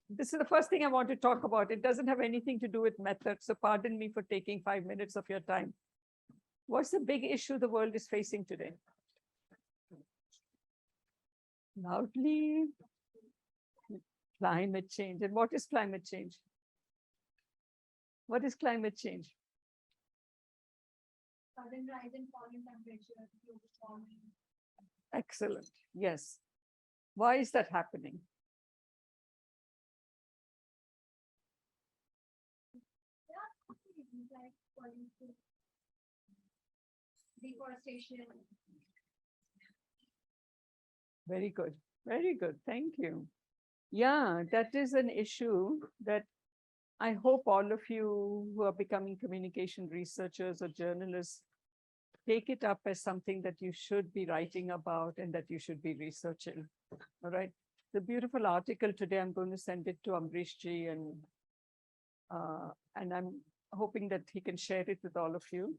this is the first thing I want to talk about. It doesn't have anything to do with methods, so pardon me for taking 5 minutes of your time. What's the big issue the world is facing today? Loudly. Climate change. And what is climate change? What is climate change? Sudden rise in falling temperature, global warming. Excellent. Yes. Why is that happening? Like pollution, deforestation. Very good. Very good. Thank you. Yeah, that is an issue that I hope all of you who are becoming communication researchers or journalists take it up as something that you should be writing about and that you should be researching. All right. The beautiful article today, I'm going to send it to Amrish ji, and I'm hoping that he can share it with all of you.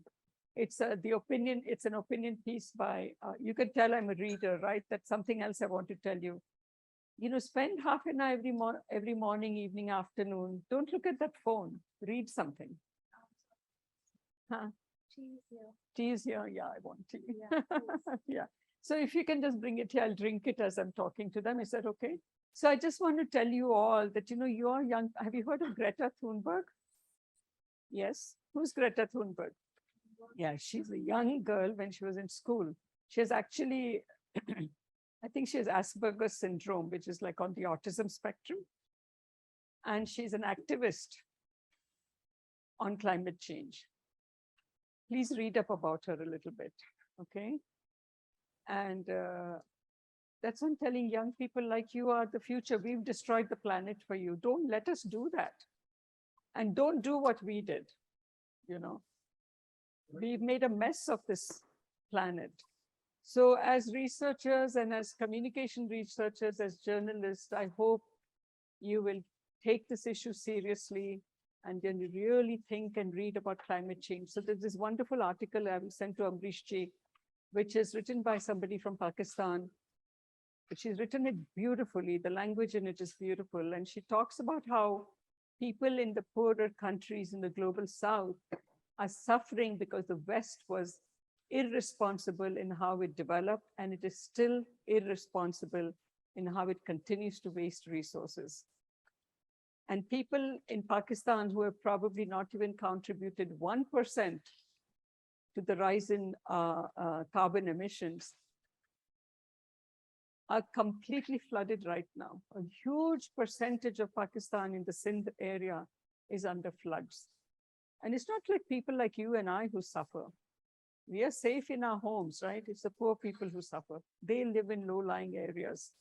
It's it's an opinion piece by, you can tell I'm a reader, right? That's something else I want to tell you. You know, spend half an hour every morning, evening, afternoon. Don't look at that phone. Read something. Huh? Tea is here. Yeah, I want tea. Yeah. Yeah. So if you can just bring it here, I'll drink it as I'm talking to them. Is that okay? So I just want to tell you all that, you know, you are young. Have you heard of Greta Thunberg? Yes. Who's Greta Thunberg? Yeah, she's a young girl when she was in school. She has actually, I think she has Asperger's syndrome, which is like on the autism spectrum. And she's an activist on climate change. Please read up about her a little bit, okay? And that's what I'm telling young people, like, you are the future. We've destroyed the planet for you. Don't let us do that. And don't do what we did, you know. We've made a mess of this planet. So as researchers and as communication researchers, as journalists, I hope you will take this issue seriously and then really think and read about climate change. So there's this wonderful article I will send to Amrish ji, which is written by somebody from Pakistan. She's written it beautifully. The language in it is beautiful. And she talks about how people in the poorer countries in the global south are suffering because the West was irresponsible in how it developed, and it is still irresponsible in how it continues to waste resources. And people in Pakistan who have probably not even contributed 1% to the rise in carbon emissions are completely flooded right now. A huge percentage of Pakistan in the Sindh area is under floods. And it's not like people like you and I who suffer. We are safe in our homes, right? It's the poor people who suffer. They live in low-lying areas,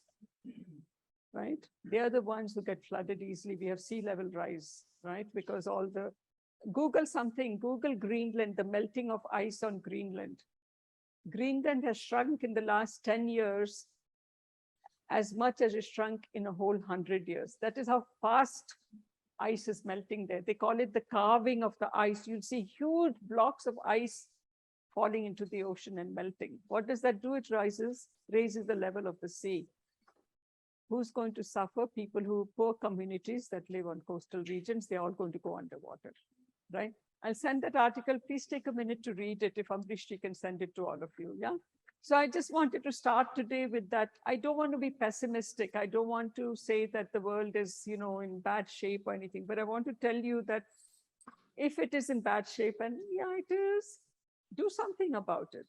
right? They are the ones who get flooded easily. We have sea level rise, right? Because all the, Google something, Google Greenland, the melting of ice on Greenland. Greenland has shrunk in the last 10 years as much as it shrunk in a whole 100 years. That is how fast ice is melting there. They call it the carving of the ice. You'll see huge blocks of ice falling into the ocean and melting. What does that do? It raises the level of the sea. Who's going to suffer? People who, poor communities that live on coastal regions, they're all going to go underwater, right? I'll send that article. Please take a minute to read it if Amrish can send it to all of you, yeah? So I just wanted to start today with that. I don't want to be pessimistic. I don't want to say that the world is, you know, in bad shape or anything, but I want to tell you that if it is in bad shape, and yeah, it is, do something about it.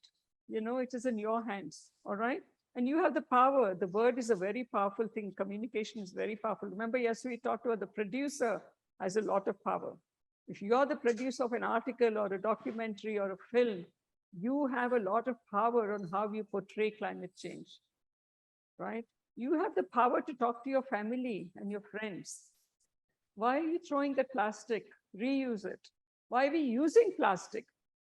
You know, it is in your hands, all right? And you have the power. The word is a very powerful thing. Communication is very powerful. Remember, yesterday we talked about the producer has a lot of power. If you're the producer of an article or a documentary or a film, you have a lot of power on how you portray climate change, right? You have the power to talk to your family and your friends. Why are you throwing that plastic? Reuse it. Why are we using plastic?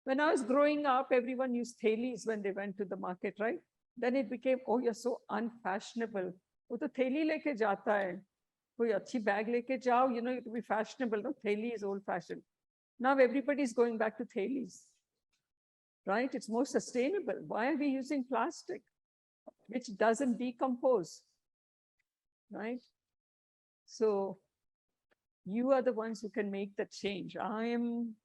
When I was growing up, everyone used thailis when they went to the market, right? Then it became, oh, you're so unfashionable. वो तो थैली लेके जाता है. कोई अच्छी bag लेके जाओ, you know, it will be fashionable. No, thैली is old fashioned. Now everybody is going back to thailis, right? It's more sustainable. Why are we using plastic, which doesn't decompose, right? So you are the ones who can make that change. I am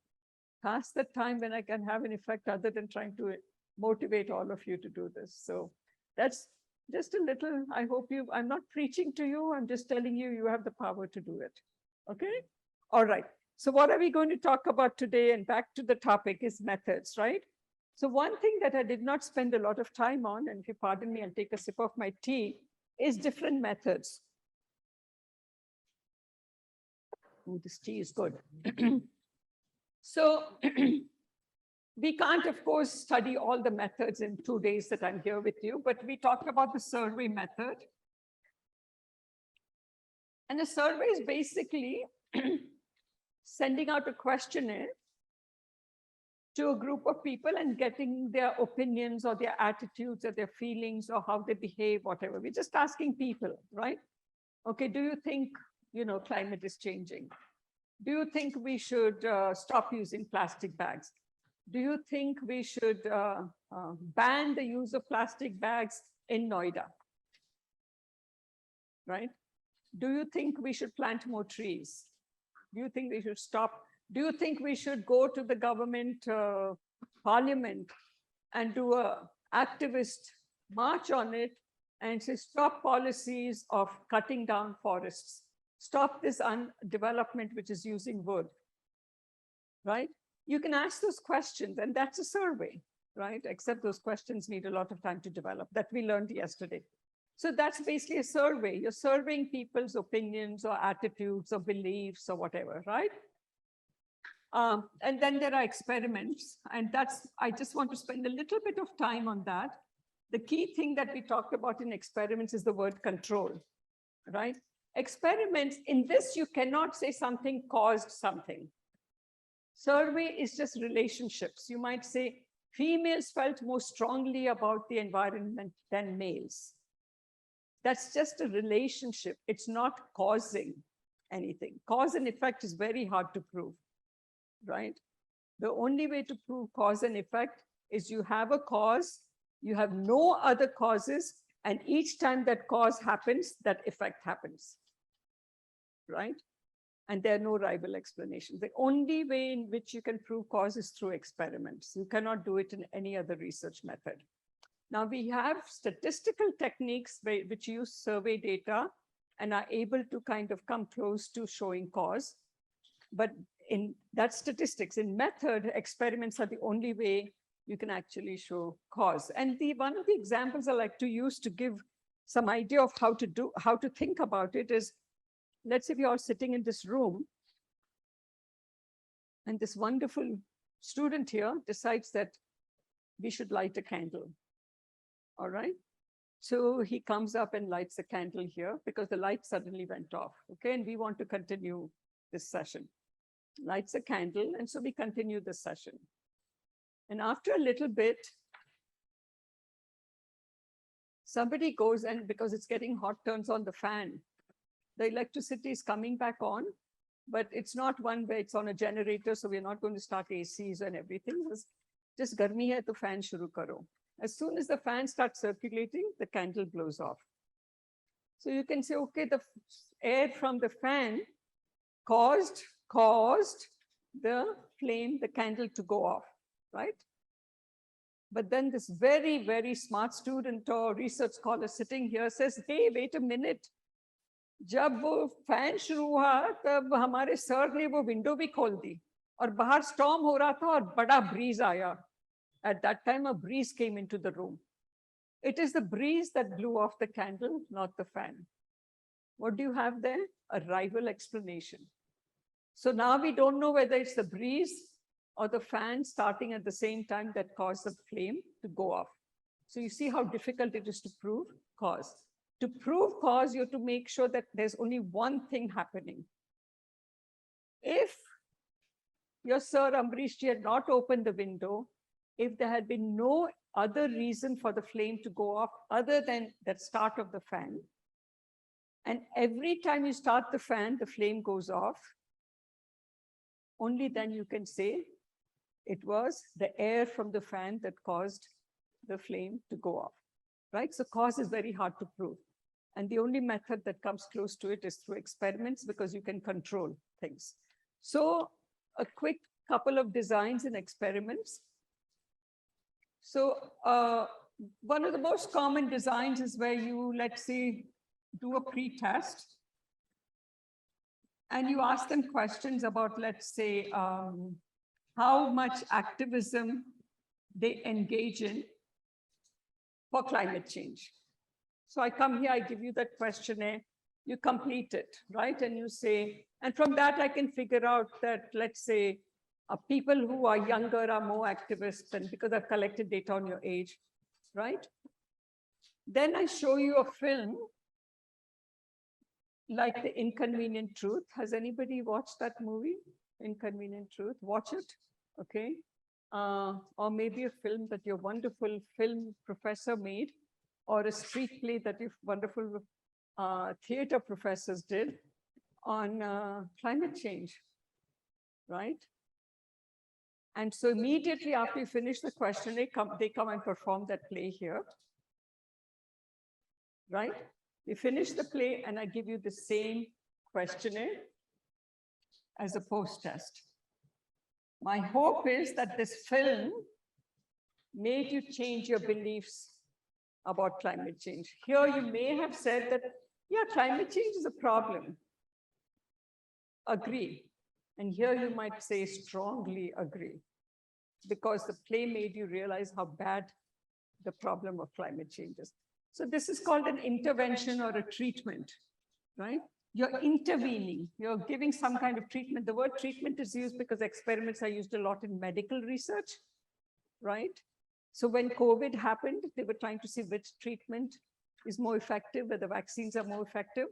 past the time when I can have an effect other than trying to motivate all of you to do this. So that's just a little, I hope I'm not preaching to you. I'm just telling you, you have the power to do it. Okay. All right. So what are we going to talk about today? And back to the topic is methods, right? So one thing that I did not spend a lot of time on, and if you pardon me, I'll take a sip of my tea, is different methods. Oh, this tea is good. So we can't, of course, study all the methods in 2 days that I'm here with you, but we talked about the survey method. And a survey is basically sending out a questionnaire to a group of people and getting their opinions or their attitudes or their feelings or how they behave, whatever. We're just asking people, right? Okay, do you think, climate is changing? Do you think we should stop using plastic bags? Do you think we should ban the use of plastic bags in Noida? Right? Do you think we should plant more trees? Do you think we should stop? Do you think we should go to the government parliament and do an activist march on it and say, stop policies of cutting down forests? Stop this development which is using wood, right? You can ask those questions, and that's a survey, right? Except those questions need a lot of time to develop. That we learned yesterday. So that's basically a survey. You're surveying people's opinions or attitudes or beliefs or whatever, right? And then there are experiments, and I just want to spend a little bit of time on that. The key thing that we talked about in experiments is the word control, right? Experiments, in this, you cannot say something caused something. Survey is just relationships. You might say females felt more strongly about the environment than males. That's just a relationship. It's not causing anything. Cause and effect is very hard to prove, right? The only way to prove cause and effect is you have a cause, you have no other causes, and each time that cause happens, that effect happens, right? And there are no rival explanations. The only way in which you can prove cause is through experiments. You cannot do it in any other research method. Now we have statistical techniques which use survey data and are able to kind of come close to showing cause. But in that statistics, in method, experiments are the only way you can actually show cause. And one of the examples I like to use to give some idea of how to think about it is, let's say we are sitting in this room and this wonderful student here decides that we should light a candle. All right. So he comes up and lights a candle here because the light suddenly went off. Okay. And we want to continue this session. Lights a candle. And so we continue the session. And after a little bit, somebody goes and because it's getting hot, turns on the fan. The electricity is coming back on, but it's not one where it's on a generator. So we're not going to start ACs and everything. It's just garmi hai to fan shuru karo. As soon as the fan starts circulating, the candle blows off. So you can say, okay, the air from the fan caused the flame, the candle to go off, right? But then this very, very smart student or research scholar sitting here says, hey, wait a minute. जब वो fan शुरू हुआ तब हमारे sir ने वो window भी खोल दी और बाहर स्टॉर्म हो रहा था और बड़ा ब्रीज आया. At that time, a breeze came into the room. It is the breeze that blew off the candle, not the fan. What do you have there? A rival explanation. So now we don't know whether it's the breeze or the fan starting at the same time that caused the flame to go off. So you see how difficult it is to prove cause. To prove cause, you have to make sure that there's only one thing happening. If your Sir Ambrish ji had not opened the window, if there had been no other reason for the flame to go off other than that start of the fan, and every time you start the fan, the flame goes off, only then you can say it was the air from the fan that caused the flame to go off, right? So cause is very hard to prove. And the only method that comes close to it is through experiments because you can control things. So a quick couple of designs and experiments. So one of the most common designs is where you, let's say, do a pre-test. And you ask them questions about, let's say, how much activism they engage in for climate change. So I come here, I give you that questionnaire, you complete it, right? And you say, and from that I can figure out that, let's say, people who are younger are more activists, and because I've collected data on your age, right? Then I show you a film like The Inconvenient Truth. Has anybody watched that movie, Inconvenient Truth? Watch it, okay? Or maybe a film that your wonderful film professor made, or a street play that your wonderful theater professors did on climate change, right? And so immediately after you finish the question, they come and perform that play here, right? You finish the play and I give you the same questionnaire as a post-test. My hope is that this film made you change your beliefs about climate change. Here you may have said that, yeah, climate change is a problem. Agree. And here you might say strongly agree, because the play made you realize how bad the problem of climate change is. So this is called an intervention or a treatment, right? You're intervening, you're giving some kind of treatment. The word treatment is used because experiments are used a lot in medical research, right? So when COVID happened, they were trying to see which treatment is more effective, whether vaccines are more effective.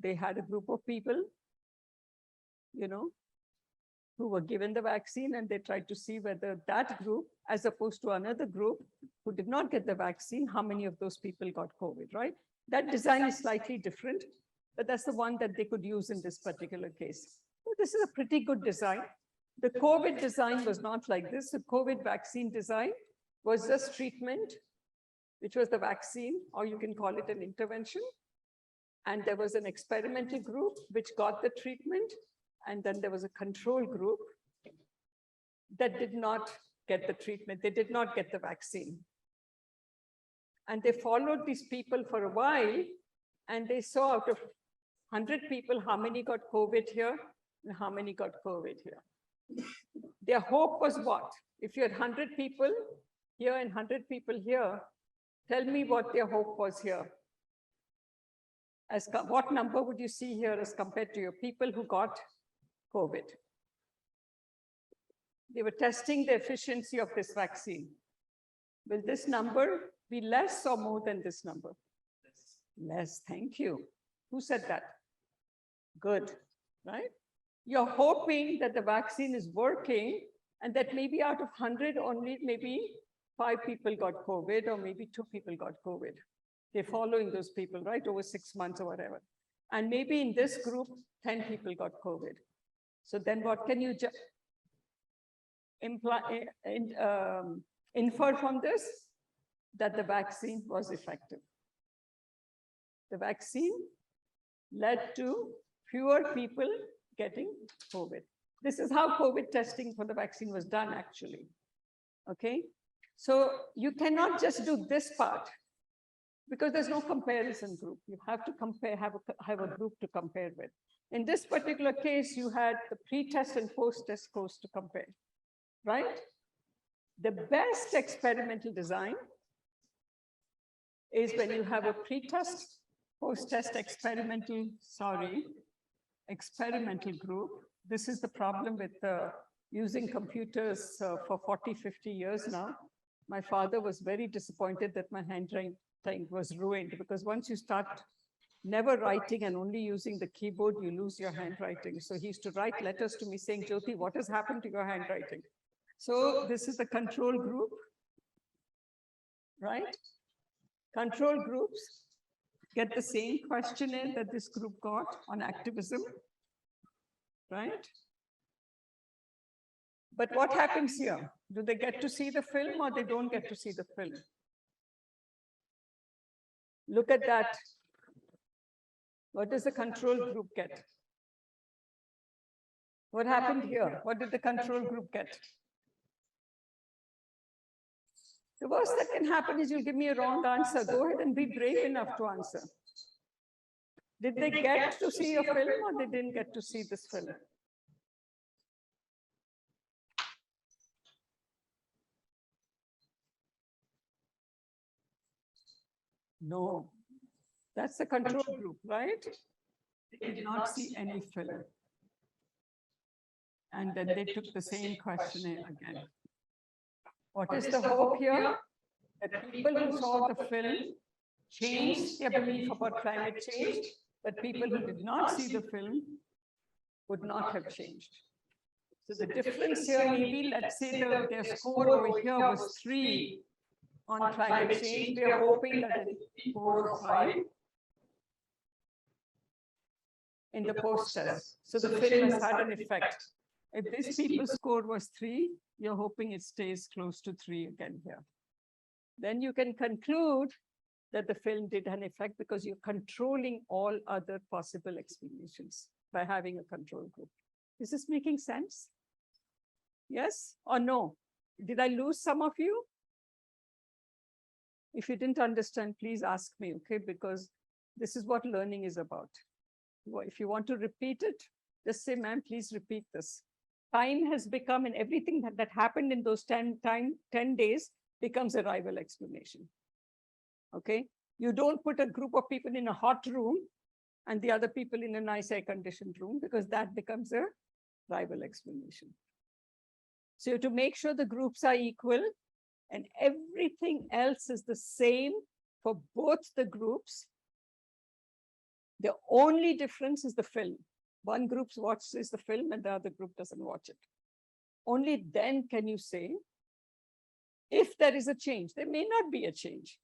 They had a group of people, you know, who were given the vaccine, and they tried to see whether that group, as opposed to another group who did not get the vaccine, how many of those people got COVID, right? That design is slightly different, but that's the one that they could use in this particular case. So this is a pretty good design. The COVID design was not like this. The COVID vaccine design was just treatment, which was the vaccine, or you can call it an intervention. And there was an experimental group which got the treatment. And then there was a control group that did not get the treatment. They did not get the vaccine. And they followed these people for a while, and they saw out of 100 people, how many got COVID here and how many got COVID here. Their hope was what? If you had 100 people here and 100 people here, tell me what their hope was here. What number would you see here as compared to your people who got COVID? They were testing the efficiency of this vaccine. Will this number be less or more than this number? Less, thank you. Who said that? Good, right? You're hoping that the vaccine is working and that maybe out of 100, only maybe 5 people got COVID, or maybe 2 people got COVID. They're following those people, right, over 6 months or whatever. And maybe in this group, 10 people got COVID. So then what can you infer from this? That the vaccine was effective. The vaccine led to fewer people getting COVID. This is how COVID testing for the vaccine was done, actually. Okay, so you cannot just do this part because there's no comparison group. You have to compare, have a group to compare with. In this particular case, you had the pre-test and post-test course to compare, right? The best experimental design is when you have a pre-test, post-test experimental group. This is the problem with using computers for 40, 50 years now. My father was very disappointed that my handwriting was ruined, because once you start never writing and only using the keyboard, you lose your handwriting. So he used to write letters to me saying, Jyoti, what has happened to your handwriting? So this is the control group, right? Control groups get the same questionnaire that this group got on activism, right? But what happens here? Do they get to see the film or they don't get to see the film? Look at that What does the control group get? What happened here? What did the control group get? The worst that can happen is you'll give me a wrong answer. Go ahead and be brave enough to answer. Did they get to see a film or they didn't get to see this film? No, that's the control group, right? They did not see any film. And then they took the same questionnaire again. What is the hope here? That people who saw the film changed their belief about climate change, but people who did not see the film would not have changed. So the difference here, maybe let's say their score over here was 3 on climate change. We are hoping that it is 4 or 5 in the post-test. So the film has had an effect. If this people's score was 3, you're hoping it stays close to 3 again here. Then you can conclude that the film did an effect because you're controlling all other possible explanations by having a control group. Is this making sense? Yes or no? Did I lose some of you? If you didn't understand, please ask me, okay? Because this is what learning is about. If you want to repeat it, just say, ma'am, please repeat this. Time has become, and everything that happened in those 10 days becomes a rival explanation. Okay? You don't put a group of people in a hot room and the other people in a nice air-conditioned room, because that becomes a rival explanation. So you have to make sure the groups are equal and everything else is the same for both the groups. The only difference is the film. One group watches the film and the other group doesn't watch it. Only then can you say, if there is a change. There may not be a change,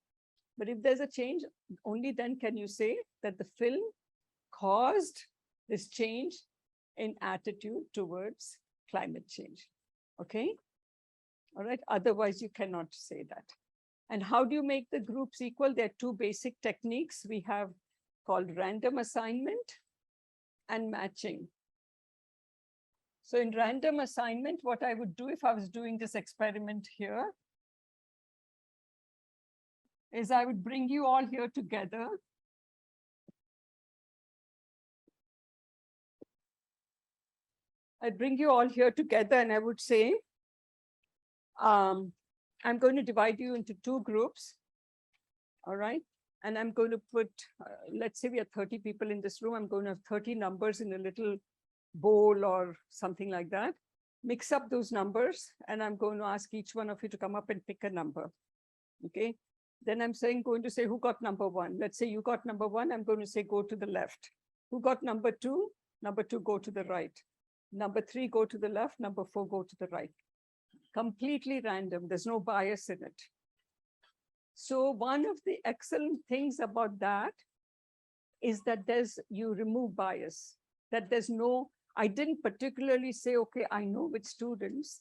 but if there's a change, only then can you say that the film caused this change in attitude towards climate change. Okay? All right. Otherwise, you cannot say that. And how do you make the groups equal? There are 2 basic techniques we have called random assignment and matching. So in random assignment, what I would do if I was doing this experiment here is I would bring you all here together. I'd bring you all here together and I would say, I'm going to divide you into 2 groups. All right. And I'm going to put, let's say we have 30 people in this room. I'm going to have 30 numbers in a little bowl or something like that. Mix up those numbers. And I'm going to ask each one of you to come up and pick a number. Okay. Then I'm going to say, who got number 1? Let's say you got number 1. I'm going to say, go to the left. Who got number 2? Number 2, go to the right. Number 3, go to the left. Number 4, go to the right. Completely random. There's no bias in it. So one of the excellent things about that is that you remove bias, that there's no, I didn't particularly say, okay, I know which students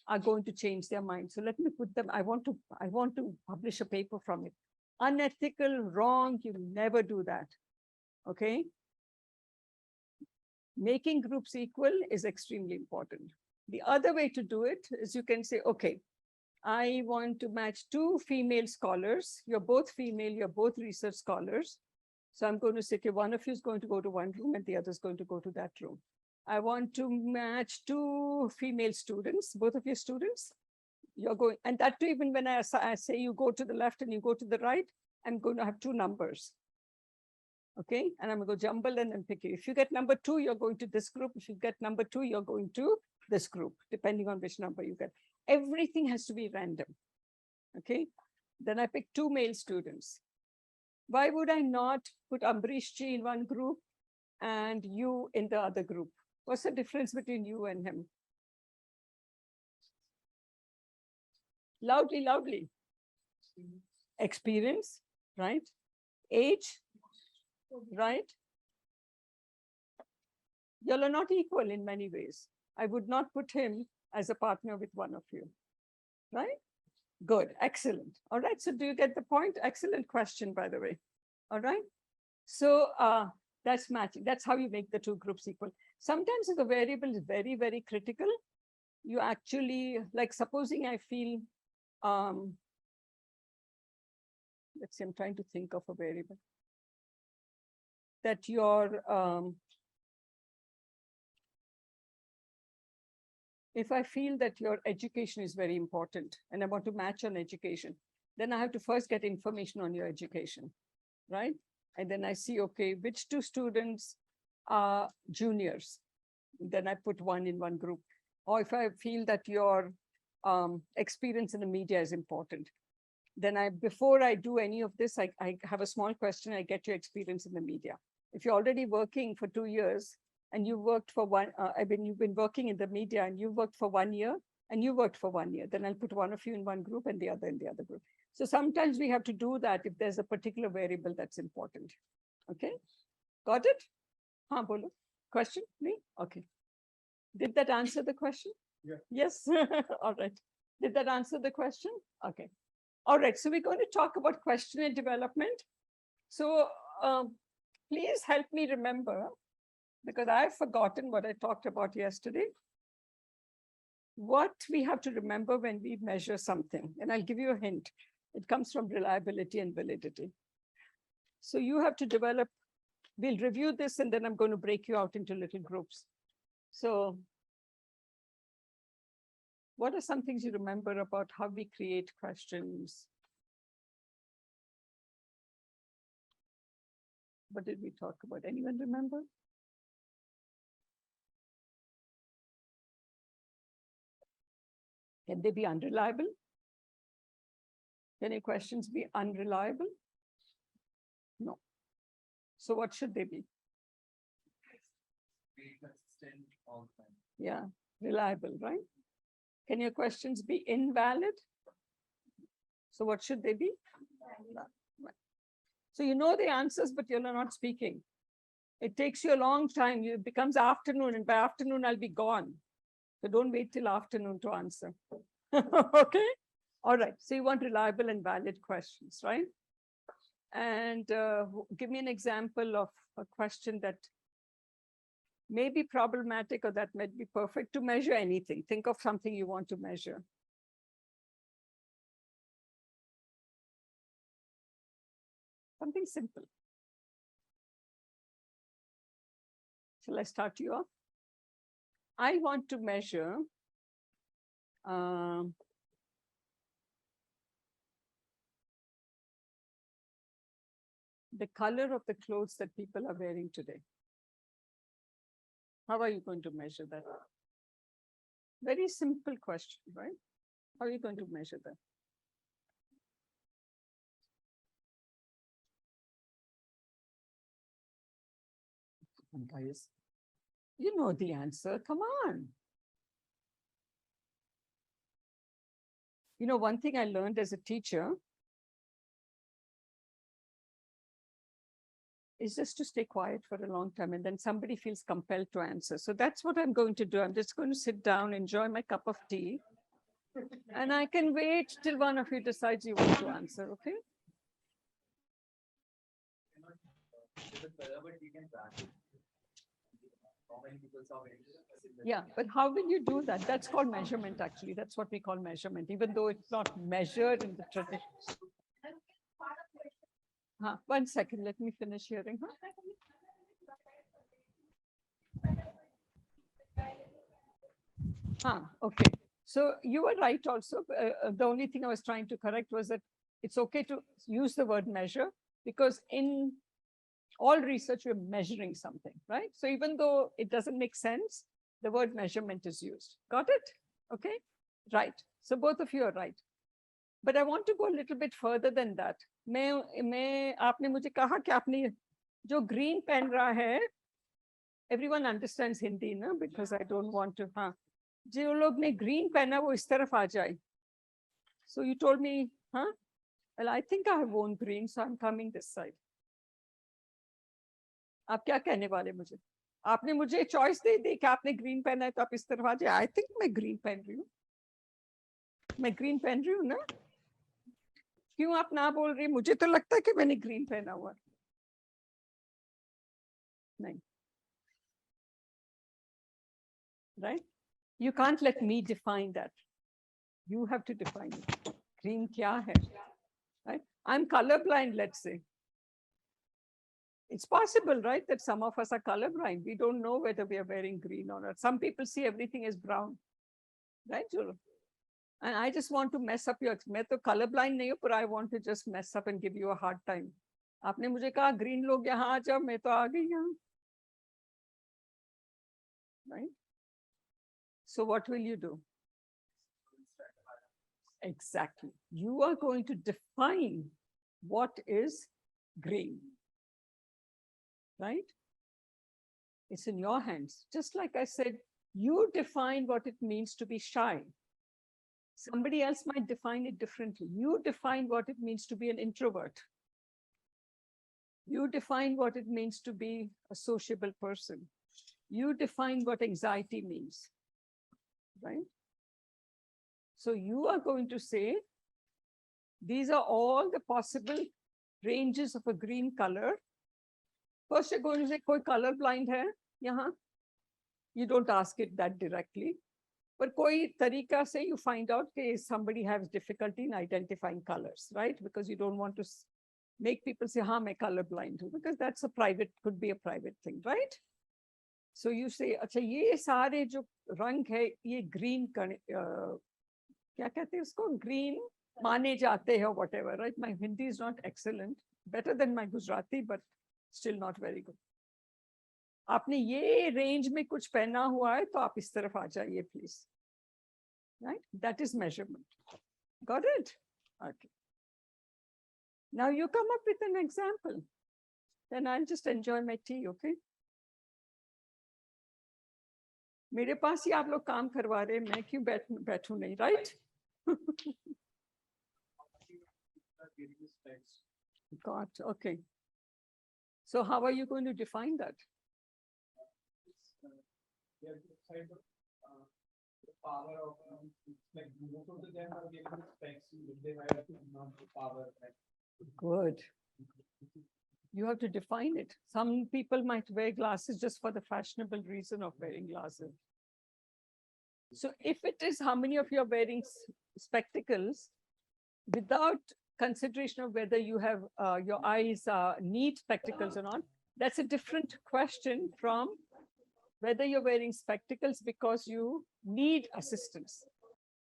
are going to change their mind. So let me put them, I want to publish a paper from it. Unethical, wrong, you never do that. Okay. Making groups equal is extremely important. The other way to do it is you can say, okay, I want to match 2 female scholars. You're both female, you're both research scholars. So I'm going to say, okay, one of you is going to go to one room and the other is going to go to that room. I want to match 2 female students, both of your students. You're going, and that too, even when I say you go to the left and you go to the right, I'm going to have 2 numbers. Okay, and I'm going to go jumble and then pick you. If you get number 2, you're going to this group. If you get number 2, you're going to this group, depending on which number you get. Everything has to be random. Okay, then I pick 2 male students. Why would I not put Ambrish Ji in one group and you in the other group? What's the difference between you and him? Loudly, loudly. Experience, right? Age, right? You all are not equal in many ways. I would not put him as a partner with one of you, right? Good, excellent. All right, so do you get the point? Excellent question, by the way. All right. So That's matching. That's how you make the two groups equal. Sometimes if the variable is very, very critical, you actually, like supposing I feel, let's see, I'm trying to think of a variable. That your, if I feel that your education is very important and I want to match on education, then I have to first get information on your education, right? And then I see, okay, which two students are juniors? Then I put one in one group. Or if I feel that your experience in the media is important, then before I do any of this, I have a small question, I get your experience in the media. If you're already working for 2 years and you worked for you've been working in the media and you worked for 1 year and you worked for 1 year, then I'll put one of you in one group and the other in the other group. So sometimes we have to do that if there's a particular variable that's important. Okay, got it? Haan, bolo. Question, me? Okay. Did that answer the question? Yeah. Yes. All right. Did that answer the question? Okay. All right. So we're going to talk about questionnaire development. So please help me remember, because I've forgotten what I talked about yesterday. What we have to remember when we measure something, and I'll give you a hint. It comes from reliability and validity. So you have to develop, we'll review this and then I'm going to break you out into little groups. So what are some things you remember about how we create questions? What did we talk about? Anyone remember? Can they be unreliable? Can your questions be unreliable? No. So what should they be? Be consistent all the time. Yeah, reliable, right? Can your questions be invalid? So what should they be? Right. So you know the answers, but you're not speaking. It takes you a long time. It becomes afternoon, and by afternoon, I'll be gone. So don't wait till afternoon to answer. Okay? All right. So you want reliable and valid questions, right? And give me an example of a question that may be problematic or that might be perfect to measure anything. Think of something you want to measure. Something simple. Shall I start you off? I want to measure the color of the clothes that people are wearing today. How are you going to measure that? Very simple question, right? How are you going to measure that? Guys, you know the answer. Come on. You know, one thing I learned as a teacher is just to stay quiet for a long time and then somebody feels compelled to answer. So that's what I'm going to do. I'm just going to sit down, enjoy my cup of tea, and I can wait till one of you decides you want to answer, okay? Yeah, but how will you do that? That's called measurement, actually. That's what we call measurement, even though it's not measured in the tradition. One second, let me finish hearing. Okay. So you were right also. The only thing I was trying to correct was that it's okay to use the word measure, because in all research, we're measuring something, right? So even though it doesn't make sense, the word measurement is used. Got it? Okay, right. So both of you are right. But I want to go a little bit further than that. आपने मुझे कहा कि आपने जो green pen रहा है, everyone understands Hindi, ना? Because I don't want to. जो लोग ने green pen है, वो इस तरफ आ जाए. So you told me, well, I think I have worn green, so I'm coming this side. आप क्या कहने वाले मुझे? आपने मुझे चॉइस दे दी कि आपने ग्रीन पहना है तो आप इस तरफ आ जाए. आई थिंक मैं ग्रीन पहन रही हूँ. मैं ग्रीन पहन रही हूँ ना? क्यों आप ना बोल रही? मुझे तो लगता है कि मैंने ग्रीन पहना हुआ. nahi. Right? You can't let me define that. You have to define it. Green kya hai? Right? I'm colorblind, let's say. It's possible, right, that some of us are colorblind. We don't know whether we are wearing green or not. Some people see everything as brown. Right, Juro? And I just want to mess up your, मैं तो colorblind नहीं हूँ, but I want to just mess up and give you a hard time. आपने मुझे कहा green लोग यहाँ आ जाओ, मैं तो आ गई यहाँ. Right? So what will you do? Exactly. You are going to define what is green. Right? It's in your hands. Just like I said, you define what it means to be shy. Somebody else might define it differently. You define what it means to be an introvert. You define what it means to be a sociable person. You define what anxiety means, right? So you are going to say, these are all the possible ranges of a green color. First, you're going to say, koi color blind hai yahan? You don't ask it that directly. But koi tarika se you find out that somebody has difficulty in identifying colors, right? Because you don't want to make people say, ha, main colorblind hu, because that's a private, could be a private thing, right? So you say, acha, ye sare jo rang hai, ye green, kya kehte hain usko? Green mane jate hai or whatever, right? My Hindi is not excellent, better than my Gujarati, but still not very good. आपने ये range में कुछ पहना हुआ है तो आप इस तरफ आ जाइए please. Right? That is measurement. Got it? Okay. Now you come up with an example. Then I'll just enjoy my tea, okay? मेरे पास ही आप लोग काम करवा रहे हैं, मैं क्यों बैठूं नहीं, right? Got, okay. So how are you going to define that? The power of like most of them are given specs. They have the power. Good. You have to define it. Some people might wear glasses just for the fashionable reason of wearing glasses. So if it is how many of you are wearing spectacles without consideration of whether you have your eyes need spectacles or not, that's a different question from whether you're wearing spectacles because you need assistance.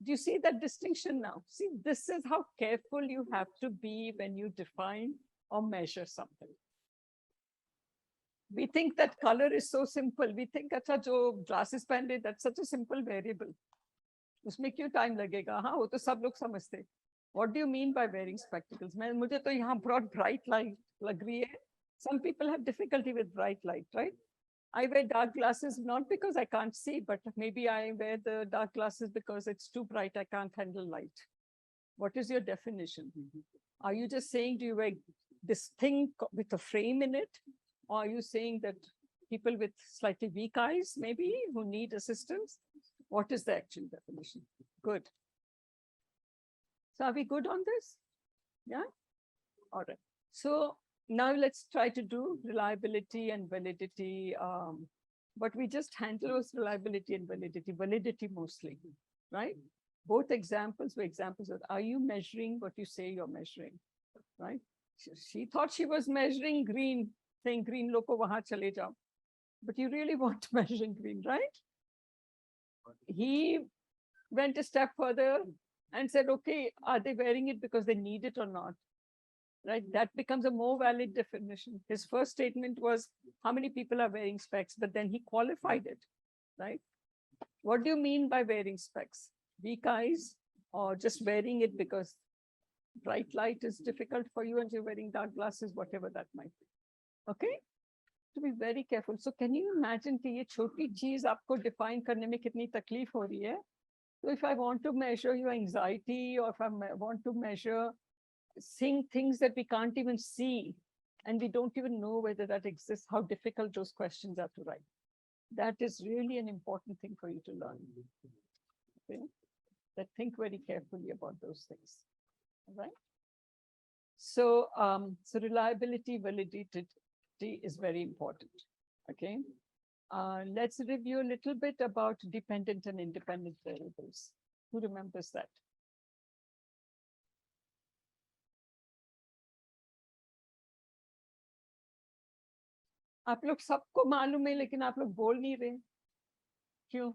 Do you see that distinction now? See, this is how careful you have to be when you define or measure something. We think that color is so simple. We think, acha, jo glasses pehne, that's such a simple variable. Usme kyun time lagega? Haan, wo to sab log samajhte. What do you mean by wearing spectacles? Mujhe to yahan broad bright light lag rahi hai. Some people have difficulty with bright light, right? I wear dark glasses not because I can't see, but maybe I wear the dark glasses because it's too bright, I can't handle light. What is your definition? Are you just saying, do you wear this thing with a frame in it? Or are you saying that people with slightly weak eyes, maybe, who need assistance? What is the actual definition? Good. So are we good on this? Yeah? All right. So now let's try to do reliability and validity. What we just handled was reliability and validity mostly, right? Both examples were examples of, are you measuring what you say you're measuring, right? She thought she was measuring green, saying green loko wahan chale jao. But you really want to measure in green, right? He went a step further and said, okay, are they wearing it because they need it or not? Right? That becomes a more valid definition. His first statement was, how many people are wearing specs? But then he qualified it, right? What do you mean by wearing specs? Weak eyes or just wearing it because bright light is difficult for you and you're wearing dark glasses, whatever that might be. Okay? To be very careful. So can you imagine कि ये छोटी चीज आपको define करने में कितनी तकलीफ हो रही है? So if I want to measure your anxiety or if I want to measure seeing things that we can't even see and we don't even know whether that exists, how difficult those questions are to write. That is really an important thing for you to learn. Okay? That think very carefully about those things. All right? So, so reliability, validity is very important. Okay. Let's review a little bit about dependent and independent variables. Who remembers that? आप लोग सबको मालूम है लेकिन आप लोग बोल नहीं रहे क्यों?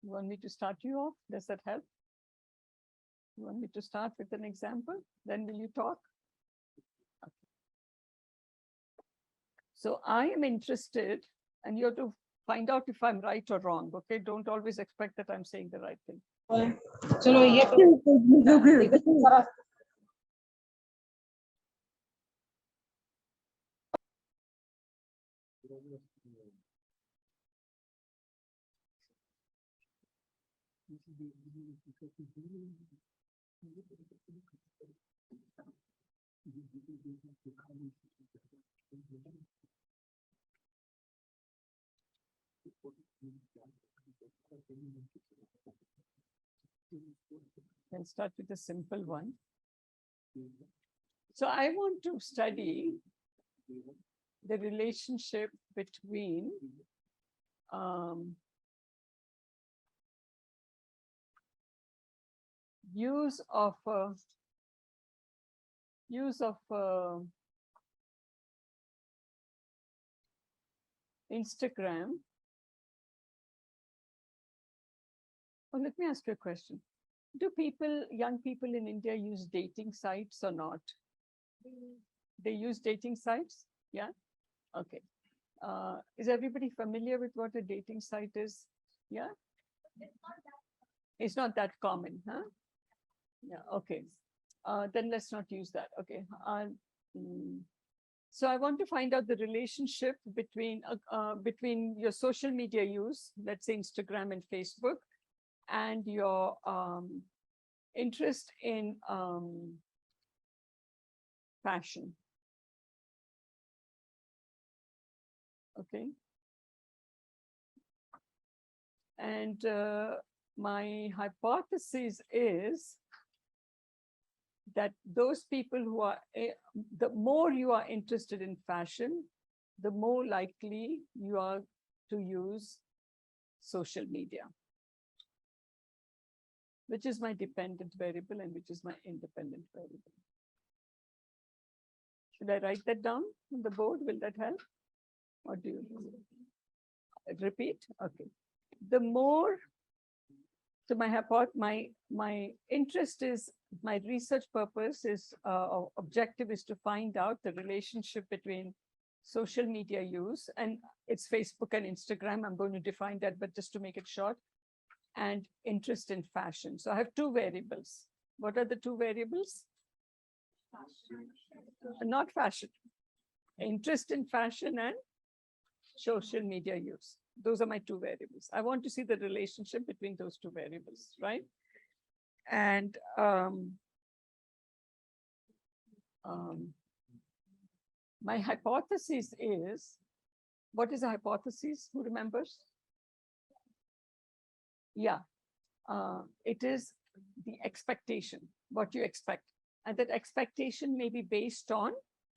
You want me to start you off? Does that help? You want me to start with an example? Then will you talk? Okay. So I am interested, and you have to find out if I'm right or wrong. Okay, don't always expect that I'm saying the right thing. चलो ये I'll start with a simple one. So I want to study the relationship between use of Instagram. Well, let me ask you a question. Do young people in India use dating sites or not? They use dating sites? Yeah? Okay. Is everybody familiar with what a dating site is? Yeah? It's not that common, huh? Yeah, okay. Then let's not use that. Okay. So I want to find out the relationship between your social media use, let's say Instagram and Facebook, and your interest in fashion. Okay. And my hypothesis is that those people who are, the more you are interested in fashion, the more likely you are to use social media, which is my dependent variable and which is my independent variable. Should I write that down on the board? Will that help? Or do you repeat? Okay. The more, so my interest is, my research purpose is, objective is to find out the relationship between social media use, and it's Facebook and Instagram. I'm going to define that, but just to make it short, and interest in fashion. So I have two variables. What are the two variables? Not fashion. Interest in fashion and social media use. Those are my two variables. I want to see the relationship between those two variables, right? And my hypothesis is, what is a hypothesis? Who remembers? Yeah, it is the expectation, what you expect. And that expectation may be based on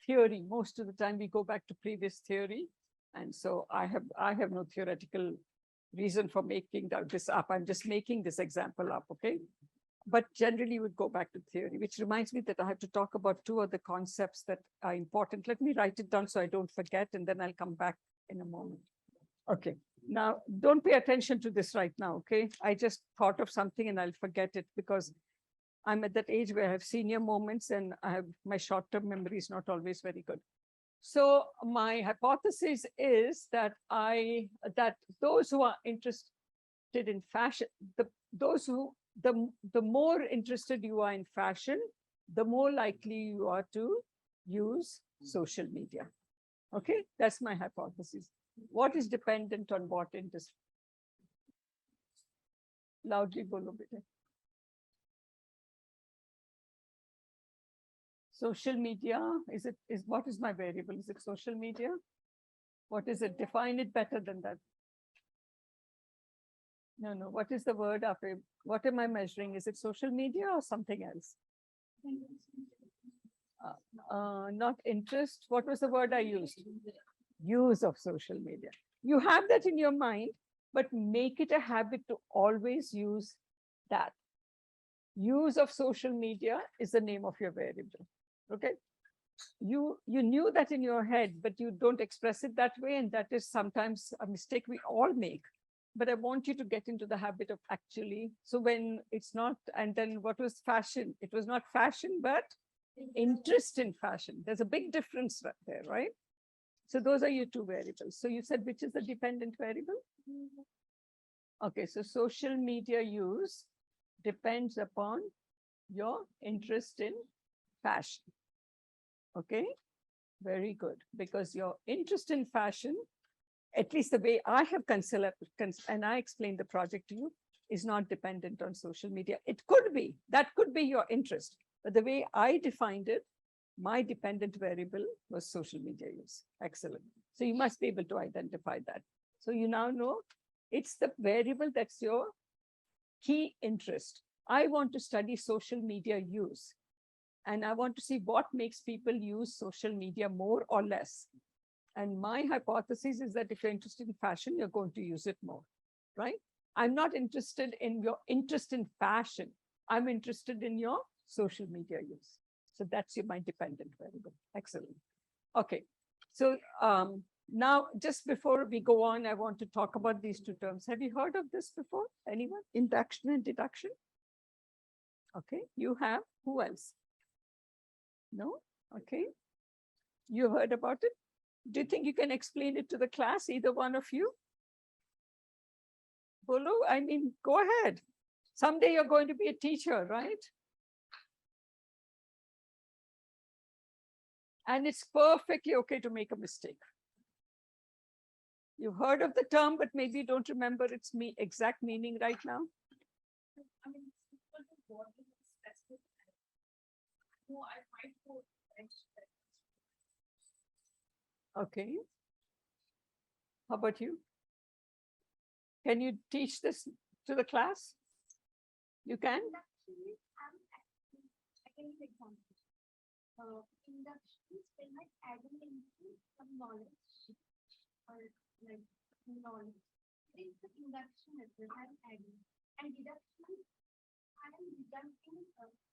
theory. Most of the time we go back to previous theory. And so I have no theoretical reason for making this up. I'm just making this example up, okay? But generally would go back to theory, which reminds me that I have to talk about two other concepts that are important. Let me write it down so I don't forget, and then I'll come back in a moment. Okay, now don't pay attention to this right now, okay? I just thought of something and I'll forget it because I'm at that age where I have senior moments and my short-term memory is not always very good. So my hypothesis is that those who are interested in fashion, the more interested you are in fashion, the more likely you are to use social media. Okay, that's my hypothesis. What is dependent on what interest? Loudly bolo beta. Social media, what is my variable? Is it social media? What is it? Define it better than that. No, no. What is the word after? What am I measuring? Is it social media or something else? Not interest. What was the word I used? Use of social media. You have that in your mind, but make it a habit to always use that. Use of social media is the name of your variable. Okay. You knew that in your head, but you don't express it that way. And that is sometimes a mistake we all make. But I want you to get into the habit of actually. So when it's not, and then what was fashion? It was not fashion, but interest in fashion. There's a big difference right there, right? So those are your two variables. So you said, which is the dependent variable? Okay, so social media use depends upon your interest in fashion. Okay, very good. Because your interest in fashion, at least the way I have considered, and I explained the project to you, is not dependent on social media. It could be, that could be your interest. But the way I defined it, my dependent variable was social media use. Excellent. So you must be able to identify that. So you now know it's the variable that's your key interest. I want to study social media use. And I want to see what makes people use social media more or less. And my hypothesis is that if you're interested in fashion, you're going to use it more, right? I'm not interested in your interest in fashion. I'm interested in your social media use. So that's my dependent variable. Excellent. Okay. So now, just before we go on, I want to talk about these two terms. Have you heard of this before? Anyone? Induction and deduction? Okay. You have. Who else? No? Okay. You heard about it? Do you think you can explain it to the class, either one of you? Bolu, I mean, go ahead. Someday you're going to be a teacher, right? And it's perfectly okay to make a mistake. You've heard of the term, but maybe you don't remember its exact meaning right now. I mean, what is specific? No, I might go. Okay. How about you? Can you teach this to the class? You can? Induction, I can give example. Induction is when I'm adding into some knowledge or like knowledge. It's the induction method I'm adding. And deduction, I am deducting,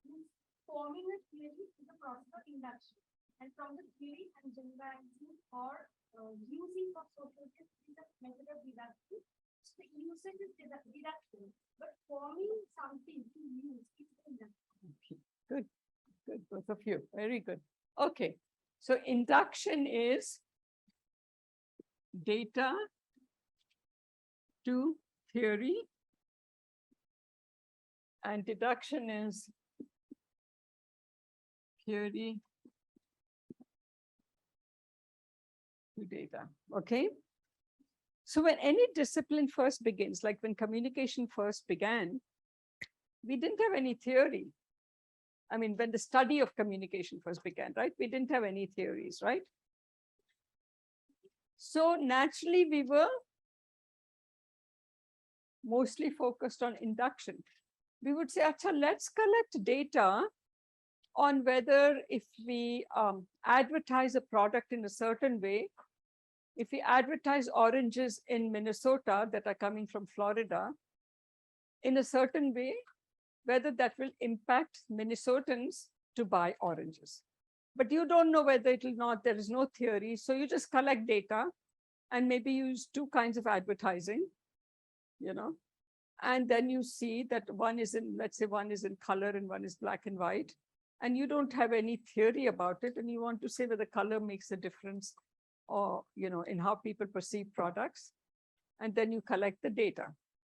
means forming a theory is the process of induction. And from the theory, I'm generalizing or using of social is the method of deduction. So the usage is deduction, but forming something to use is induction. Okay. Good. Good, both of you. Very good. Okay. So induction is data to theory, and deduction is theory to data. Okay. So when any discipline first begins, like when communication first began, we didn't have any theory. I mean, when the study of communication first began, right? We didn't have any theories, right? So naturally, we were mostly focused on induction. We would say, Acha, let's collect data on whether if we advertise a product in a certain way, if we advertise oranges in Minnesota that are coming from Florida in a certain way, whether that will impact Minnesotans to buy oranges. But you don't know whether it will not, there is no theory. So you just collect data and maybe use two kinds of advertising, you know, and then you see that one is in, let's say one is in color and one is black and white, and you don't have any theory about it. And you want to say whether color makes a difference or, you know, in how people perceive products. And then you collect the data.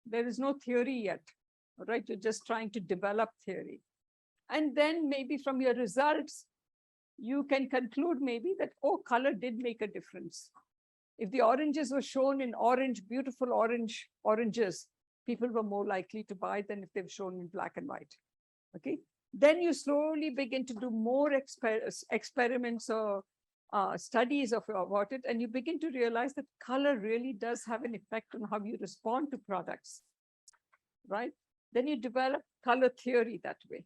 There is no theory yet, right? You're just trying to develop theory. And then maybe from your results, you can conclude maybe that, oh, color did make a difference. If the oranges were shown in orange, beautiful oranges, people were more likely to buy than if they've shown in black and white. Okay. Then you slowly begin to do more experiments or studies about it, and you begin to realize that color really does have an effect on how you respond to products. right? Then you develop color theory that way.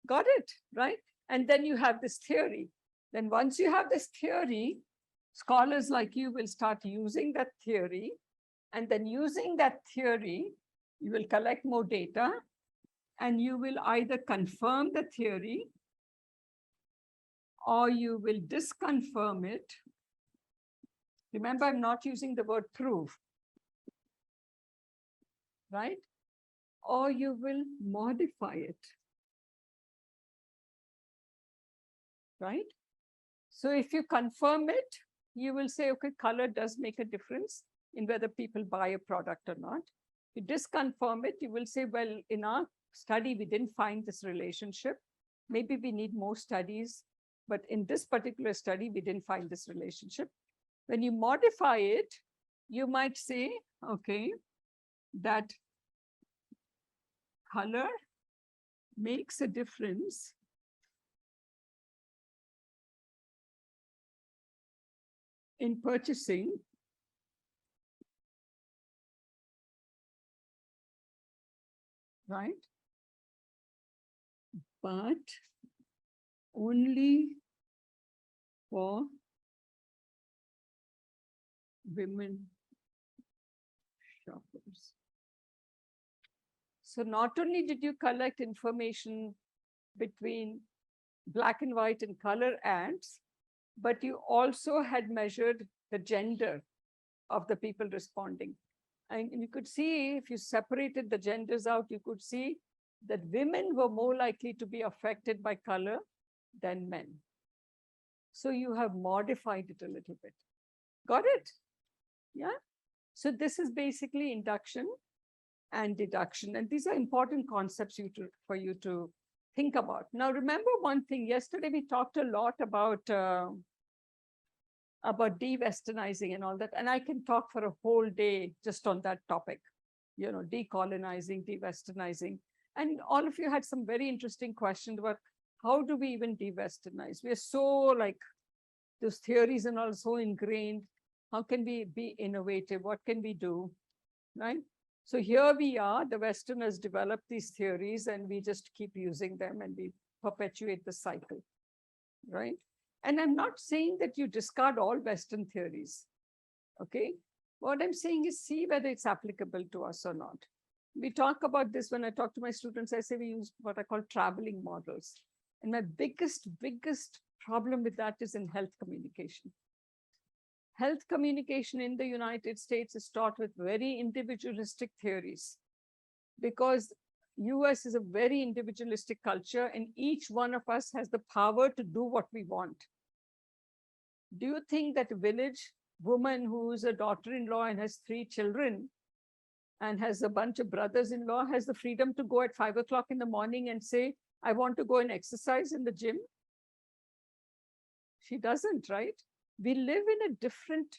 Got it, right? And then you have this theory. Then once you have this theory, scholars like you will start using that theory. And then using that theory, you will collect more data and you will either confirm the theory or you will disconfirm it. Remember, I'm not using the word prove, right? Or you will modify it, right? So if you confirm it, you will say, okay, color does make a difference in whether people buy a product or not. If you disconfirm it, you will say, well, in our study, we didn't find this relationship. Maybe we need more studies, but in this particular study, we didn't find this relationship. When you modify it, you might say, okay, that color makes a difference in purchasing right? But only for women shoppers. So not only did you collect information between black and white and color ads, but you also had measured the gender of the people responding. And you could see, if you separated the genders out, you could see that women were more likely to be affected by color than men. So you have modified it a little bit. Got it? Yeah. So this is basically induction and deduction. And these are important concepts for you to think about. Now, remember one thing, yesterday we talked a lot about de-Westernizing and all that. And I can talk for a whole day just on that topic, you know, decolonizing, de-Westernizing. And all of you had some very interesting questions about how do we even de-Westernize? We are so like, those theories and all so ingrained. How can we be innovative? What can we do, right? So here we are, the Westerners developed these theories and we just keep using them and we perpetuate the cycle, right? And I'm not saying that you discard all Western theories, okay? What I'm saying is see whether it's applicable to us or not. We talk about this when I talk to my students, I say we use what I call traveling models. And my biggest problem with that is in health communication. Health communication in the United States is taught with very individualistic theories because US is a very individualistic culture and each one of us has the power to do what we want. Do you think that a village woman who's a daughter-in-law and has 3 children and has a bunch of brothers-in-law has the freedom to go at 5 o'clock in the morning and say, I want to go and exercise in the gym? She doesn't, right? We live in a different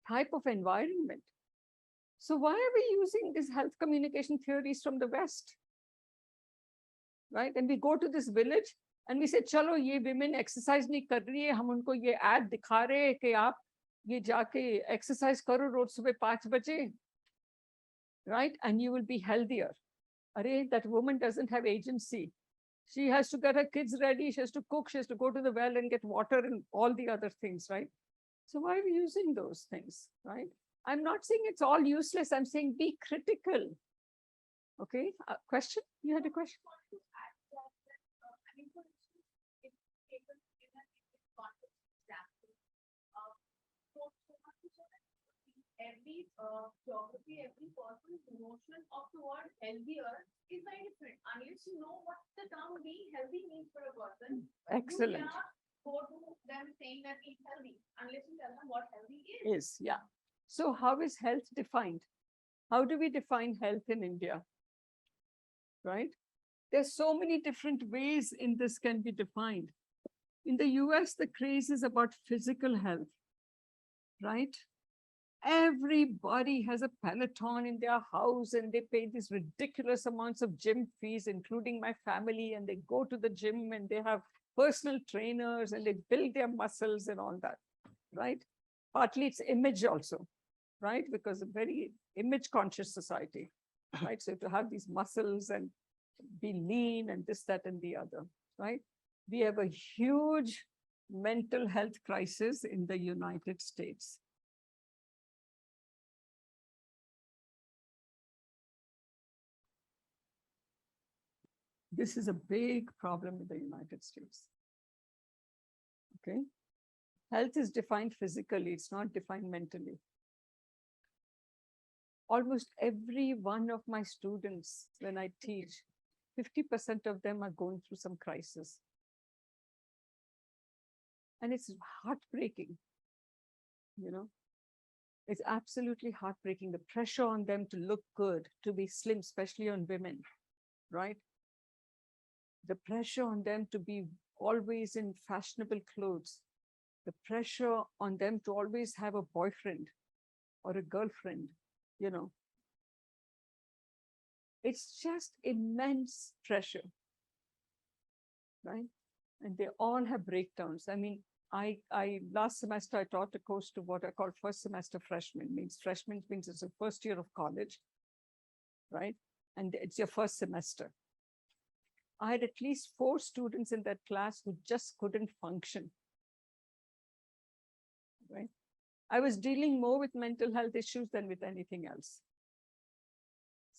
type of environment. So why are we using these health communication theories from the West? Right? And we go to this village and we say, chalo, ye women exercise nahi kar rahi hai, hum unko ye ad dikha rahe hai ki aap ye jaake exercise karo roz subah 5 baje. Right? And you will be healthier. Arey, that woman doesn't have agency. She has to get her kids ready. She has to cook. She has to go to the well and get water and all the other things, right? So why are we using those things, right? I'm not saying it's all useless. I'm saying be critical. Okay, question? You had a question? Every geography, every person's notion of the word healthier is very different. Unless you know what the term being healthy means for a person, excellent. You cannot go to them saying that it's healthy unless you tell them what healthy is. Yeah. So how is health defined? How do we define health in India? Right? There's so many different ways in this can be defined. In the US, the craze is about physical health, right? Everybody has a Peloton in their house and they pay these ridiculous amounts of gym fees, including my family, and they go to the gym and they have personal trainers and they build their muscles and all that, right? Partly it's image also, right? Because a very image conscious society. right? So to have these muscles and be lean and this, that, and the other, right? We have a huge mental health crisis in the United States. This is a big problem in the United States. Okay. Health is defined physically, it's not defined mentally. Almost every one of my students, when I teach, 50% of them are going through some crisis. And it's heartbreaking, you know. It's absolutely heartbreaking. The pressure on them to look good, to be slim, especially on women, right? The pressure on them to be always in fashionable clothes. The pressure on them to always have a boyfriend or a girlfriend, you know. It's just immense pressure, right? And they all have breakdowns. I mean, last semester I taught a course to what I call first semester freshmen. Freshman means it's the first year of college, right? And it's your first semester. I had at least 4 students in that class who just couldn't function, right? I was dealing more with mental health issues than with anything else.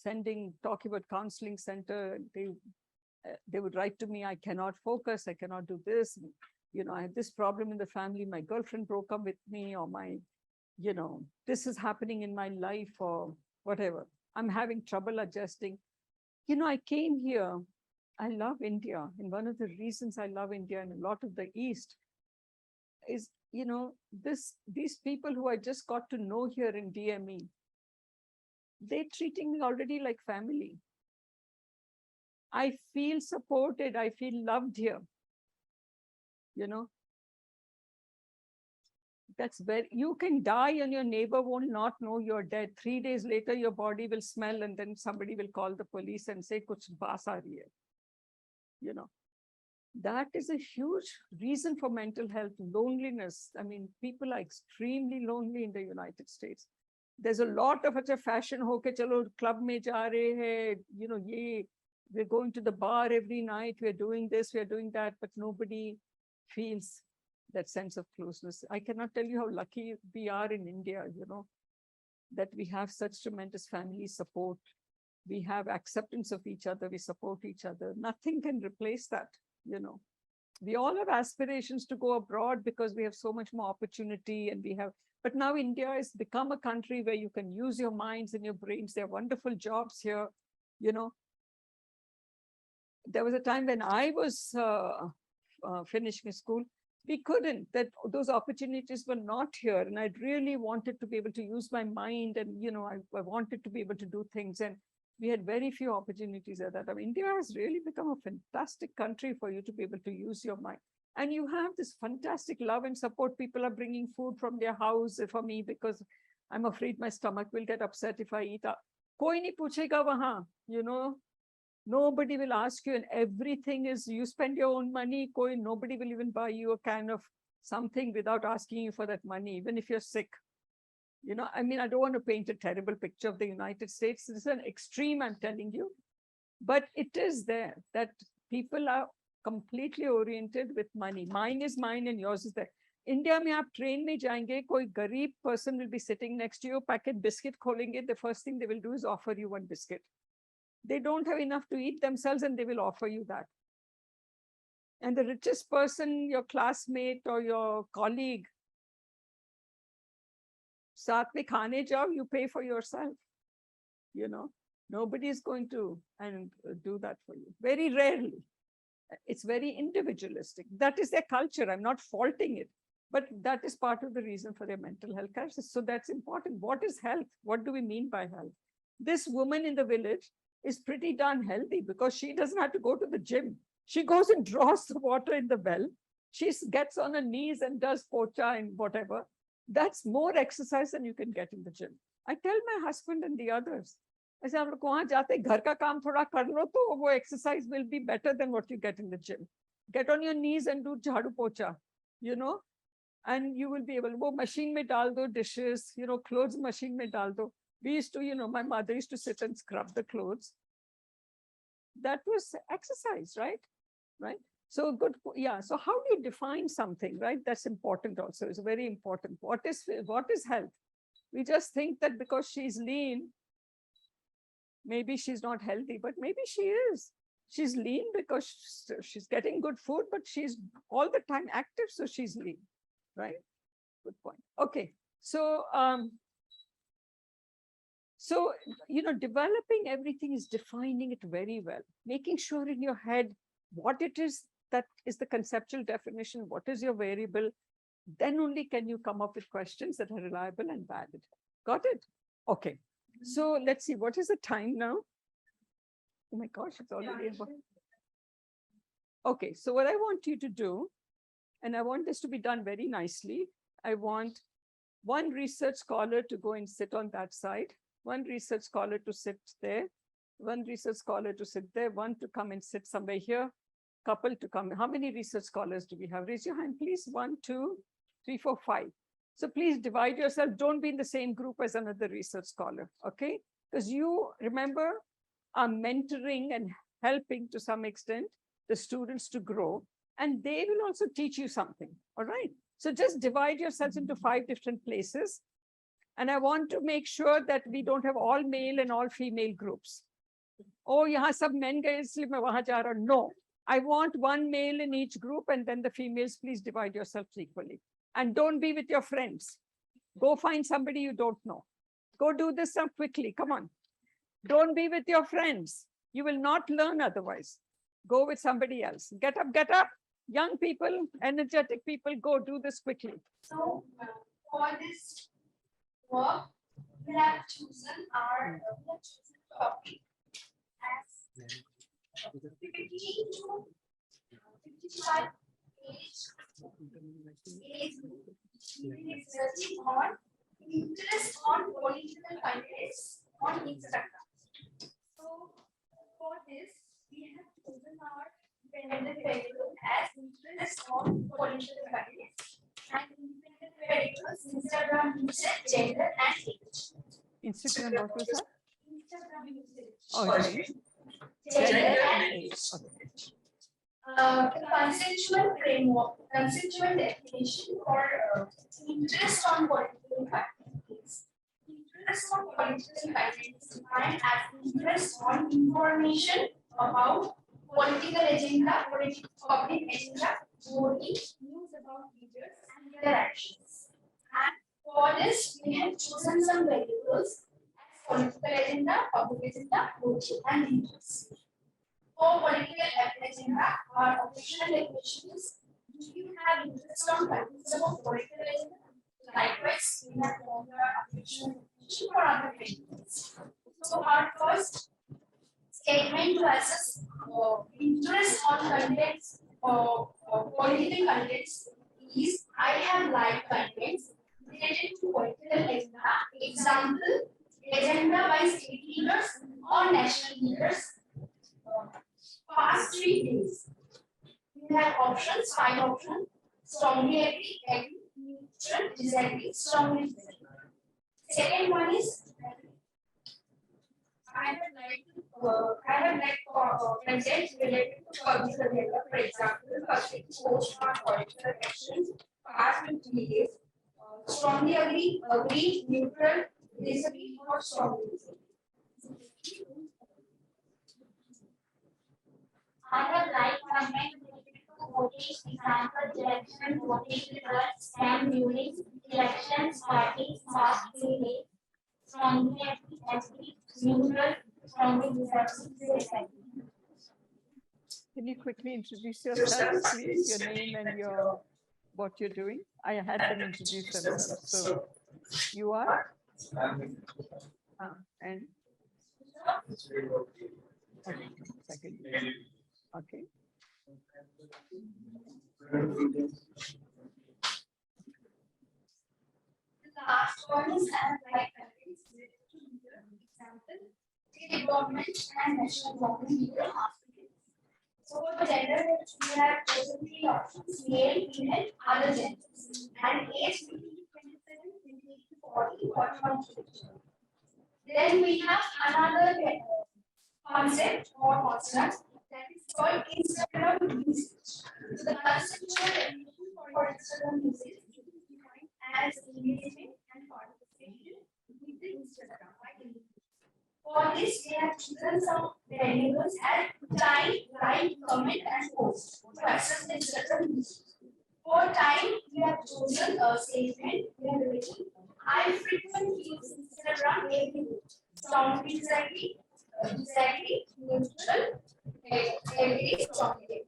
Talking about counseling center, they would write to me, I cannot focus, I cannot do this. You know, I have this problem in the family, my girlfriend broke up with me, or this is happening in my life, or whatever. I'm having trouble adjusting. You know, I came here, I love India. And one of the reasons I love India and a lot of the East is, you know, these people who I just got to know here in DME, they're treating me already like family. I feel supported. I feel loved here. You know, that's where you can die and your neighbor will not know you're dead. 3 days later, your body will smell and then somebody will call the police and say, kuch baas aa rahi hai. You know, that is a huge reason for mental health, loneliness. I mean, people are extremely lonely in the United States. There's a lot of a fashion, okay, chalo, club mein ja rahe hai, you know, we're going to the bar every night, we're doing this, we're doing that, but nobody feels that sense of closeness. I cannot tell you how lucky we are in India, you know, that we have such tremendous family support. We have acceptance of each other, we support each other. Nothing can replace that, you know. We all have aspirations to go abroad because we have so much more opportunity, and but now India has become a country where you can use your minds and your brains. There are wonderful jobs here, you know. There was a time when I was finishing school, we couldn't, those opportunities were not here. And I really wanted to be able to use my mind, and, you know, I wanted to be able to do things. And we had very few opportunities at that time. India has really become a fantastic country for you to be able to use your mind. And you have this fantastic love and support. People are bringing food from their house for me because I'm afraid my stomach will get upset if I eat. Koi nahi puchega wahan, you know. Nobody will ask you, and everything is, you spend your own money, nobody will even buy you a can of something without asking you for that money, even if you're sick. You know, I mean, I don't want to paint a terrible picture of the United States. This is an extreme, I'm telling you. But it is there that people are completely oriented with money. Mine is mine and yours is there. India mein aap train mein jayenge, koi garib person will be sitting next to you, packet biscuit kholenge, the first thing they will do is offer you one biscuit. They don't have enough to eat themselves and they will offer you that. And the richest person, your classmate or your colleague, saath mein khane jao, you pay for yourself. You know, nobody is going to do that for you. Very rarely. It's very individualistic. That is their culture. I'm not faulting it, but that is part of the reason for their mental health crisis. So that's important. What is health? What do we mean by health? This woman in the village is pretty darn healthy because she doesn't have to go to the gym. She goes and draws the water in the well. She gets on her knees and does pocha and whatever. That's more exercise than you can get in the gym. I tell my husband and the others, ऐसे आप लोग वहां जाते घर का काम थोड़ा कर लो तो वो exercise will be better than what you get in the gym. Get on your knees and do झाड़ू पोछा, you know, and you will be able. वो machine में डाल दो dishes, you know, clothes machine में डाल दो. We used to, my mother used to sit and scrub the clothes. That was exercise, right? Right. So good. Yeah. So how do you define something, right? That's important also. It's very important. What is health? We just think that because she's lean, maybe she's not healthy, but maybe she is. She's lean because she's getting good food, but she's all the time active, so she's lean, right? Good point. Okay. So, developing everything is defining it very well, making sure in your head what it is that is the conceptual definition, what is your variable, then only can you come up with questions that are reliable and valid. Got it? Okay. So let's see, what is the time now? Oh my gosh, it's already about. Okay, so what I want you to do, and I want this to be done very nicely, I want one research scholar to go and sit on that side, one research scholar to sit there, one research scholar to sit there, one to come and sit somewhere here, couple to come. How many research scholars do we have? Raise your hand, please. 1, 2, 3, 4, 5. So please divide yourself. Don't be in the same group as another research scholar, okay? Because you, remember, are mentoring and helping to some extent the students to grow, and they will also teach you something, all right? So just divide yourselves into 5 different places. And I want to make sure that we don't have all male and all female groups. Oh, yahan sab men gaye isliye main wahan ja raha. No, I want one male in each group, and then the females, please divide yourselves equally. And don't be with your friends. Go find somebody you don't know. Go do this stuff quickly. Come on. Don't be with your friends. You will not learn otherwise. Go with somebody else. Get up, get up. Young people, energetic people, go do this quickly. So for this work, we have chosen our topic as 15 to 55 age group. Researching on interest on political candidates on Instagram. So for this, we have chosen our independent variable as interest on political candidates, and independent variables Instagram usage, gender, and age. Instagram, what was that? Instagram usage. Oh, age. Gender and age. age. Okay. The conceptual framework, conceptual definition for interest on political candidates. Interest on political candidates is defined as interest on information about political agenda, public agenda, voting, news about leaders and their actions. And for this, we have chosen some variables as political agenda, public agenda, voting, and leaders. For political agenda, our official definition is: do you have interest on criticism of political agenda? Likewise, we have formed our official definition for other variables. So our first statement to assess interest on contents or political contents is: I have liked contents related to political agenda. Example: agenda by state leaders or national leaders. Past 3 days. We have options, 5 options: strongly agree, neutral, disagree, strongly disagree. Second one is I have liked content related to political agenda. For example, public post on political actions past 3 days. Strongly agree, neutral, disagree, or strongly disagree. I have liked content related to voting, example, election, voting results, stamp viewing, elections, parties, past 3 days. Strongly agree, neutral, strongly disagree. Can you quickly introduce yourself, please? Your name and what you're doing. I had them introduce themselves. So you are? And? Okay, second. Okay. The last one is like countries related to leader. Example: state government and national government leader hospitals. So for gender, we have chosen 3 options: male, female, other genders, and age between 27, 28 to 40, 41 to 50. Then we have another concept or construct that is called Instagram usage. So the conceptual definition for Instagram usage is defined as engagement and participation with the Instagram. For this, we have chosen some variables as time, like, comment, and post to access the Instagram usage. For time, we have chosen a statement. We have written, I frequently use Instagram every day. Sound exactly, neutral, every day, talkative.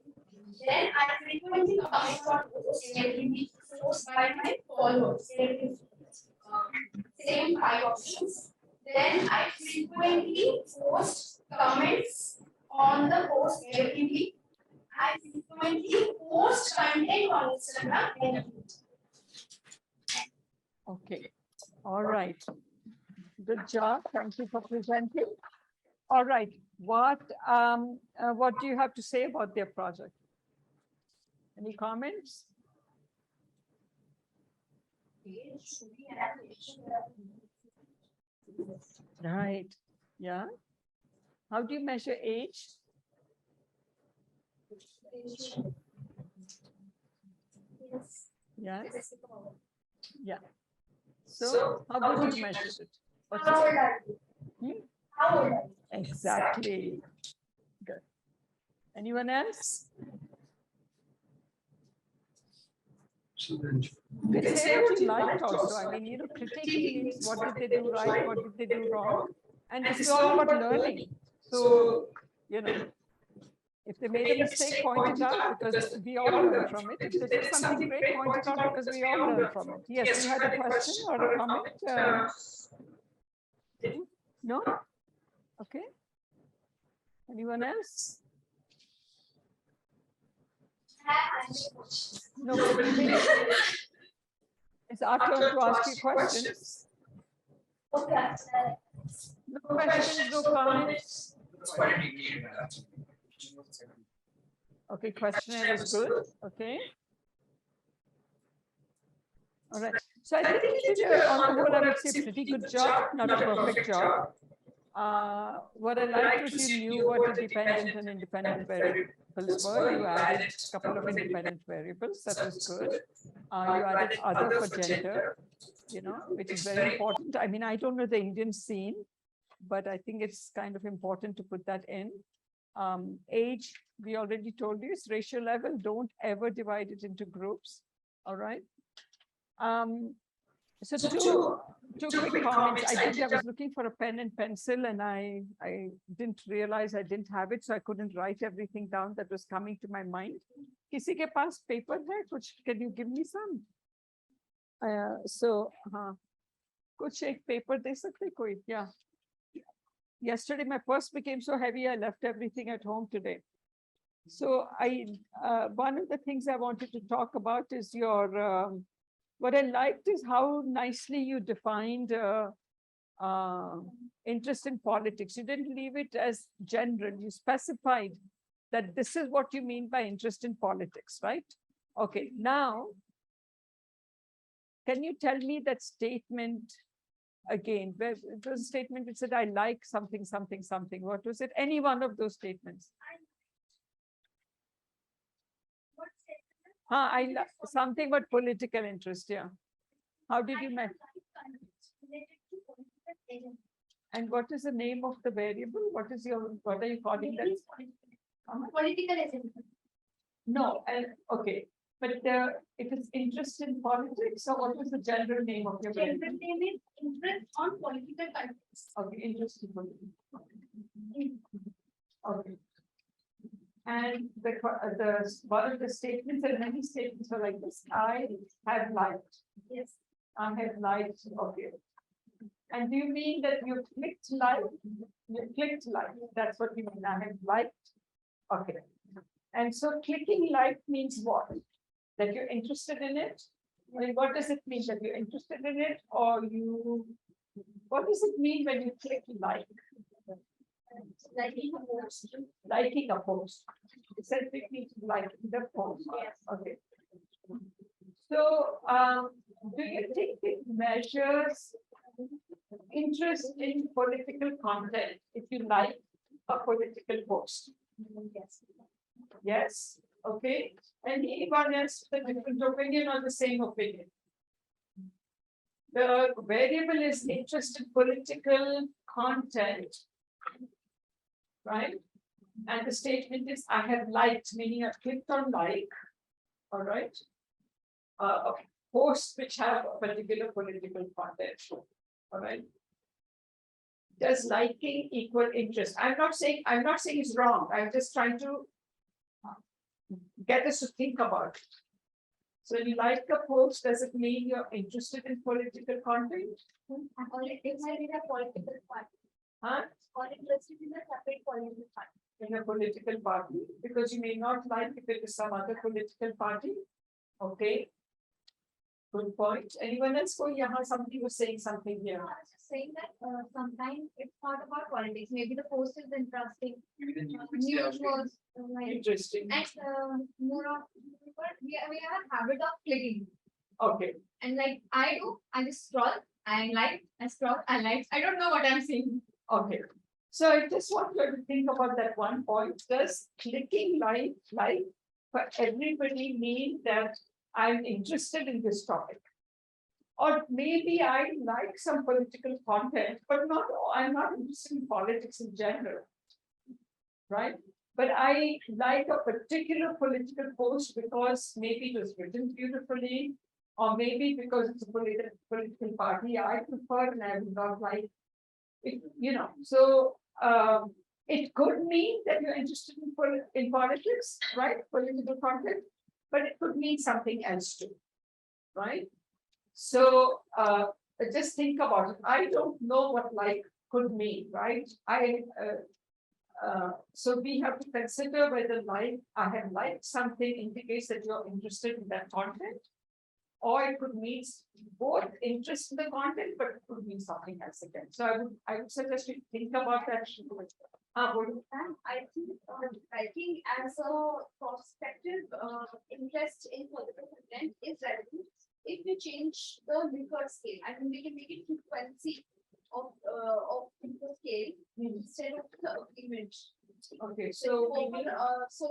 Then I frequently comment on posts every week, post by my followers every week. Same 5 options. Then I frequently post comments on the post every week. I frequently post content on Instagram every week. Okay. All right. Good job. Thank you for presenting. All right. What do you have to say about their project? Any comments? Right. Yeah. How do you measure age? Yeah. Yeah. So how would you measure it? What's How old are you? Hmm? How old are you? Exactly. Good. Anyone else? You can say what you liked also. I mean, critiquing means what did they do right, what did they do wrong? And this is all about learning. So, if they made a mistake, point it out because we all learn from it. If they did something great, point it out because we all learn from it. Yes, you had a question or a comment? No? Okay. Anyone else? No, it's our turn to ask you questions. No questions, no comments. Okay, questionnaire is good. Okay. All right. So I think you did, on the whole, I would say, pretty good job, not a perfect job. What I liked was you knew what the dependent and independent variables were. You added a couple of independent variables. That was good. You added other for gender, which is very important. I mean, I don't know the Indian scene, but I think it's kind of important to put that in. Age, we already told you, it's ratio level. Don't ever divide it into groups. All right. So two quick comments. I was looking for a pen and pencil, and I didn't realize I didn't have it, so I couldn't write everything down that was coming to my mind. किसी के पास paper है कुछ? Can you give me some? कुछ एक paper दे सकते कोई? Yeah. Yesterday my purse became so heavy I left everything at home today. So one of the things I wanted to talk about is your. What I liked is how nicely you defined interest in politics. You didn't leave it as general. You specified that this is what you mean by interest in politics, right? Okay, now, can you tell me that statement again? Where it was a statement which said, I like something, something, something. What was it? Any one of those statements. I something about political interest, yeah. How did you met? And what is the name of the variable? What are you calling that? Political agenda. No, okay. But if it's interest in politics, so what is the general name of your variable? General name is interest on political context. Okay, interest in politics. Okay. And one of the statements, and many statements are like this. I have liked. Yes. I have liked. Okay. And do you mean that you clicked like? You clicked like. That's what you mean. I have liked. Okay. And so clicking like means what? That you're interested in it? I mean, what does it mean that you're interested in it, or you? What does it mean when you click like? Liking a post. Liking a post. It says it means liking the post. Yes. Okay. So, do you think it measures interest in political content if you like a political post. Yes. Yes, okay. Anyone else with a different opinion or the same opinion? The variable is interest in political content, right? And the statement is, I have liked, meaning I've clicked on like, all right? Posts which have a particular political content, all right? Does liking equal interest? I'm not saying it's wrong. I'm just trying to get us to think about it. So you like a post, does it mean you're interested in political content? Or it is a political party. Huh? Or interested in a separate political party. In a political party, because you may not like if it is some other political party. Okay. Good point. Anyone else? Oh, yeah, somebody was saying something here. I was just saying that sometimes it's not about politics. Maybe the post is interesting. News was Interesting. and more of we have a habit of clicking. Okay. And like I just scroll, I like, I scroll, I like. I don't know what I'm seeing. Okay. So I just want you to think about that one point. Does clicking like for everybody mean that I'm interested in this topic? Or maybe I like some political content, but I'm not interested in politics in general. Right? But I like a particular political post because maybe it was written beautifully, or maybe because it's a political party I prefer and I would not like it, So it could mean that you're interested in politics, right? Political content, but it could mean something else too, right? So just think about it. I don't know what like could mean, right? So we have to consider whether I have liked something indicates that you're interested in that content, or it could mean both interest in the content, but it could mean something else again. So I would suggest you think about that. I think as a prospective interest in political content is relevant if you change the Likert scale. I mean, we can make it frequency of Likert scale instead of the image. Okay, so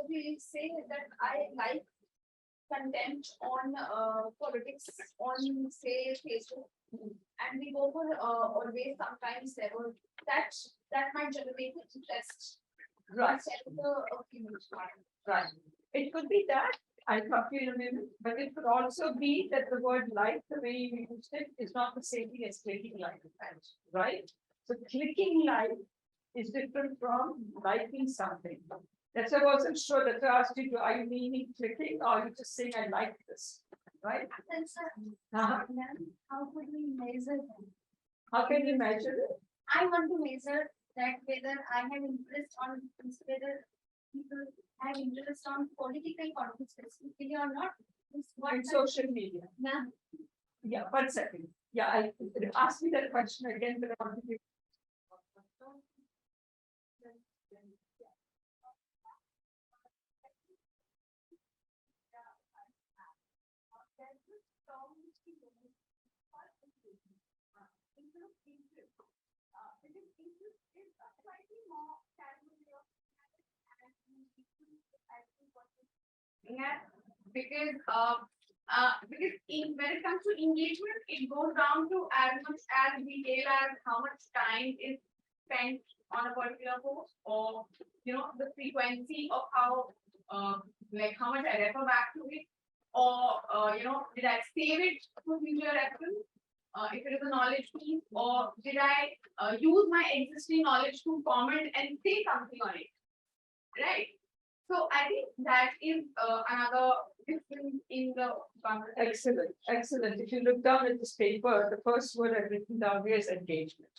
we say that I like content on politics on say Facebook, and we go for always sometimes there were that might generate interest. Right. Instead of the image part. Right. It could be that. I'll talk to you in a minute, but it could also be that the word like, the way you used it, is not the same thing as clicking like, right? So clicking like is different from liking something. That's why I wasn't sure that I asked you, are you meaning clicking or are you just saying I like this, right? And sir, Uh-huh. how could we measure that? How can you measure it? I want to measure that whether I have interest on whether people have interest on political content specifically or not. On social media. Yeah. Yeah, 1 second. Yeah, ask me that question again, but I want to give. Yeah, because when it comes to engagement, it goes down to as much as detail as how much time is spent on a particular post, or the frequency of how like how much I refer back to it, or did I save it to future reference? If it is a knowledge piece, or did I use my existing knowledge to comment and say something on it, right? So I think that is another difference in the conversation. Excellent. If you look down at this paper, the first word I've written down here is engagement.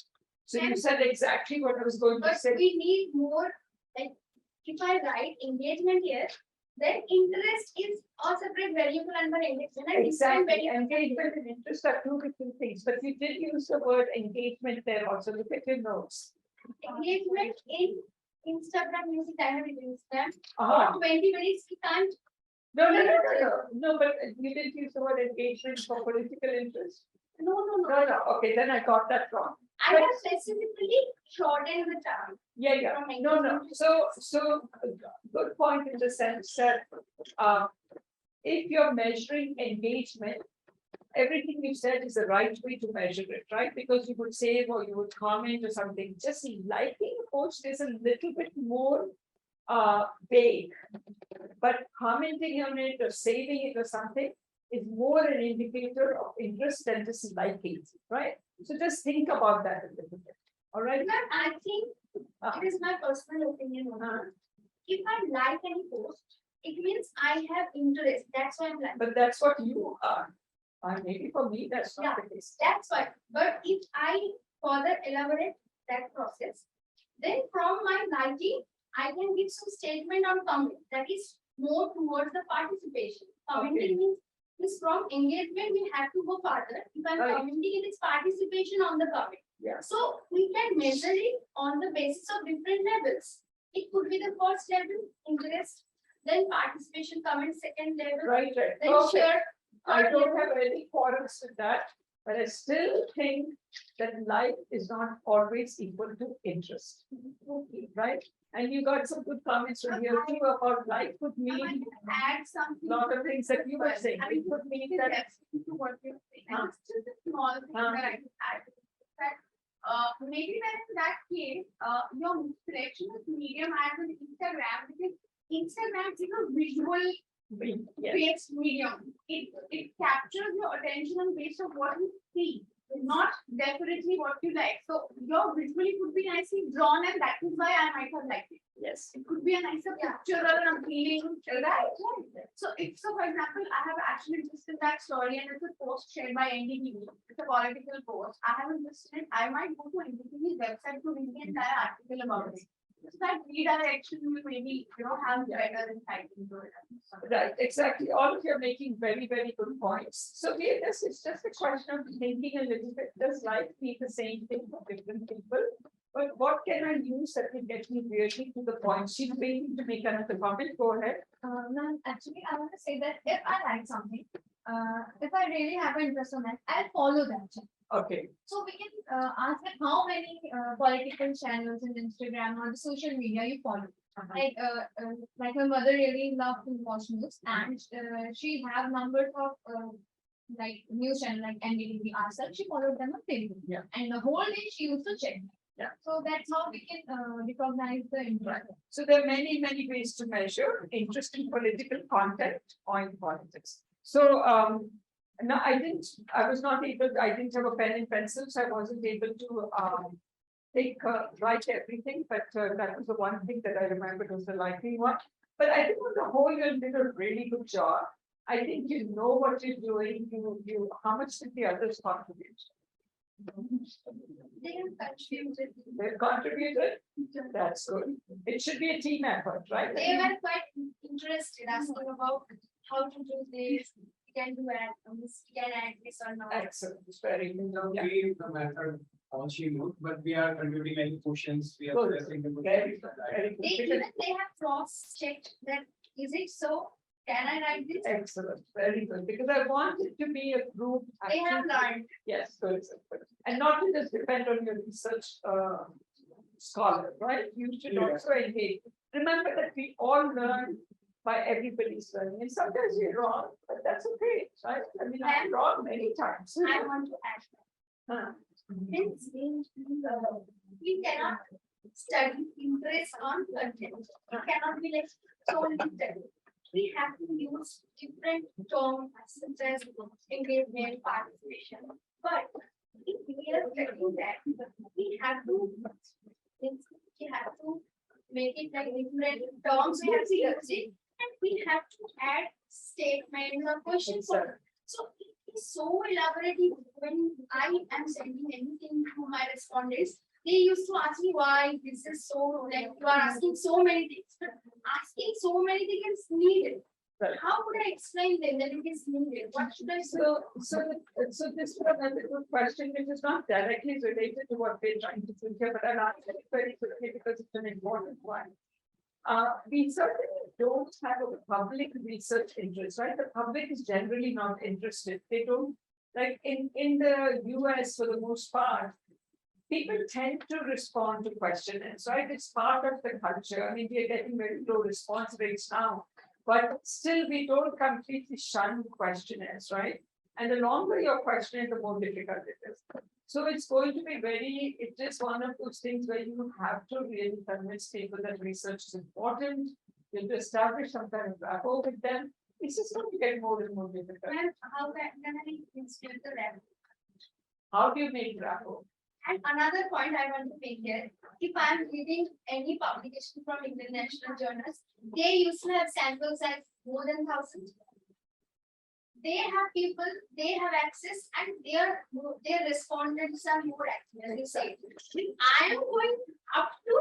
So you said exactly what I was going to say. But we need more, like if I write engagement here, then interest is a separate variable under engagement. Exactly. Engagement and interest are two different things, but you did use the word engagement there also. Look at your notes. Engagement in Instagram music, I have it in Instagram. 20 minutes you can't. No, but you didn't use the word engagement for political interest. No. Okay, then I got that wrong. I have specifically shortened the term. Yeah. From No. engagement to So good point in the sense that if you're measuring engagement, everything you said is the right way to measure it, right? Because you would save or you would comment or something. Just liking a post is a little bit more vague, but commenting on it or saving it or something is more an indicator of interest than just liking, right? So just think about that a little bit. All right. Ma'am, I think Uh, it is my personal opinion. If I like any post, it means I have interest. That's why I'm liking. But that's what you are. Maybe for me, that's not the case. That's why. But if I further elaborate that process, then from my liking, I can give some statement on comment that is more towards the participation. Commenting is from engagement, we have to go further. If I'm Right. commenting, it is participation on the comment. Yeah. So we can measure it on the basis of different levels. It could be the first level, interest, then participation, comment, second level, Right. then Okay. share. I third don't level. have any quarrels with that, but I still think that like is not always equal to interest. Right? And you got some good comments from here too about like could I mean might add something. a lot of things that you were saying. It could mean that Yes, to what you're saying. And Huh. it's just a small thing Huh. that I can add. That, maybe then in that case, your selection of medium as an Instagram, because Instagram is a visual yes, based medium. It captures your attention based on what you see, not definitely what you like. So your visually could be nicely drawn, and that is why I might have liked it. yes. It could be a nicer picture or an appealing, right? So if so, for example, I have actually listed that story and it's a post shared by NDTV. It's a political post. I haven't listed it. I might go to NDTV's website to read the entire article about it. So that redirection will maybe, have better insight into it. Right, exactly. All of you are making very, very good points. So it's just a question of thinking a little bit. Does life mean the same thing for different people? But what can I use that will get me really to the point? She's waiting to make another comment. Go ahead. Ma'am, actually, I want to say that if I like something, if I really have an interest on that, I'll follow that channel. Okay. So we can ask that how many political channels in Instagram or the social media you follow. Like my mother really loved to watch news, and she have numbers of like news channel like NDTV herself. She followed them on Facebook. Yeah. And the whole day she used to check. Yeah. So that's how we can recognize the interest. Right. So there are many, many ways to measure interest in political content or in politics. So no, I didn't have a pen and pencil, so I wasn't able to write everything, but that was the one thing that I remembered was the likely one. But I think on the whole, you did a really good job. I think you know what you're doing. How much did the others contribute? They have contributed. They contributed. That's good. It should be a team effort, right? They were quite interested, asking about how to do this. We can do that. We can add this or not. Excellent. It's very good. Yeah. We the method all she knows, but we are contributing any questions. We are Good. addressing the Very questions. good. Very They good. even they have cross-checked that is it so? Can I write this? Excellent. Very good. Because I want it to be a group. They have activity. learned. Yes, good. And not to just depend on your research scholar, right? You should Yeah. also engage. Remember that we all learn by everybody's learning. And sometimes you're wrong, but that's okay, right? I mean, I'm wrong many times. I want to add. Huh. Since we cannot study interest on content. It cannot be like solely study. We have to use different terms such as engagement, participation. But if we are studying that, we have to make it like different terms we have to use it, and we have to add statements or questions. So it is so elaborative when I am sending anything to my respondents. They used to ask me why this is so like you are asking so many things. But asking so many things is needed. Right. How could I explain them that it is needed? What should I say? So this was another good question, which is not directly related to what we're trying to do here, but I'll answer it very quickly because it's an important one. We certainly don't have a public research interest, right? The public is generally not interested. They don't, like in the US for the most part, people tend to respond to questionnaires, right? It's part of the culture. I mean, we are getting very low response rates now, but still we don't completely shun questionnaires, right? And the longer your questionnaire, the more difficult it is. So it's going to be it is one of those things where you have to really convince people that research is important. You have to establish some kind of rapport with them. It's just going to get more and more difficult. And how can I instill the rapport? How do you make rapport? And another point I want to make here, if I'm reading any publication from international journals, they used to have sample size more than 1,000. They have people, they have access, and their respondents are more active, as you say. I am going up to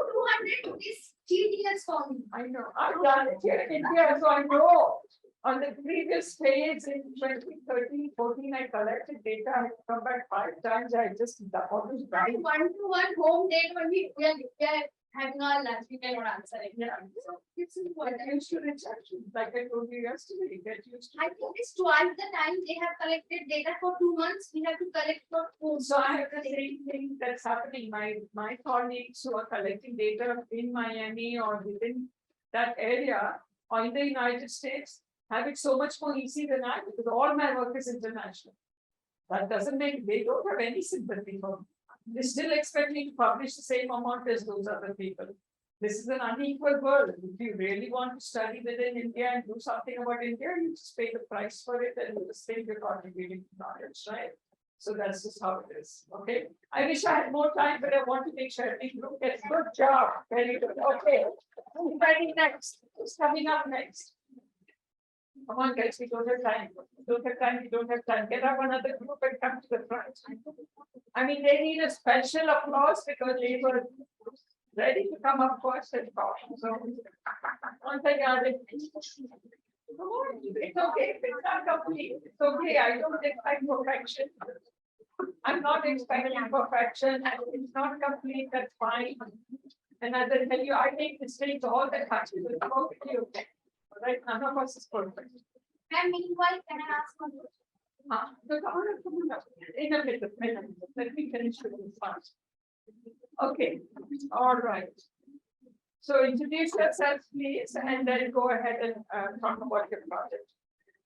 200, this tedious for me. I know, I've done it here in India, so I know. On the previous phase in 2013, 14, I collected data, I come back 5 times, I just published. And one-to-one home date when we are having our lunch, we cannot answer it. Yeah. So this is what Get used to rejection, like I told you yesterday, get used to I think it's twice the time they have collected data for 2 months, we have to collect for 4 months. So I have the same thing that's happening. My colleagues who are collecting data in Miami or within that area or in the United States have it so much more easy than I, because all my work is international. That doesn't make, they don't have any sympathy for me. They still expect me to publish the same amount as those other people. This is an unequal world. If you really want to study within India and do something about India, you just pay the price for it and you just think you're contributing to knowledge, right? So that's just how it is. Okay. I wish I had more time, but I want to make sure every group gets good job. Very good. Okay. Who's next? Who's coming up next? Come on, guys, we don't have time. We don't have time. We don't have time. Get up another group and come to the front. I mean, they need a special applause because they were ready to come up first and talk. So, one thing I did. Come on, it's okay. If it's not complete, it's okay. I don't expect perfection. I'm not expecting perfection. And if it's not complete, that's fine. And as I tell you, I make mistakes all the time. It's perfectly okay. Right, none of us is perfect. And meanwhile, can I ask one more? In a minute, let me finish with this fast. Okay, all right. So introduce yourself, please, and then go ahead and talk about your project.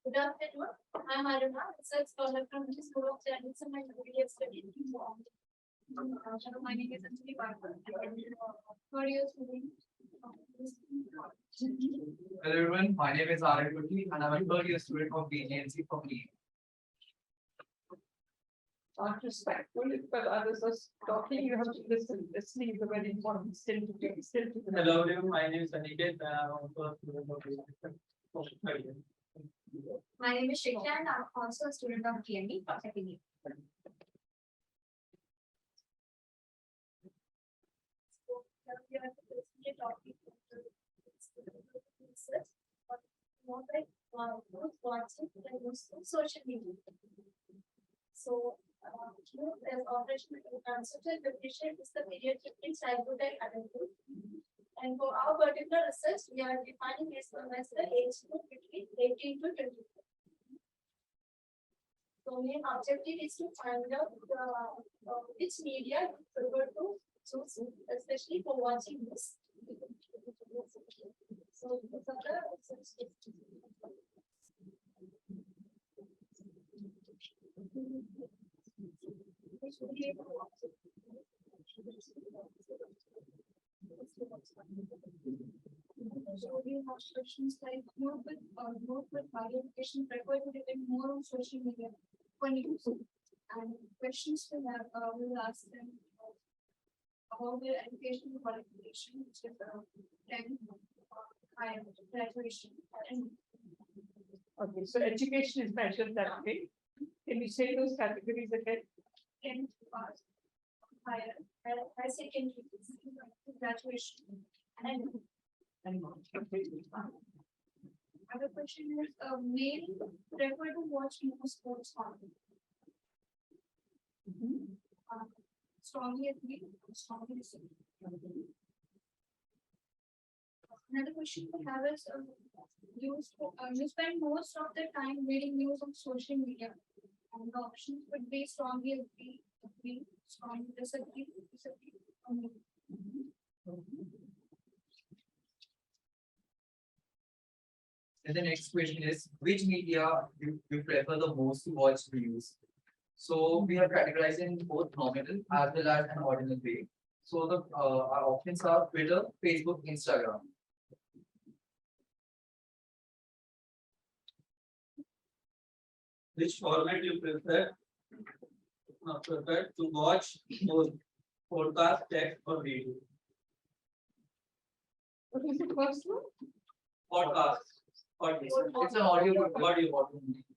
Good afternoon. I'm Aruna, research scholar from the School of Journalism and Media Studies. My name is Anjali Parker. For your student. Hello everyone, my name is Aryan Kuti and I'm a third year student of BNC from Lead. Not respectful, but others are talking, you have to listen. Listening is a very important skill to do. Hello everyone, my name is Aniket and I'm also a student of My name is Shikha and I'm also a student of GME. We have to present a topic research, but more like WhatsApp and also social media. So, as operational consultant petition is the period between childhood and adulthood. And for our particular research, we are defining a semester age group between 18 to 24. So, main objective is to find out which media you prefer to choose, especially for watching this. So, these are the research. So we have questions like more with higher education prefer to depend more on social media for news. And questions we have we will ask them about their education qualification, which is 10 higher graduation. And Okay, so education is measured that way. Can you say those categories again? 10 pass higher secondary graduation. And other question is male prefer to watch more sports content. Strongly agree, strongly disagree. Another question we have is you spend most of the time reading news on social media. And the options would be strongly agree, strongly disagree, disagree. And the next question is, which media you prefer the most to watch views? So we are categorizing both nominal as well as an ordinal way. So the our options are Twitter, Facebook, Instagram. Which format you prefer to watch more podcast, text or video? What is the first one? Podcast. It's an audio.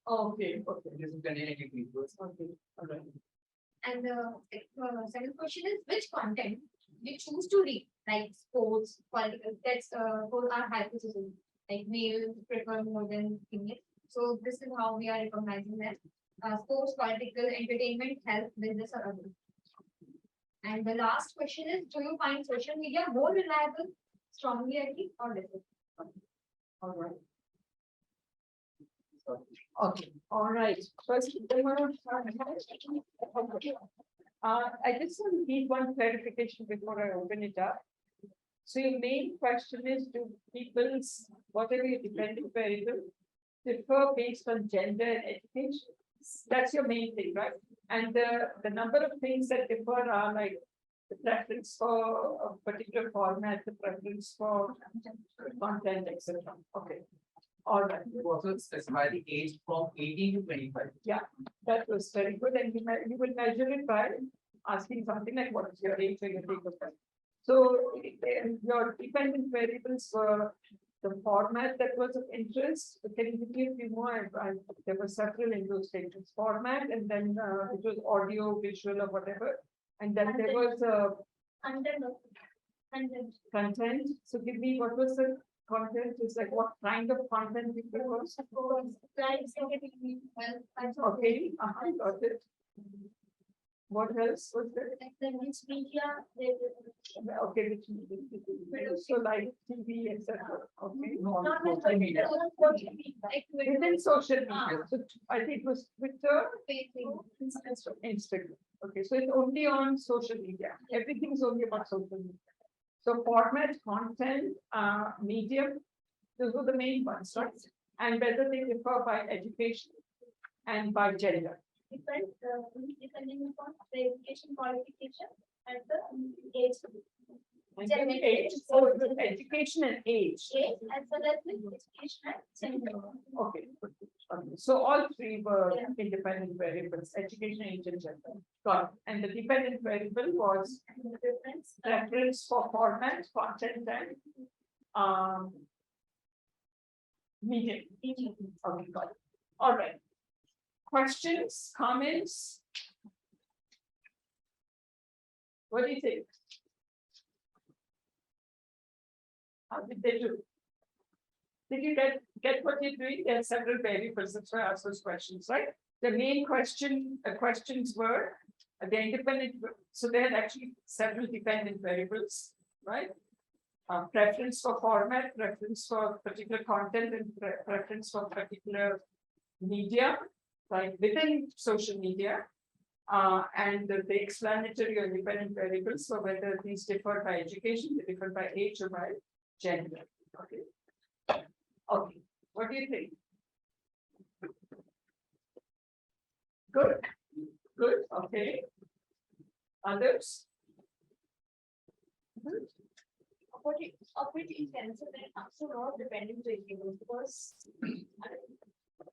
Okay, okay. This is containing videos. Okay, all right. And the second question is, which content you choose to read, like sports, political, that's for our hypothesis, like male prefer more than female. So this is how we are recognizing that. Sports, political, entertainment, health, business or other. And the last question is, do you find social media more reliable, strongly agree or disagree? All right. Okay, all right. First, I just want to give one clarification before I open it up. So your main question is, do people's, whatever your dependent variable, differ based on gender and education? That's your main thing, right? And the number of things that differ are like the preference for a particular format, the preference for content, etc. Okay. All right. You also specify the age from 18 to 25. That was very good. And you will measure it by asking something like, what is your age or your date of birth? So your dependent variables were the format that was of interest. Can you give me more? There were several in those stages. Format, and then it was audio, visual, or whatever. And then there was content. So give me, what was the content? Is like, what kind of content it was? Okay, got it. What else was there? Okay, which media? So like TV, etc. Okay. Social media. Within social media. So I think it was Twitter, Instagram. Okay, so it's only on social media. Everything is only about social media. So format, content, medium, those were the main ones, right? And whether they differ by education and by gender. Depending upon the education qualification and the age. And age, so the education and age. Age as well as the education and gender. Okay. So all three were independent variables, education, age, and gender. Got it. And the dependent variable was preference for format, content, and medium. Okay, got it. All right. Questions, comments? What do you think? How did they do? Did you get what you're doing? There are several variables, that's why I asked those questions, right? The main questions were the independent, so they had actually several dependent variables, right? Preference for format, preference for particular content, and preference for particular media, like within social media, and the explanatory or dependent variables. So whether these differ by education, they differ by age or by gender. Okay. Okay. What do you think? Good. Good. Okay. Others? Of which intensive when it comes to not dependent variables, because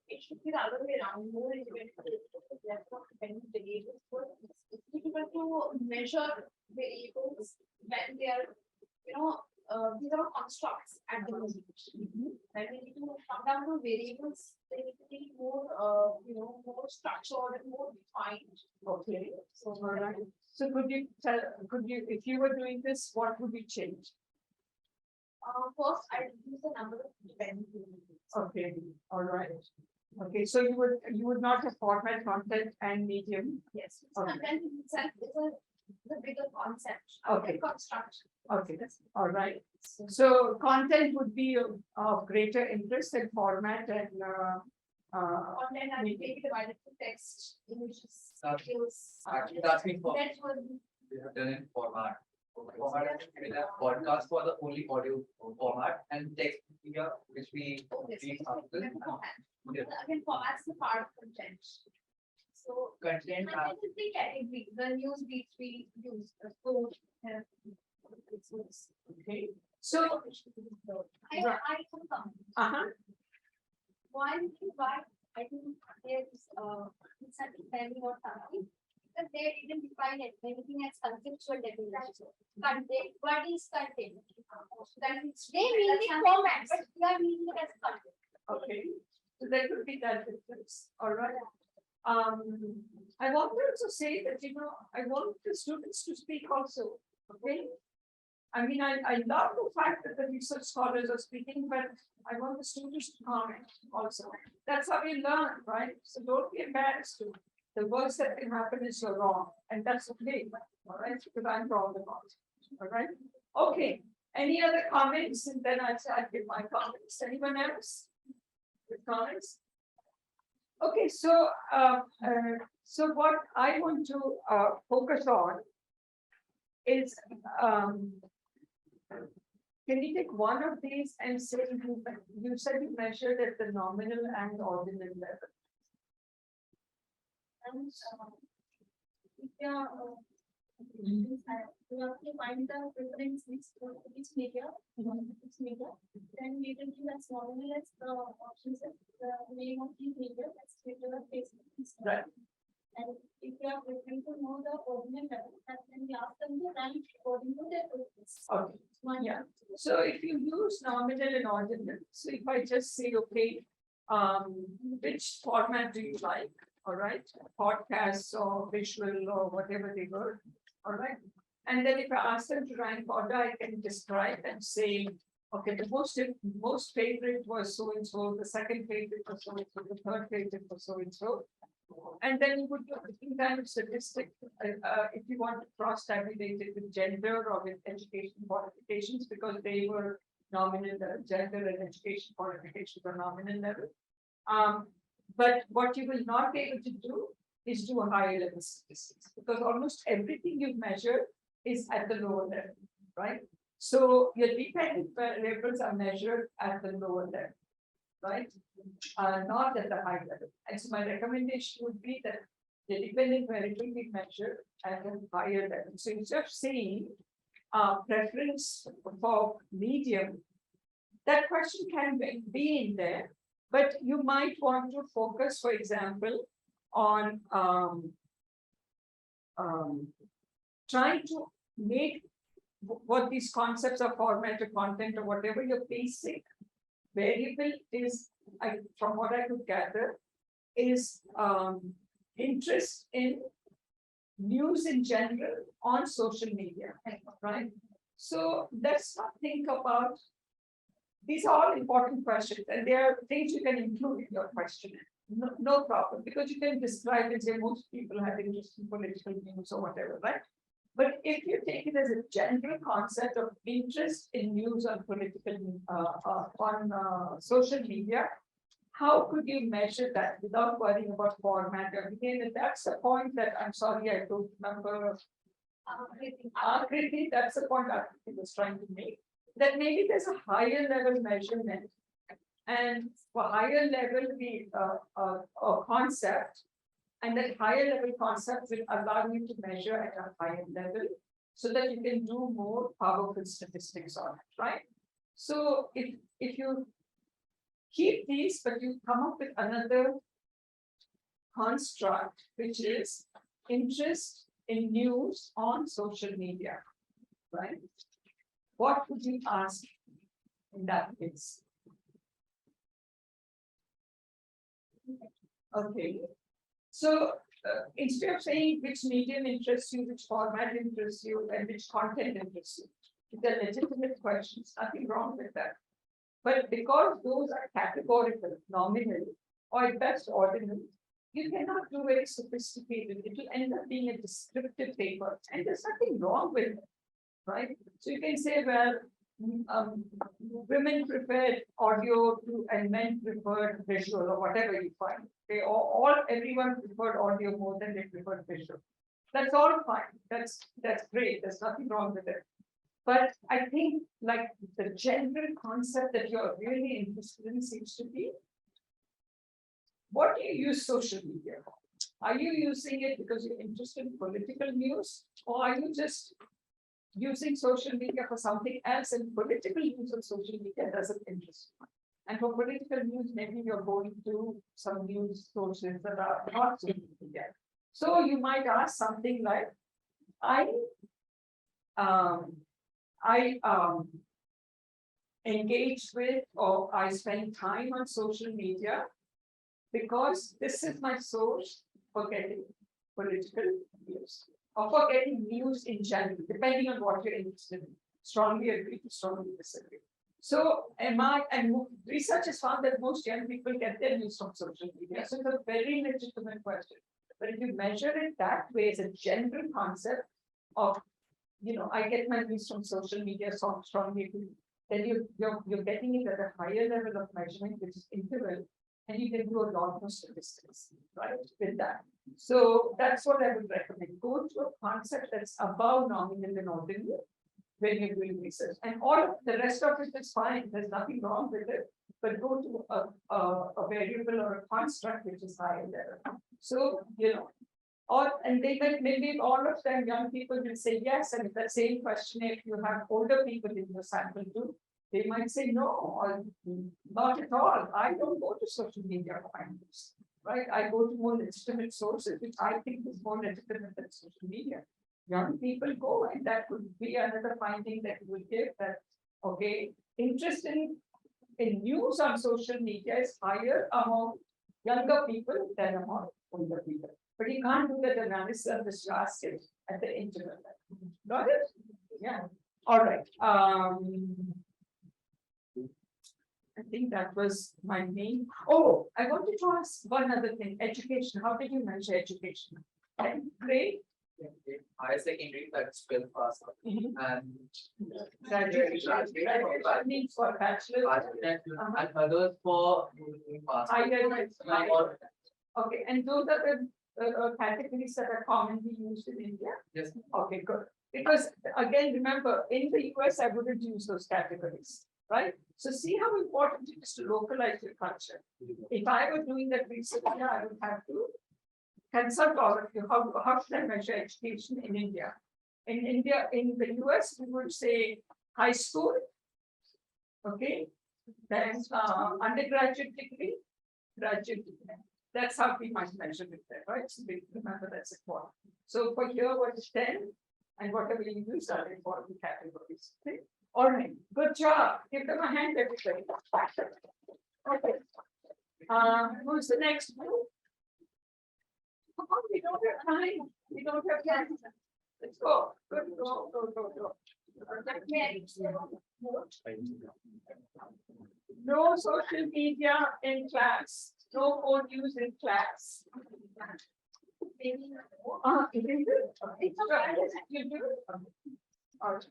it should be the other way around, more independent variables, less of dependent variables. It's difficult to measure variables when they are, these are constructs at the moment. When we need to come down to variables, they need to be more, more structured and more defined. Okay. So, all right. So could you, if you were doing this, what would you change? First, I reduce the number of dependent variables. Okay, all right. Okay, so you would not have format, content, and medium. Yes, Okay. content itself is a bigger concept. Okay. Construction. Okay, all right. So content would be of greater interest than format and Online and we take it divided to text, images, That's- videos. Actually, that's been for, That was we have done in format. Format is with a podcast for the only audio format and text media, which we read after. Yeah. again, formats the part of content. So Content has content is the category, the news beats we use, the sport, Okay, so, I have come. One thing why I think there is misunderstanding or something, because they didn't define it, anything as conceptual definition. Content, what is content? That is, they mean the format, but we are meaning it as content. okay, so there could be that difference, all right. I want to also say that, I want the students to speak also, okay? I mean, I love the fact that the research scholars are speaking, but I want the students to comment also. That's how we learn, right? So don't be embarrassed to. The worst that can happen is you're wrong, and that's okay, all right? Because I'm wrong about it, all right? Okay, any other comments? And then I'll give my comments. Anyone else with comments? Okay, so what I want to focus on is can you take one of these and say you said you measured at the nominal and ordinal level? And if you are, you have to find the reference which media, then we can do as normal as the options, the name of the media, that's Twitter, Facebook. Right. And if you are looking to know the ordinal level, then we ask them to rank according to their preference. Okay. One, Yeah. So if you use nominal and ordinal, so if I just say, okay, which format do you like? All right, podcasts or visual or whatever they were, all right. And then if I ask them to rank order, I can describe and say, okay, the most favorite was so and so, the second favorite was so and so, the third favorite was so and so. And then you would do a different kind of statistic if you want to cross-tabulate it with gender or with education qualifications, because they were nominal, gender and education qualifications are nominal level. But what you will not be able to do is do a higher level statistics, because almost everything you measure is at the lower level, right? So your dependent variables are measured at the lower level, right? Not at the high level. And so my recommendation would be that the dependent variable be measured at a higher level. So instead of saying preference for medium, that question can be in there, but you might want to focus, for example, on trying to make what these concepts of format or content or whatever your basic variable is, from what I could gather, is interest in news in general on social media, right? So let's not think about, these are all important questions, and there are things you can include in your question. No problem, because you can describe and say most people have interest in political news or whatever, right? But if you take it as a general concept of interest in news on political, on social media, how could you measure that without worrying about format? Again, and that's the point that I'm sorry, I don't remember. Akriti, that's the point Akriti was trying to make. That maybe there's a higher level measurement, and for higher level the concept, and that higher level concept will allow you to measure at a higher level, so that you can do more powerful statistics on it, right? So if you keep these, but you come up with another construct, which is interest in news on social media, right? What would you ask in that case? Okay, so instead of saying which medium interests you, which format interests you, and which content interests you, they're legitimate questions, nothing wrong with that. But because those are categorical, nominal, or at best ordinal, you cannot do very sophisticated. It will end up being a descriptive paper, and there's nothing wrong with it, right? So you can say, well, women preferred audio to and men preferred visual or whatever you find. They everyone preferred audio more than they preferred visual. That's all fine. That's great. There's nothing wrong with it. But I think like the general concept that you're really interested in seems to be, what do you use social media for? Are you using it because you're interested in political news, or are you just using social media for something else? And political use of social media doesn't interest you. And for political news, maybe you're going to some news sources that are not social media. So you might ask something like, I engage with, or I spend time on social media because this is my source for getting political news, or for getting news in general, depending on what you're interested in. Strongly agree to strongly disagree. So and research has found that most young people get their news from social media. So it's a very legitimate question. But if you measure it that way as a general concept of, I get my news from social media, so strongly agree, then you're getting it at a higher level of measurement, which is interval, and you can do a lot more statistics, right, with that. So that's what I would recommend. Go to a concept that's above nominal and ordinal when you're doing research. And all of the rest of it is fine. There's nothing wrong with it. But go to a variable or a construct which is higher level. So, and they will, maybe all of them, young people will say yes. And if that same questionnaire, if you have older people in your sample too, they might say no, or not at all. I don't go to social media to find this, right? I go to more legitimate sources, which I think is more legitimate than social media. Young people go, and that could be another finding that you will give, that, okay, interest in news on social media is higher among younger people than among older people. But you can't do that analysis of this last stage at the interval. Got it? Yeah. All right. I think that was my main. Oh, I wanted to ask one other thing. Education. How did you measure education? Grade? Higher secondary, that's 12 pass. And Graduate means for bachelor's. And others for pass. Okay, and those are the categories that are commonly used in India? Yes. Okay, good. Because again, remember, in the US, I wouldn't use those categories, right? So see how important it is to localize your culture. If I were doing that research, I would have to consult all of you. How should I measure education in India? In India, in the US, we would say high school, okay, then undergraduate degree, graduate degree. That's how we might measure it there, right? So remember that's important. So for here, what is 10, and whatever you use are important categories. Okay? All right, good job. Give them a hand, everybody. Okay. Who's the next one? Come on, we don't have time. We don't have time. Let's go. Good. Go. No social media in class. No phone use in class. You do? All right.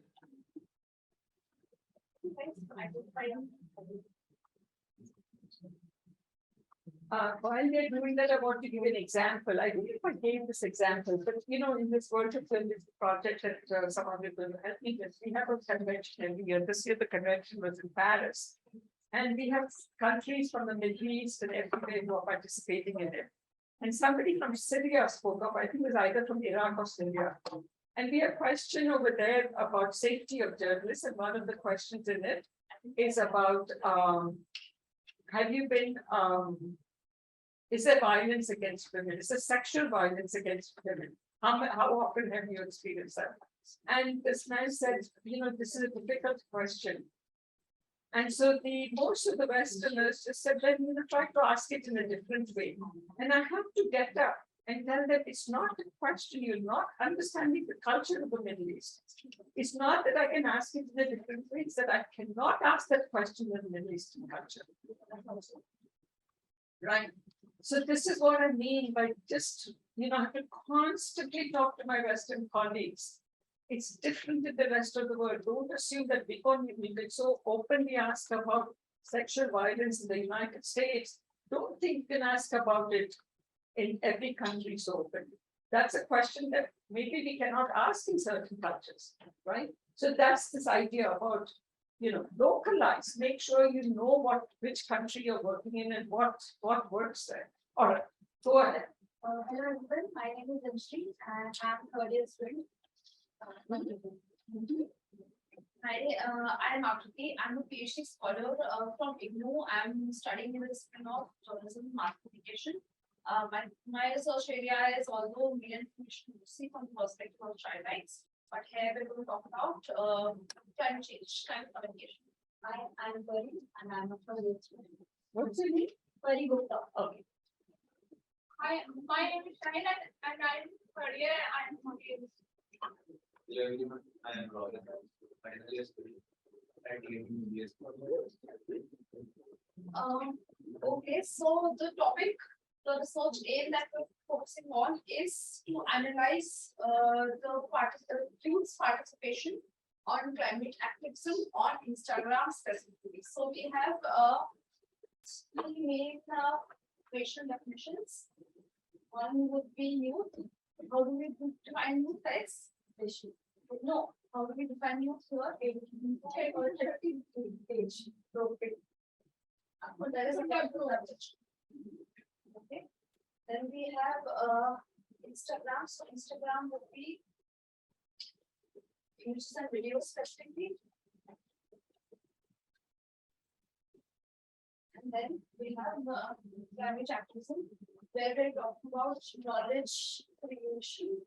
While they're doing that, I want to give an example. I don't know if I gave this example, but in this virtual film, this project that some of you will help me with, we have a convention every year. This year, the convention was in Paris. And we have countries from the Middle East and everywhere who are participating in it. And somebody from Syria spoke up, I think it was either from Iraq or Syria. And we have a question over there about safety of journalists. And one of the questions in it is about, have you been, is there violence against women? Is there sexual violence against women? How often have you experienced that? And this man said, this is a difficult question. And so most of the Westerners just said, then try to ask it in a different way. And I have to get up and tell them it's not a question, you're not understanding the culture of the Middle East. It's not that I can ask it in a different way, it's that I cannot ask that question in the Middle Eastern culture. Right. So this is what I mean by just, I have to constantly talk to my Western colleagues It's different in the rest of the world. Don't assume that because we can so openly ask about sexual violence in the United States, don't think you can ask about it in every country so openly. That's a question that maybe we cannot ask in certain cultures, right? So that's this idea about, localize, make sure you know which country you're working in and what works there. All right, go ahead. Hello everyone, my name is Anshri and I'm third year student. I am Akriti. I'm a PhD scholar from IGNOU. I'm studying in the discipline of journalism and mass communication. My research area is also media information literacy from the perspective of child rights. But here we're going to talk about climate change, climate communication. I am Pari and I'm a third year student. What's your name? Pari Gupta. Okay. Hi, my name is Shahid and I'm third year. I'm 40 years. Hello everyone, I am Robin. Final year student at UNIS. Okay, so the topic, the research aim that we're focusing on is to analyze the youth's participation on climate activism on Instagram specifically. So we have three main racial definitions. One would be youth. How do we define youth as? No, how do we define youth here? Age. Okay. There is a capital language. Okay. Then we have Instagram. So Instagram would be images and videos specifically. And then we have climate activism, where we're talking about knowledge creation.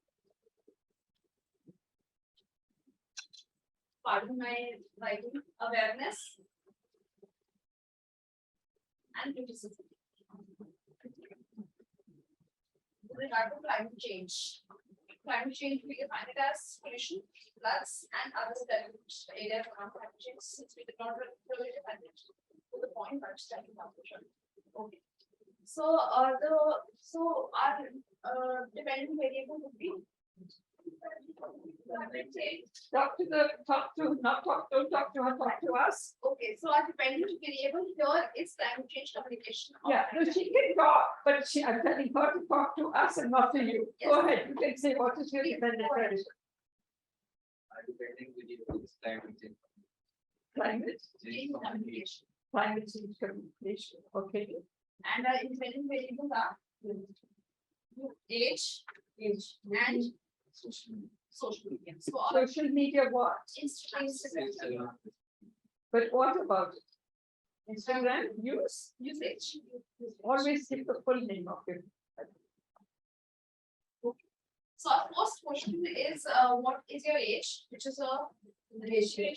Pardon my writing, awareness and criticism. With regard to climate change we define it as pollution, floods, and other development areas around climate change, since we did not really define it to the point but studying conclusion. Okay. So our dependent variable would be climate change. Don't talk to us. Okay, so our dependent variable here is climate change communication. Yeah, no, she can talk, but I'm telling her to talk to us and not to you. Yes. Go ahead, you can say what is your dependent Go ahead. variable. Our depending variable is climate change. Climate, Change communication. climate change communication, okay? And our independent variables are age, and social media. So our Social media what? Instagram But what about it? Instagram usage. always give the full name of it. So our first question is what is your age, which is a ratio.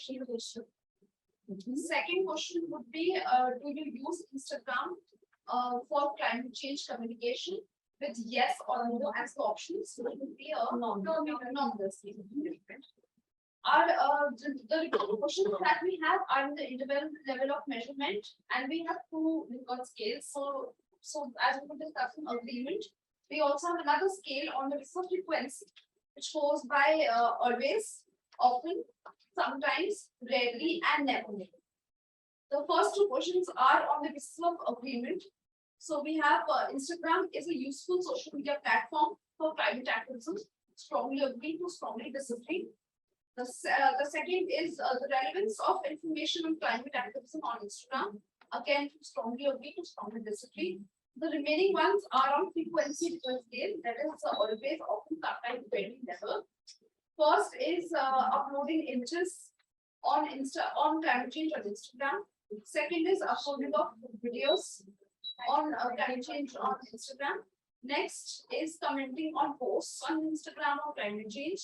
Second question would be do you use Instagram for climate change communication with yes or no as the options? So it would be a no. The questions that we have are in the interval level of measurement, and we have two Likert scales. So as we were discussing agreement, we also have another scale on the basis of frequency, which goes by always, often, sometimes, rarely, and never. The first two questions are on the basis of agreement. So we have Instagram is a useful social media platform for climate activism. Strongly agree to strongly disagree. The second is the relevance of information on climate activism on Instagram. Again, to strongly agree to strongly disagree. The remaining ones are on frequency scale, that is always, often, sometimes, very, never. First is uploading images on climate change on Instagram. Second is uploading of videos on climate change on Instagram. Next is commenting on posts on Instagram on climate change.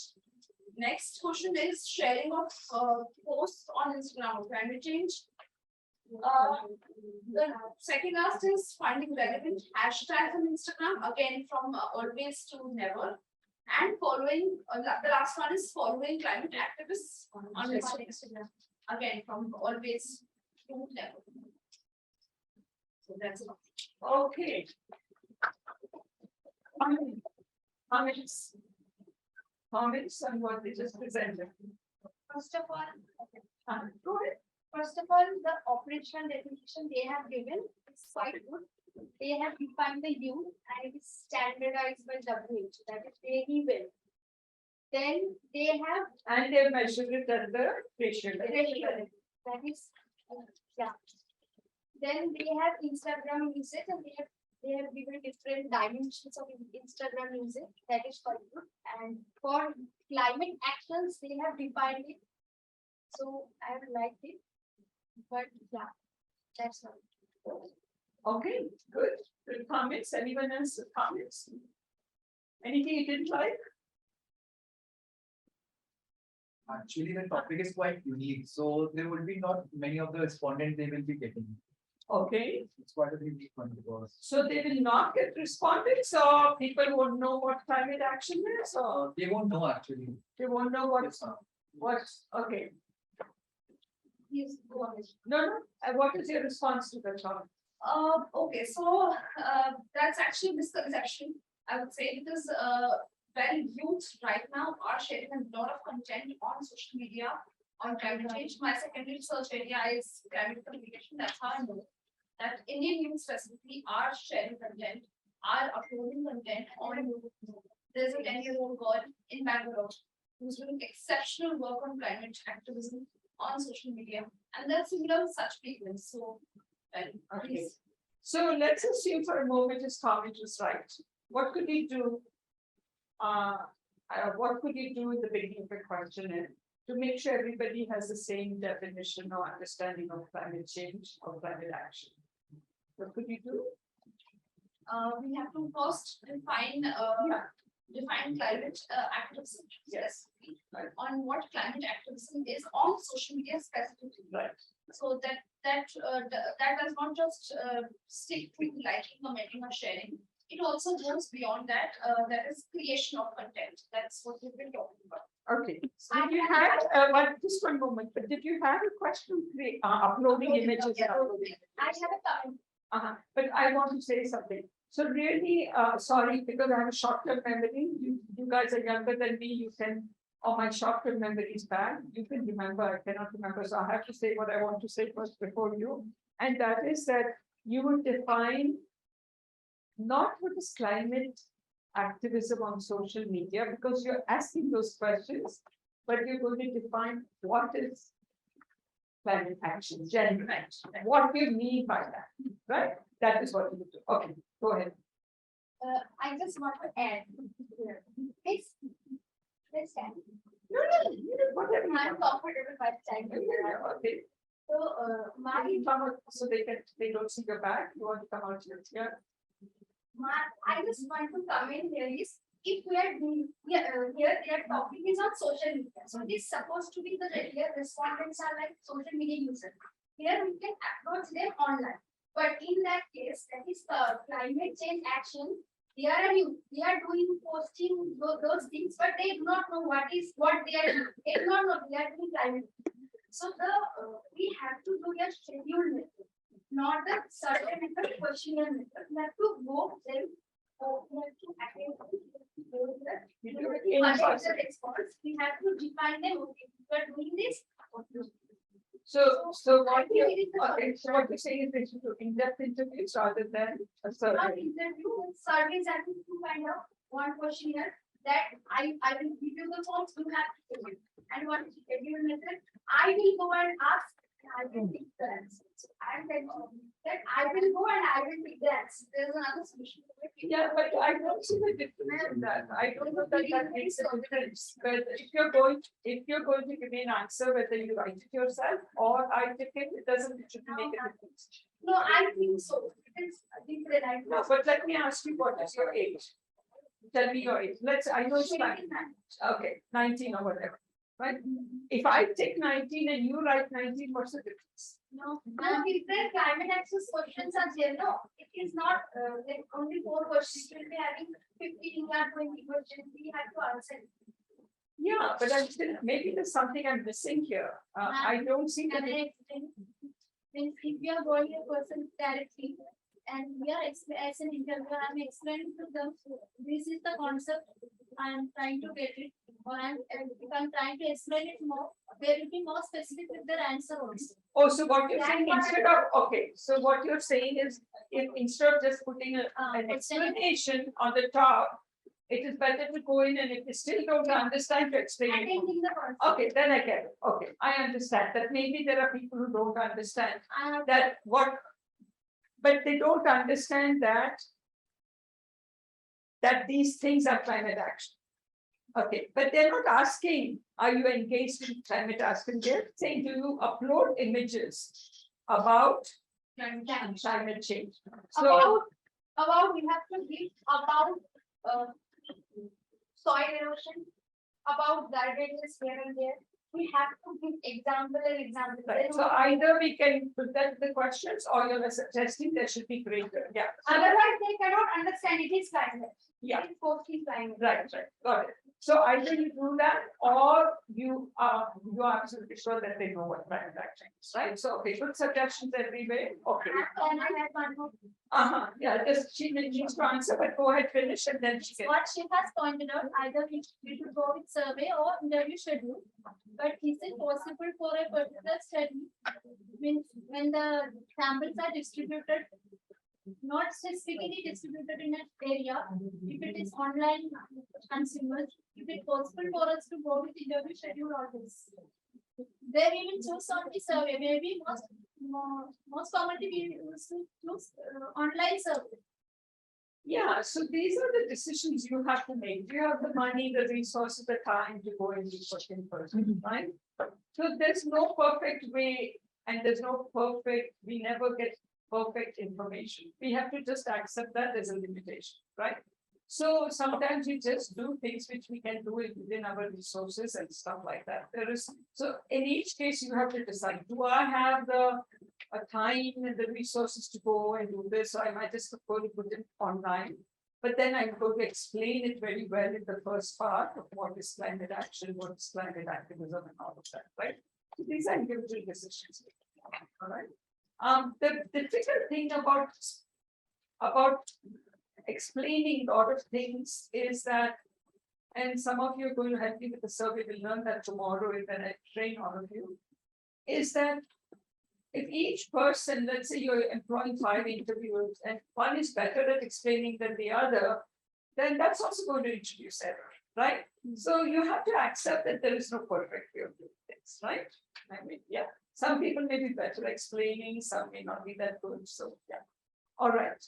Next question is sharing of posts on Instagram on climate change. The second last is finding relevant hashtags on Instagram, again from always to never. And following, the last one is following climate activists on Instagram, again from always to never. So that's it. Okay. Comments. comments on what they just presented? First of all, Go ahead. the operational definition they have given is quite good. They have defined the U and it is standardized by WHO, that is very well. Then they have And they measured it at the ratio. ratio, that is, yeah. Then they have Instagram usage and they have given different dimensions of Instagram usage, that is quite good. And for climate actions, they have defined it. So I have liked it, but yeah, that's all. Okay, good. Good comments. Anyone else with comments? Anything you didn't like? Actually, the topic is quite unique, so there will be not many of the respondents they will be getting. Okay, It's quite a unique one because so they will not get respondents, or people won't know what climate action is, or they won't know actually. they won't know Yes, ma'am. okay. Please go on. No, what is your response to the comment? Okay, so that's actually a misconception, I would say, because when youth right now are sharing a lot of content on social media on climate change. My secondary research area is climate communication. That's how I know that Indian youth specifically are sharing content, are uploading content on. There's a 10-year-old girl in Bangalore who's doing exceptional work on climate activism on social media, and that's similar to such people. So, well, Okay. please. So let's assume for a moment his comment is right. What could he do? What could you do in the beginning of the questionnaire to make sure everybody has the same definition or understanding of climate change or climate action? What could you do? We have to first define climate activism. Yes. Right. On what climate activism is on social media specifically. Right. So that does not just stick to liking, commenting, or sharing. It also goes beyond that. That is creation of content. That's what we've been talking about. Okay. So did you have just one moment, but did you have a question uploading images? Yeah. And uploading? I have a comment. But I want to say something. So really, sorry, because I have a short-term memory. You guys are younger than me. You can, or my short-term memory is bad. You can remember, I cannot remember. So I have to say what I want to say first before you. And that is that you would define not what is climate activism on social media, because you're asking those questions, but you're going to define what is climate action, generally. What do you mean by that, right? That is what you do. Okay, go ahead. I just want to add here. Let's add. No, whatever. you I'm want. comfortable by the time. Okay. So, You come out so they don't see your back. You want to come out here. Yeah. I just want to come in here is, if we are doing, here their topic is on social media. So it is supposed to be the regular respondents are like social media users. Here we can approach them online. But in that case, that is climate change action. They are doing posting those things, but they do not know what they are doing. They do not know they are doing climate. So we have to do a scheduled method, not the certain method, questionnaire method. We have to go them. We have to attend. We have to response. We have to define them. Okay, we are doing this. So what you okay, so what you're saying is they should do in-depth interviews rather than a Not survey. interview, surveys and to find out one questionnaire that I will give you the forms you have to fill in. And one schedule method, I will go and ask, and I will pick the answer. So I'm telling you that I will go and I will pick the answer. There's another solution. Yeah, but I don't see the difference in that. I don't know that makes a difference. But if you're going to give me an answer, whether you write it yourself or I take it, it shouldn't make a difference. No, I think so. It is different. I No, but let me ask you, what is your age? Tell me your age. I know it's like, okay, 19 or whatever, right? If I take 19 and you write 19, what's the difference? No, different climate access questions are there. No, it is not like only 4 questions. We'll be having 15 or 20 questions. We have to answer. Yeah, but I'm still, maybe there's something I'm missing here. I don't see that. Can I explain? Means if we are going a person directly and we are as an interviewer, I'm explaining to them, this is the concept I'm trying to get it, or if I'm trying to explain it more, they will be more specific with their answer also. Oh, so what you're That's saying what I- instead of, okay, so what you're saying is, if instead of just putting an question. explanation on the top, it is better to go in and if you still don't understand, to explain it. Attending the concept. Okay, then I get it. Okay, I understand that maybe there are people who don't understand I have that what, but they don't understand that these things are climate action. Okay, but they're not asking, are you engaged in climate action? They're saying, do you upload images about climate change? So, about we have to give about soil erosion, about gradients here and there. We have to give example and example. right, so either we can present the questions or you're suggesting there should be greater, yeah. So Otherwise, they cannot understand it is climate. Yeah. It is mostly climate. right, got it. So either you do that or you are absolutely sure that they know what climate action is, right? So, okay, good suggestions everywhere, okay. And I have one more. Yeah, just she needs to answer, but go ahead, finish and then she can. What she has pointed out, either we should go with survey or interview schedule. But is it possible for a particular study, means when the samples are distributed, not specifically distributed in an area, if it is online consumers, if it possible for us to go with interview schedule or this. There we will choose on the survey, maybe most commonly we used to choose online survey. Yeah, so these are the decisions you have to make. Do you have the money, the resources, the time to go and do work in person, right? So there's no perfect way and there's no perfect, we never get perfect information. We have to just accept that as a limitation, right? So sometimes we just do things which we can do it within our resources and stuff like that. There is, so in each case you have to decide, do I have the time and the resources to go and do this? So I might just go to put it online. But then I'm going to explain it very well in the first part of what is climate action, what is climate activism and all of that, right? So these are individual decisions. All right. The difficult thing about explaining a lot of things is that, and some of you are going to help me with the survey, we'll learn that tomorrow when I train all of you, is that if each person, let's say you're employing 5 interviewers and one is better at explaining than the other, then that's also going to introduce error, right? So you have to accept that there is no perfect way of doing things, right? I mean, yeah, some people may be better explaining, some may not be that good, so yeah. All right,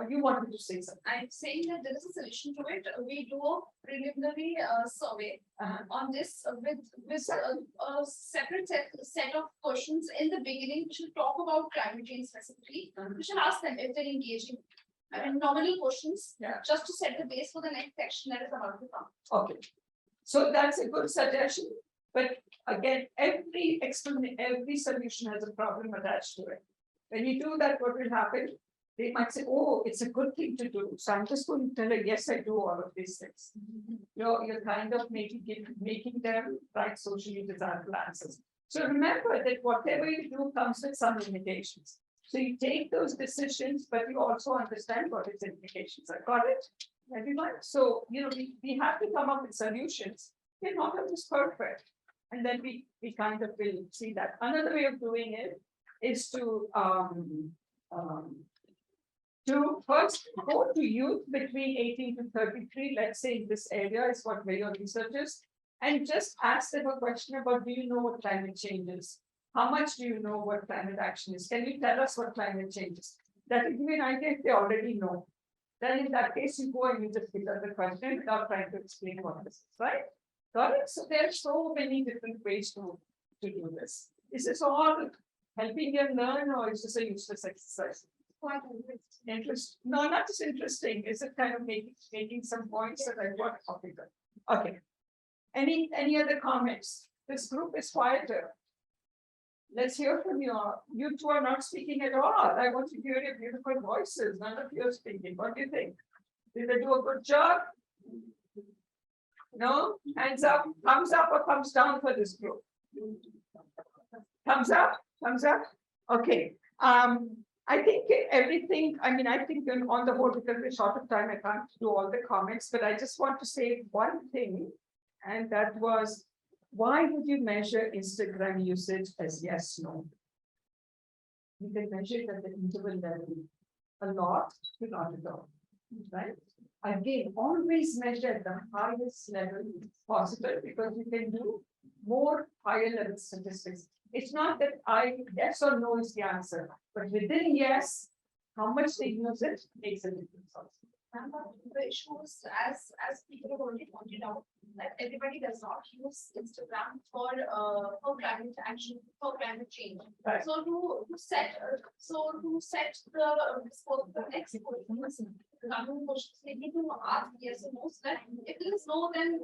you wanted to say something. I'm saying that there is a solution to it. We do a preliminary survey on this with a separate set of questions in the beginning. We should talk about climate change specifically. We should ask them if they're engaging. I mean, nominal questions, Yeah. just to set the base for the next section that is about to come. Okay, so that's a good suggestion, but again, every solution has a problem attached to it. When you do that, what will happen? They might say, oh, it's a good thing to do. So I'm just going to tell her, yes, I do all of these things. You're kind of making them write socially desirable answers. So remember that whatever you do comes with some limitations. So you take those decisions, but you also understand what its implications are. Got it? Everyone? So, we have to come up with solutions. They're not always perfect. And then we kind of will see that. Another way of doing it is to first go to youth between 18 to 33, let's say in this area is what your research is, and just ask them a question about, do you know what climate change is? How much do you know what climate action is? Can you tell us what climate change is? That will give you an idea if they already know. Then in that case, you go and you just pick up the question without trying to explain what this is, right? Got it? So there are so many different ways to do this. Is this all helping them learn or is this a useless exercise? Quite Interest? No, not just interesting. Is it kind of making some points that I want? Okay. Any other comments? This group is quieter. Let's hear from you. You two are not speaking at all. I want to hear your beautiful voices. None of you are speaking. What do you think? Did they do a good job? No? Hands up, thumbs up or thumbs down for this group? Thumbs up, thumbs up. Okay. I think everything, I mean, I think on the whole, because we're short of time, I can't do all the comments, but I just want to say one thing. And that was, why would you measure Instagram usage as yes, no? You can measure it at the interval level, a lot to not at all, right? Again, always measure the highest level possible, because you can do more higher level statistics. It's not that yes or no is the answer, but within yes, how much they use it makes a difference also. The issues, as people have already pointed out, that everybody does not use Instagram for climate action, for climate change. Right. So to set the next question, coming questions, they need to ask yes or no. So that if it is no, then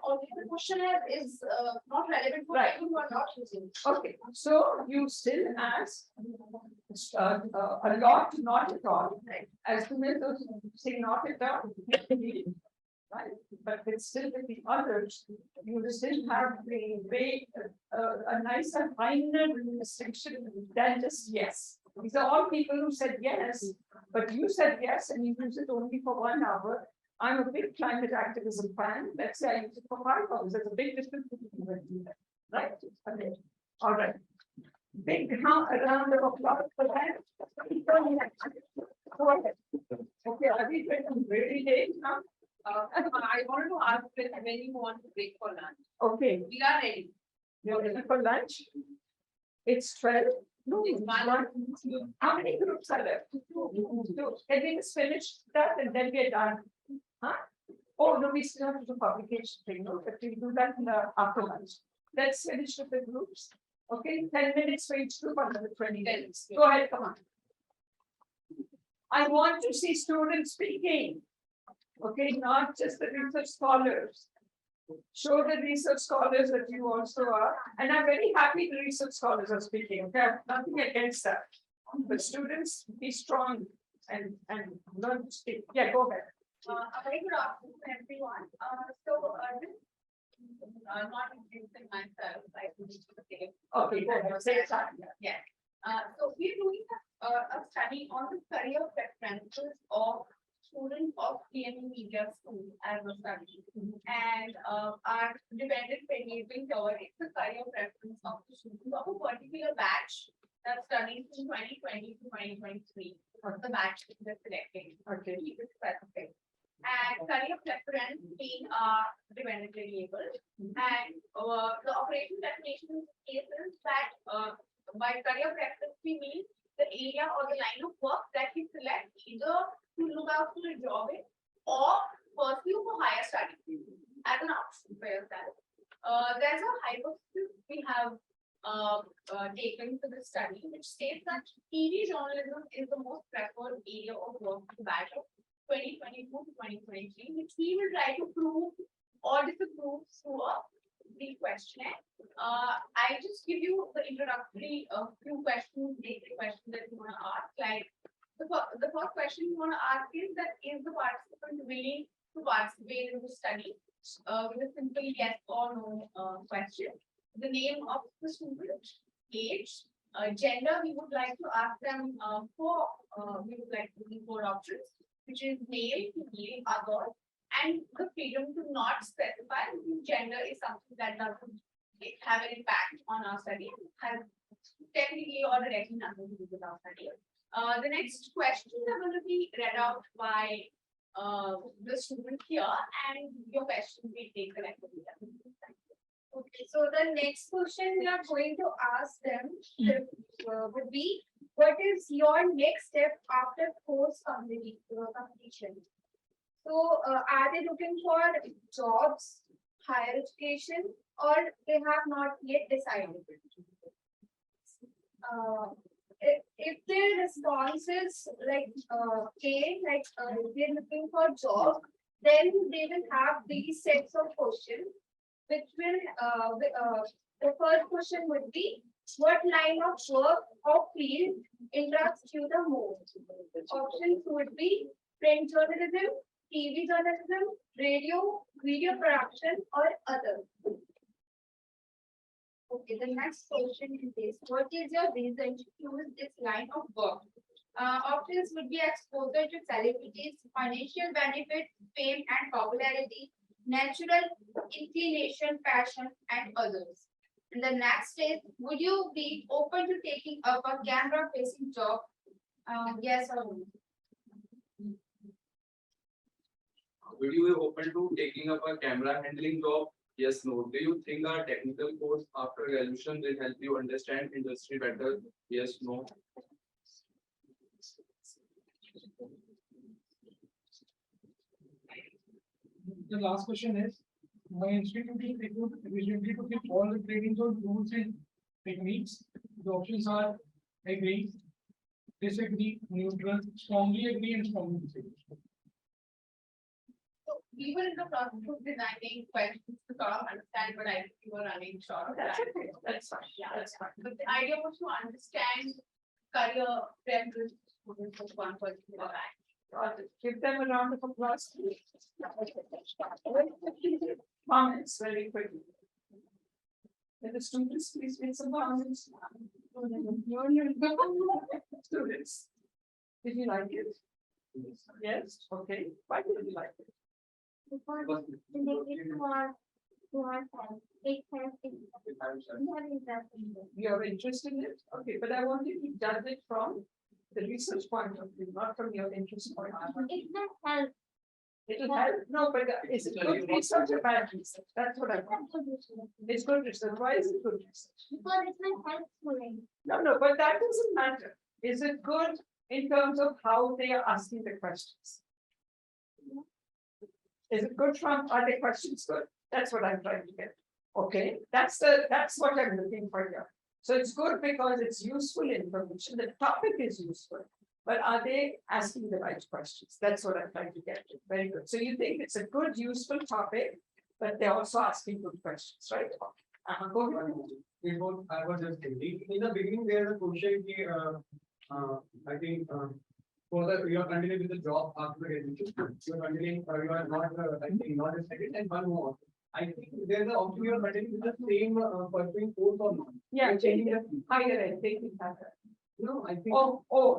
only the questionnaire is not relevant for Right. people who are not using it. Okay, so you still ask a lot, not at all. Right. As soon as those say not at all, right? But it's still with the others, you will still have a nicer, finer distinction than just yes. These are all people who said yes, but you said yes and you use it only for 1 hour. I'm a big climate activism fan. Let's say I use it for 5 hours. There's a big difference between the two, right? Okay. All right. Big round of applause for that. Go ahead. Okay, are we ready late now? I wanted to ask when you want to break for lunch. Okay, We are ready. you're ready for lunch? It's 12. No, It's one. How many groups are left? Two. Can we just finish that and then we're done? Huh? Oh, no, we still have to do publication thing, no, but we'll do that in the after lunch. Let's finish with the groups. Okay, 10 minutes for each group, another 20 minutes. Go ahead, come on. I want to see students speaking. Okay, not just the research scholars. Show the research scholars that you also are, and I'm very happy the research scholars are speaking. Okay, I have nothing against that. But students, be strong and learn to speak. Yeah, go ahead. A very good afternoon, everyone. Not introducing myself, I will need to say. Okay, go ahead. Say something. So we're doing a study on the career preferences of students of PME Media School as a study. And our dependent variable here is the career preference of the students of a particular batch that studies from 2020 to 2023. The batch that is selected. Okay. Keep it specific. And career preference being dependent variable. And the operation definition is that by career preference we mean the area or the line of work that you select either to look out for a job in or pursue for higher studies as an option for yourself. There's a hypothesis we have taken for the study which states that TV journalism is the most preferred area of work in the batch of 2022 to 2023, which we will try to prove or disapprove through a brief questionnaire. I just give you the introductory few questions, basic questions that you want to ask. Like the first question you want to ask is that is the participant willing to participate in the study? With a simple yes or no question. The name of the student, age, gender. We would like to ask them we would like to do 4 options, which is male, female, other, and the freedom to not specify because gender is something that doesn't have an impact on our study, has technically or directly nothing to do with our study. The next questions are going to be read out by the student here, and your questions will take collectively. Okay, so the next question we are going to ask them would be, what is your next step after course completion? So, are they looking for jobs, higher education, or they have not yet decided? If their response is like they're looking for job, then they will have these sets of questions, which will the first question would be, what line of work or field interests you the most? Options would be print journalism, TV journalism, radio, video production, or other. Okay, the next question is this. What is your reason to choose this line of work? Options would be exposure to celebrities, financial benefit, fame and popularity, natural inclination, passion, and others. And the next is, would you be open to taking up a camera-facing job? Yes or no? Would you be open to taking up a camera handling job? Yes, no. Do you think our technical course after graduation will help you understand industry better? Yes, no. The last question is, my institute is recently to give all the trainings on tools and techniques. The options are agree, disagree, neutral, strongly agree, and strongly disagree. So we were in the process of designing questions to sort of understand, but I think you were running short of That's time. okay, that's fine, Yeah. that's fine. But the idea was to understand career preference for one particular line. Give them a round of applause. Comments very quickly. Can the students please make some comments? Students, did you like it? Yes, okay, why did you like it? Because the negative to our side, it has You're interested in it, okay, but I want you to judge it from the research point of view, not from your interest point. it has helped. It'll help, no, but is it good research or bad research? That's what I want. It's good research, why is it good research? Because it's not helpful. No, but that doesn't matter. Is it good in terms of how they are asking the questions? Is it good from, are the questions good? That's what I'm trying to get. Okay, that's what I'm looking for here. So it's good because it's useful information. The topic is useful, but are they asking the right questions? That's what I'm trying to get to. Very good. So you think it's a good, useful topic, but they're also asking good questions, right? Go ahead. Before I was just thinking, in the beginning, there's a question, I think, for the, you are continuing with the job after graduation, you are continuing, you are not, I think, not a second and one more. I think there's an option you are continuing with the same, pursuing course or not. Yeah, You're changing the, higher ed, they can have that. no, I think.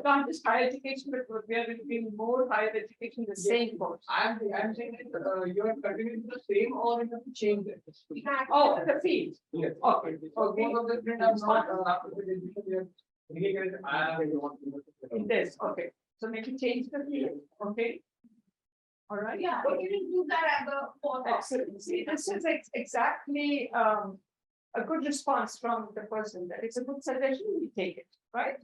Not just higher education, but we are doing more higher education, the same course. I'm saying that, you are continuing with the same or you have to change it. Oh, the field. Yes. Okay, So okay. one of the friends are not, after the graduation, they are. In this, okay. So maybe change the field, okay? All right. Yeah, we can do that at the fourth. Excellent. See, this is exactly a good response from the person that it's a good suggestion, we take it, right?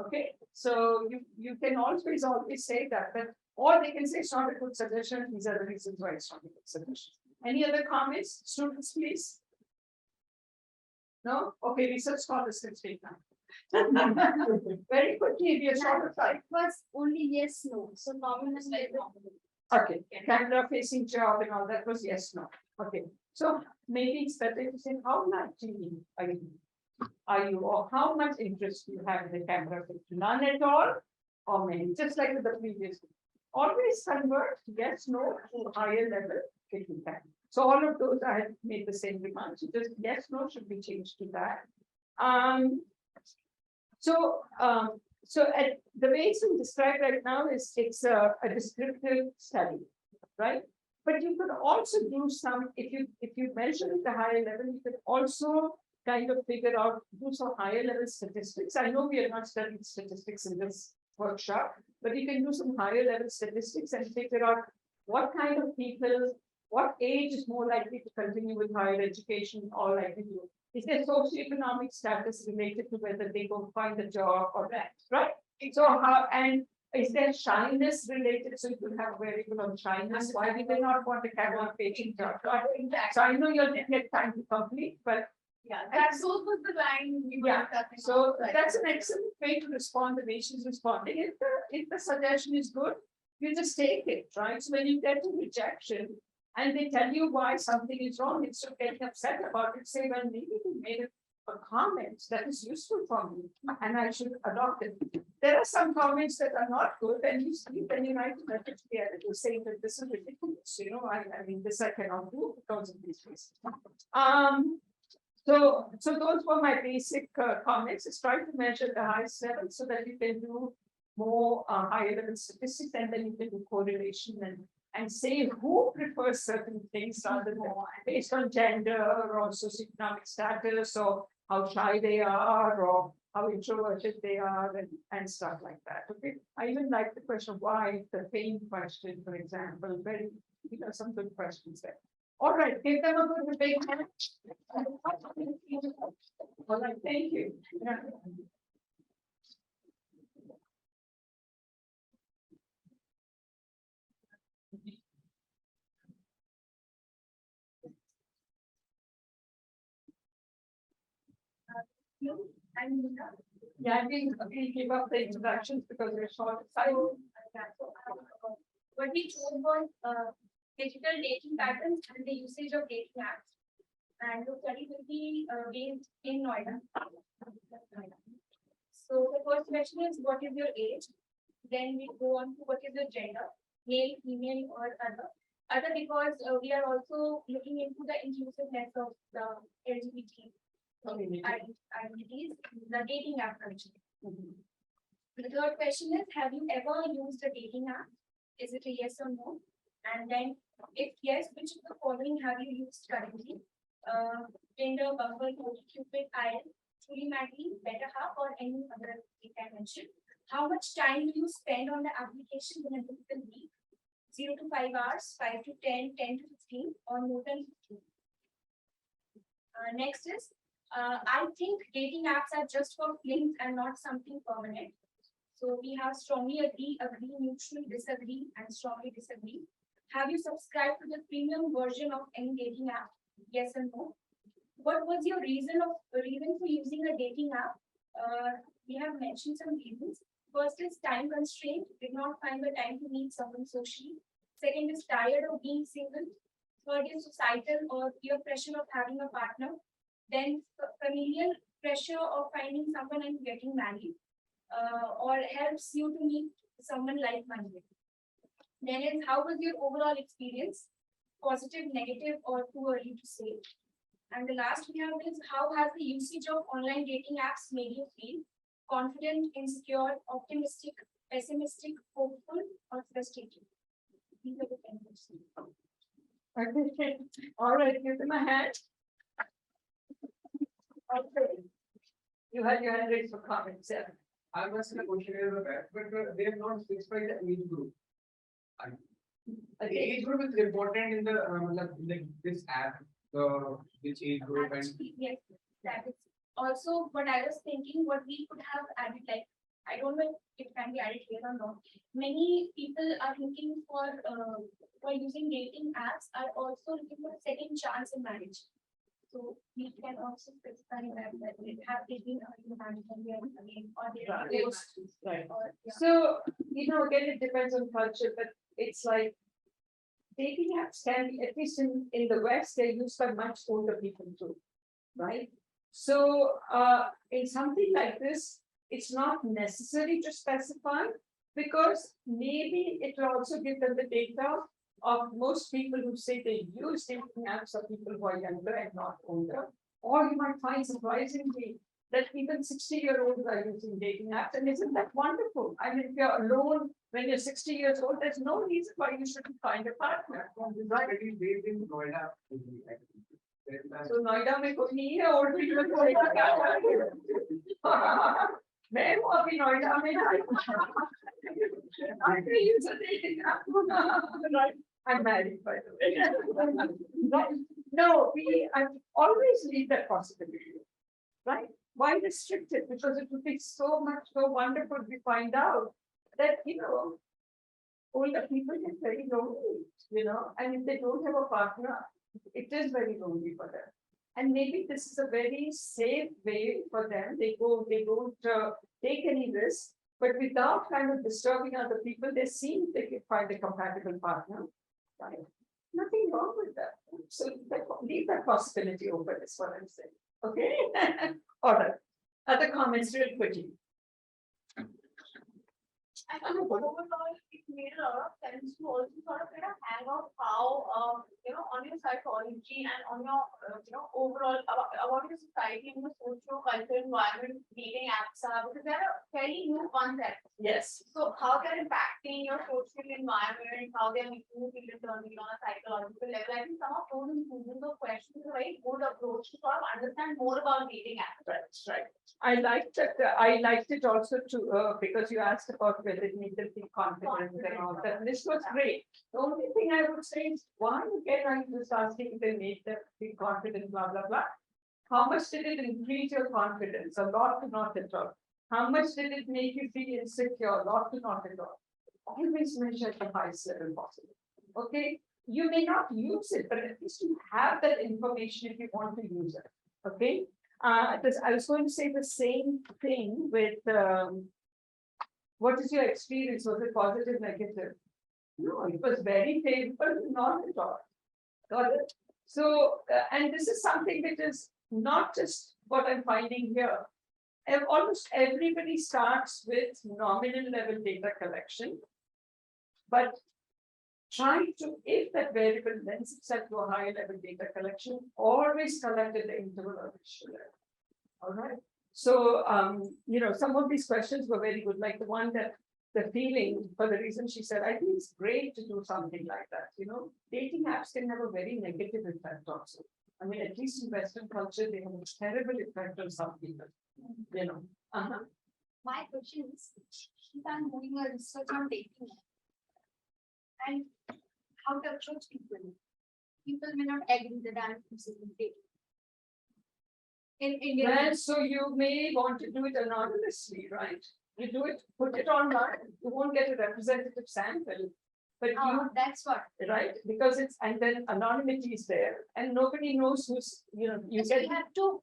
Okay, so you can always say that, but or they can say it's not a good suggestion, these are the reasons why it's not a good suggestion. Any other comments, students, please? No? Okay, research scholars can speak now. Very quickly, we are short of time. Was only yes, no. So nominal is like no. Okay, camera facing job and all that was yes, no. Okay, so maybe it's better to say how much are you, or how much interest you have in the camera facing, none at all, or many, just like with the previous. Always convert yes, no to higher level if you can. So all of those I have made the same remarks. Just yes, no should be changed to that. So the way it's been described right now is it's a descriptive study, right? But you could also do some, if you measure at the higher level, you could also kind of figure out, do some higher level statistics. I know we are not studying statistics in this workshop, but you can do some higher level statistics and figure out what kind of people, what age is more likely to continue with higher education or likely to. Is their socioeconomic status related to whether they go find a job or that, right? So how, and is there shyness related? So you could have a variable on shyness. Why do they not want a camera facing job? So I know you'll get time to complete, but Yeah, that's those was the line we were yeah. discussing. So that's an excellent way to respond. The way she's responding. If the suggestion is good, you just take it, right? So when you get a rejection and they tell you why something is wrong, instead of getting upset about it, say, well, maybe you made a comment that is useful for me and I should adopt it. There are some comments that are not good, and you sleep and you write a letter to the editor saying that this is ridiculous. You know, I mean, this I cannot do because of these reasons. So those were my basic comments. Is try to measure the highest level so that you can do more higher level statistics, and then you can do correlation and say who prefers certain things rather than based on gender or socioeconomic status or how shy they are or how introverted they are and stuff like that. Okay. I even like the question why, the pain question, for example, very, some good questions there. All right, give them a good big hand. All right, thank you. Yeah. I'm Nina. Yeah, I think we give up the introductions because we're short of time. What we chose was digital dating patterns and the usage of dating apps. And the study will be based in Noida. So the first question is, what is your age? Then we go on to what is your gender, male, female, or other. Other because we are also looking into the inclusiveness of the LGBT identities, the dating app culture. The third question is, have you ever used a dating app? Is it a yes or no? And then, if yes, which of the following have you used currently? Tinder, Bumble, Cupid, IL, Truly Madly, Better Half, or any other you can mention. How much time do you spend on the application in a typical week? 0 to 5 hours, 5 to 10, 10 to 15, or more than 15. Next is, I think dating apps are just for flings and not something permanent. So we have strongly agree, agree, neutral, disagree, and strongly disagree. Have you subscribed to the premium version of any dating app? Yes or no? What was your reason for using a dating app? We have mentioned some reasons. First is time constraint, did not find the time to meet someone socially. Second is tired of being single. Third is societal or peer pressure of having a partner. Then familial pressure of finding someone and getting married, or helps you to meet someone like-minded. Then is, how was your overall experience? Positive, negative, or too early to say. And the last we have is, how has the usage of online dating apps made you feel? Confident, insecure, optimistic, pessimistic, hopeful, or frustrated? These are the 10 questions. Okay. All right, give them a hand. Okay. You had your hand raised for comments, yeah. I was asking a question here, but they have not specified the age group. The age group is important in the like this app, which age group and Actually, yes, that is also what I was thinking, what we could have added, like, I don't know if it can be added here or not. Many people are looking for using dating apps are also looking for a second chance in marriage. So we can also specify that it have taken a marriage again, or they are divorced, Right. or, yeah. So, again, it depends on culture, but it's like dating apps can be, at least in the West, they're used by much older people too, right? So, in something like this, it's not necessary to specify because maybe it will also give them the data of most people who say they use dating apps are people who are younger and not older. Or you might find surprisingly that even 60-year-olds are using dating apps. And isn't that wonderful? I mean, if you're alone when you're 60 years old, there's no reason why you shouldn't find a partner. right, it is based in Noida. So Noida में कोई नहीं है और भी लोग Noida क्या करेंगे? मैं हूँ अभी नोएडा में I can use a dating app. Right. I'm married, by the way. Right. No, I always leave that possibility. Right? Why restrict it? Because it would be so wonderful if we find out that, older people get very lonely, and if they don't have a partner, it is very lonely for them. And maybe this is a very safe way for them. They don't take any risk, but without kind of disturbing other people, they seem they can find a compatible partner. Right? Nothing wrong with that. So leave that possibility open is what I'm saying. Okay. All right. Other comments real quickly. I think overall it made a lot of sense to also sort of get a hang of how on your psychology and on your overall about the society and the socio-cultural environment dating apps are, because they're a fairly new concept. Yes. So how they're impacting your social environment, how they're making you feel internally on a psychological level. I think some of those inclusions of questions is a very good approach to sort of understand more about dating apps. Right. I liked it. I liked it also to because you asked about whether it needed to be confident and all that. And this was great. The only thing I would say is, one, again, I'm just asking if they made them be confident, blah, blah, blah. How much did it increase your confidence? A lot to not at all. How much did it make you feel insecure? A lot to not at all. Always measure at the highest level possible. Okay? You may not use it, but at least you have that information if you want to use it. Okay? I was going to say the same thing with what is your experience? Was it positive, negative? No, it was very favorable, not at all. Got it? So, and this is something that is not just what I'm finding here. And almost everybody starts with nominal level data collection, but trying to, if that variable lends itself to a higher level data collection, always collect at the interval of issue level. All right. So, some of these questions were very good, like the one that the feeling, for the reason she said, I think it's great to do something like that. Dating apps can have a very negative effect also. I mean, at least in Western culture, they have a terrible effect on some people. My question is, if I'm doing a research on dating and how to approach people, people may not agree that I'm using dating. In India, Well, so you may want to do it anonymously, right? You do it, put it online, you won't get a representative sample. But that's what. right, because it's, and then anonymity is there, and nobody knows who's, you Yes, get. we have to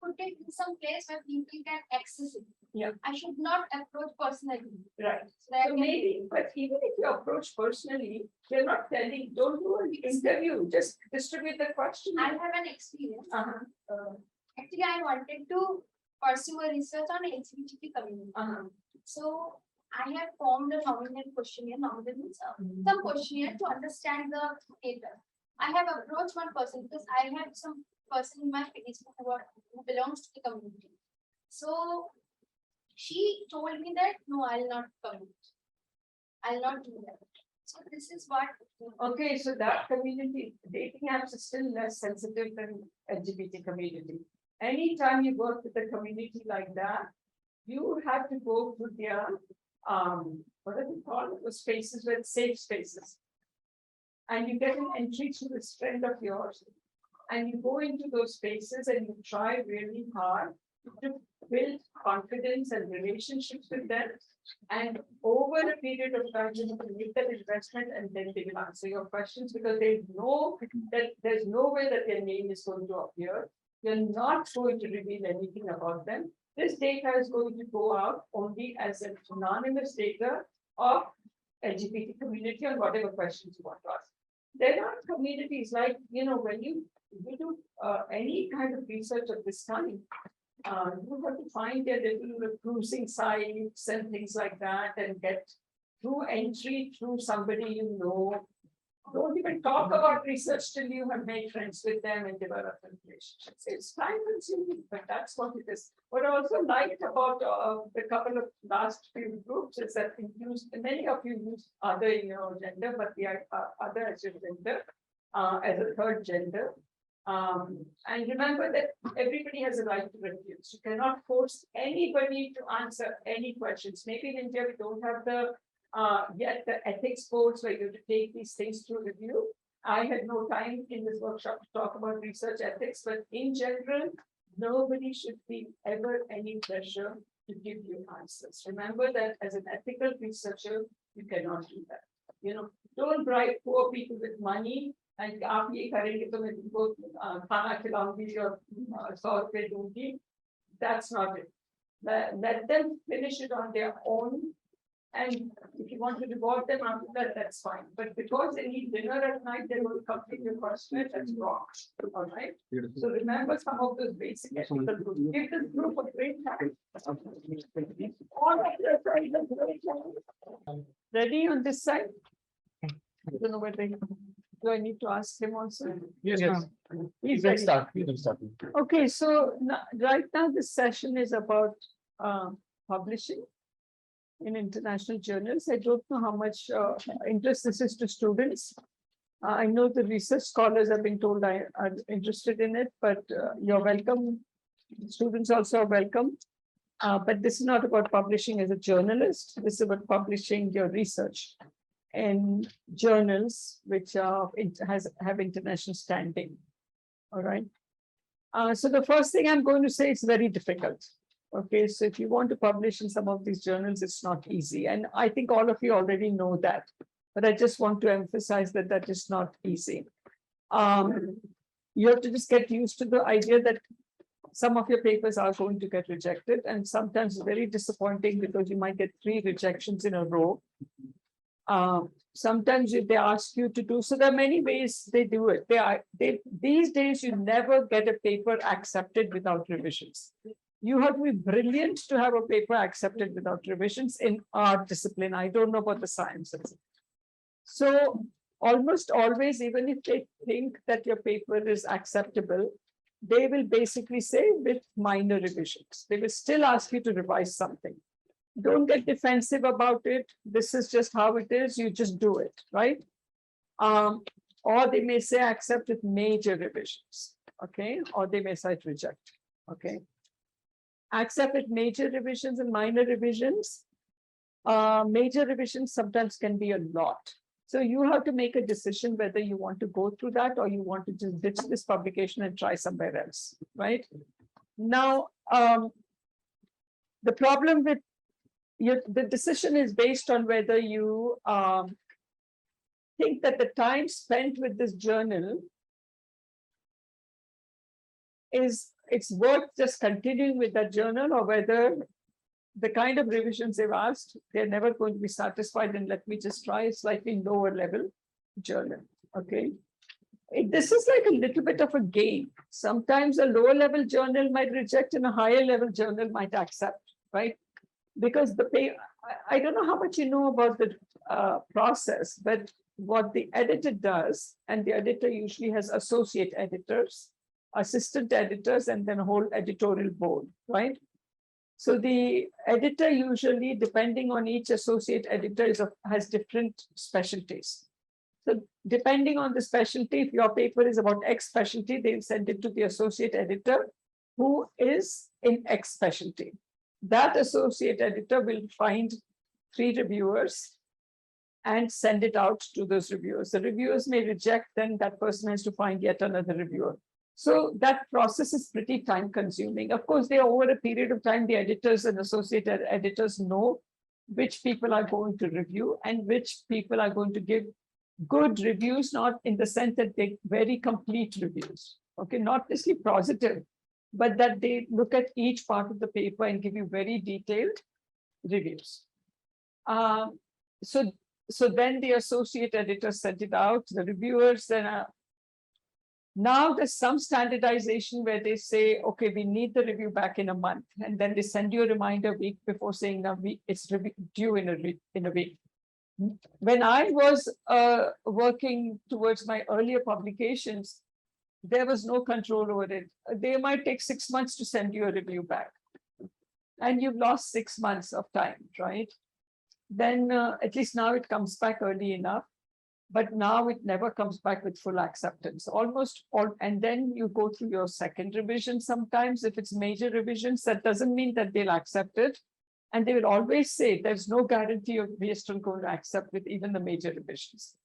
put it in some place where people can access it. Yeah. I should not approach personally. Right, So that so can- maybe, but even if you approach personally, they're not telling, don't do an interview, just distribute the question. I have an experience. Uh-huh, Actually, I wanted to pursue a research on LGBTQ community. uh-huh. So I have formed a nominal questionnaire, nominal means some questionnaire to understand the data. I have approached one person because I have some person in my Facebook who belongs to the community. So she told me that no, I'll not commit. I'll not do that. So this is what. Okay, so that community, dating apps is still less sensitive than LGBT community. Anytime you work with a community like that, you have to go through their, what are they called? Those spaces with safe spaces. And you get an entry to this friend of yours. And you go into those spaces and you try really hard to build confidence and relationships with them. And over a period of time, you have to make that investment and then they will answer your questions because they know that there's no way that their name is going to appear. You're not going to reveal anything about them. This data is going to go out only as an anonymous data of LGBT community on whatever questions you want to ask. There are communities like, when you do any kind of research of this kind, you have to find their little cruising sites and things like that and get through entry through somebody you know. Don't even talk about research till you have made friends with them and developed relationships. It's time consuming, but that's what it is. What I also liked about the couple of last few groups is that many of you use other in your gender, but the other as your gender, as a third gender. And remember that everybody has a right to refuse. You cannot force anybody to answer any questions. Maybe in India we don't have the yet the ethics boards where you have to take these things through review. I had no time in this workshop to talk about research ethics, but in general, nobody should feel ever any pressure to give you answers. Remember that as an ethical researcher, you cannot do that. Don't bribe poor people with money and आप ये करेंगे तो मैं तुमको खाना खिलाऊंगी और 100 रुपए दूंगी. That's not it. Let them finish it on their own. And if you want to reward them after that, that's fine. But because they need dinner at night, they will complete your questionnaire, that's wrong. All right. So remember some of those basic ethical rules. Give this group a great time. All of your friends are great time. Ready on this side? I don't know where they Do I need to ask him also? Yes, Yes. He's let's ready. start, let's start. Okay, so right now this session is about publishing in international journals. I don't know how much interest this is to students. I know the research scholars have been told I are interested in it, but you're welcome. Students also are welcome. But this is not about publishing as a journalist. This is about publishing your research in journals which are have international standing. All right. So the first thing I'm going to say is very difficult. Okay, so if you want to publish in some of these journals, it's not easy. And I think all of you already know that. But I just want to emphasize that that is not easy. You have to just get used to the idea that some of your papers are going to get rejected, and sometimes very disappointing because you might get 3 rejections in a row. Sometimes if they ask you to do, so there are many ways they do it. These days you never get a paper accepted without revisions. You have to be brilliant to have a paper accepted without revisions in our discipline. I don't know about the sciences. So almost always, even if they think that your paper is acceptable, they will basically say with minor revisions. They will still ask you to revise something. Don't get defensive about it. This is just how it is. You just do it, right? Or they may say accept with major revisions, okay? Or they may say reject, okay? Accept with major revisions and minor revisions. Major revisions sometimes can be a lot. So you have to make a decision whether you want to go through that or you want to just ditch this publication and try somewhere else, right? Now, the problem with the decision is based on whether you think that the time spent with this journal it's worth just continuing with that journal, or whether the kind of revisions they've asked, they're never going to be satisfied, and let me just try a slightly lower level journal, okay? This is like a little bit of a game. Sometimes a lower level journal might reject and a higher level journal might accept, right? Because I don't know how much you know about the process, but what the editor does, and the editor usually has associate editors, assistant editors, and then a whole editorial board, right? So the editor usually, depending on each associate editor, has different specialties. So depending on the specialty, if your paper is about X specialty, they'll send it to the associate editor who is in X specialty. That associate editor will find 3 reviewers and send it out to those reviewers. The reviewers may reject, then that person has to find yet another reviewer. So that process is pretty time consuming. Of course, over a period of time, the editors and associate editors know which people are going to review and which people are going to give good reviews, not in the sense that they very complete reviews, okay, not necessarily positive, but that they look at each part of the paper and give you very detailed reviews. So then the associate editors sent it out, the reviewers, then now there's some standardization where they say, okay, we need the review back in a month, and then they send you a reminder a week before saying now it's due in a week. When I was working towards my earlier publications, there was no control over it. They might take 6 months to send you a review back, and you've lost 6 months of time, right? Then at least now it comes back early enough, but now it never comes back with full acceptance. Almost all, and then you go through your second revision sometimes. If it's major revisions, that doesn't mean that they'll accept it. And they will always say there's no guarantee of we are still going to accept with even the major revisions.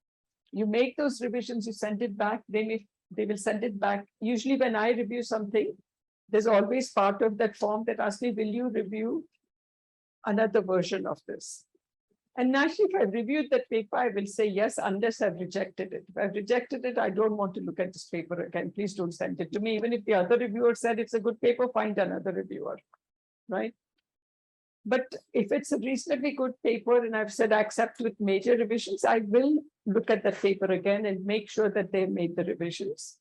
You make those revisions, you send it back, they will send it back. Usually when I review something, there's always part of that form that asks me, will you review another version of this? And naturally, if I've reviewed that paper, I will say yes, unless I've rejected it. If I've rejected it, I don't want to look at this paper again. Please don't send it to me. Even if the other reviewer said it's a good paper, find another reviewer, right? But if it's a reasonably good paper and I've said accept with major revisions, I will look at that paper again and make sure that they've made the revisions.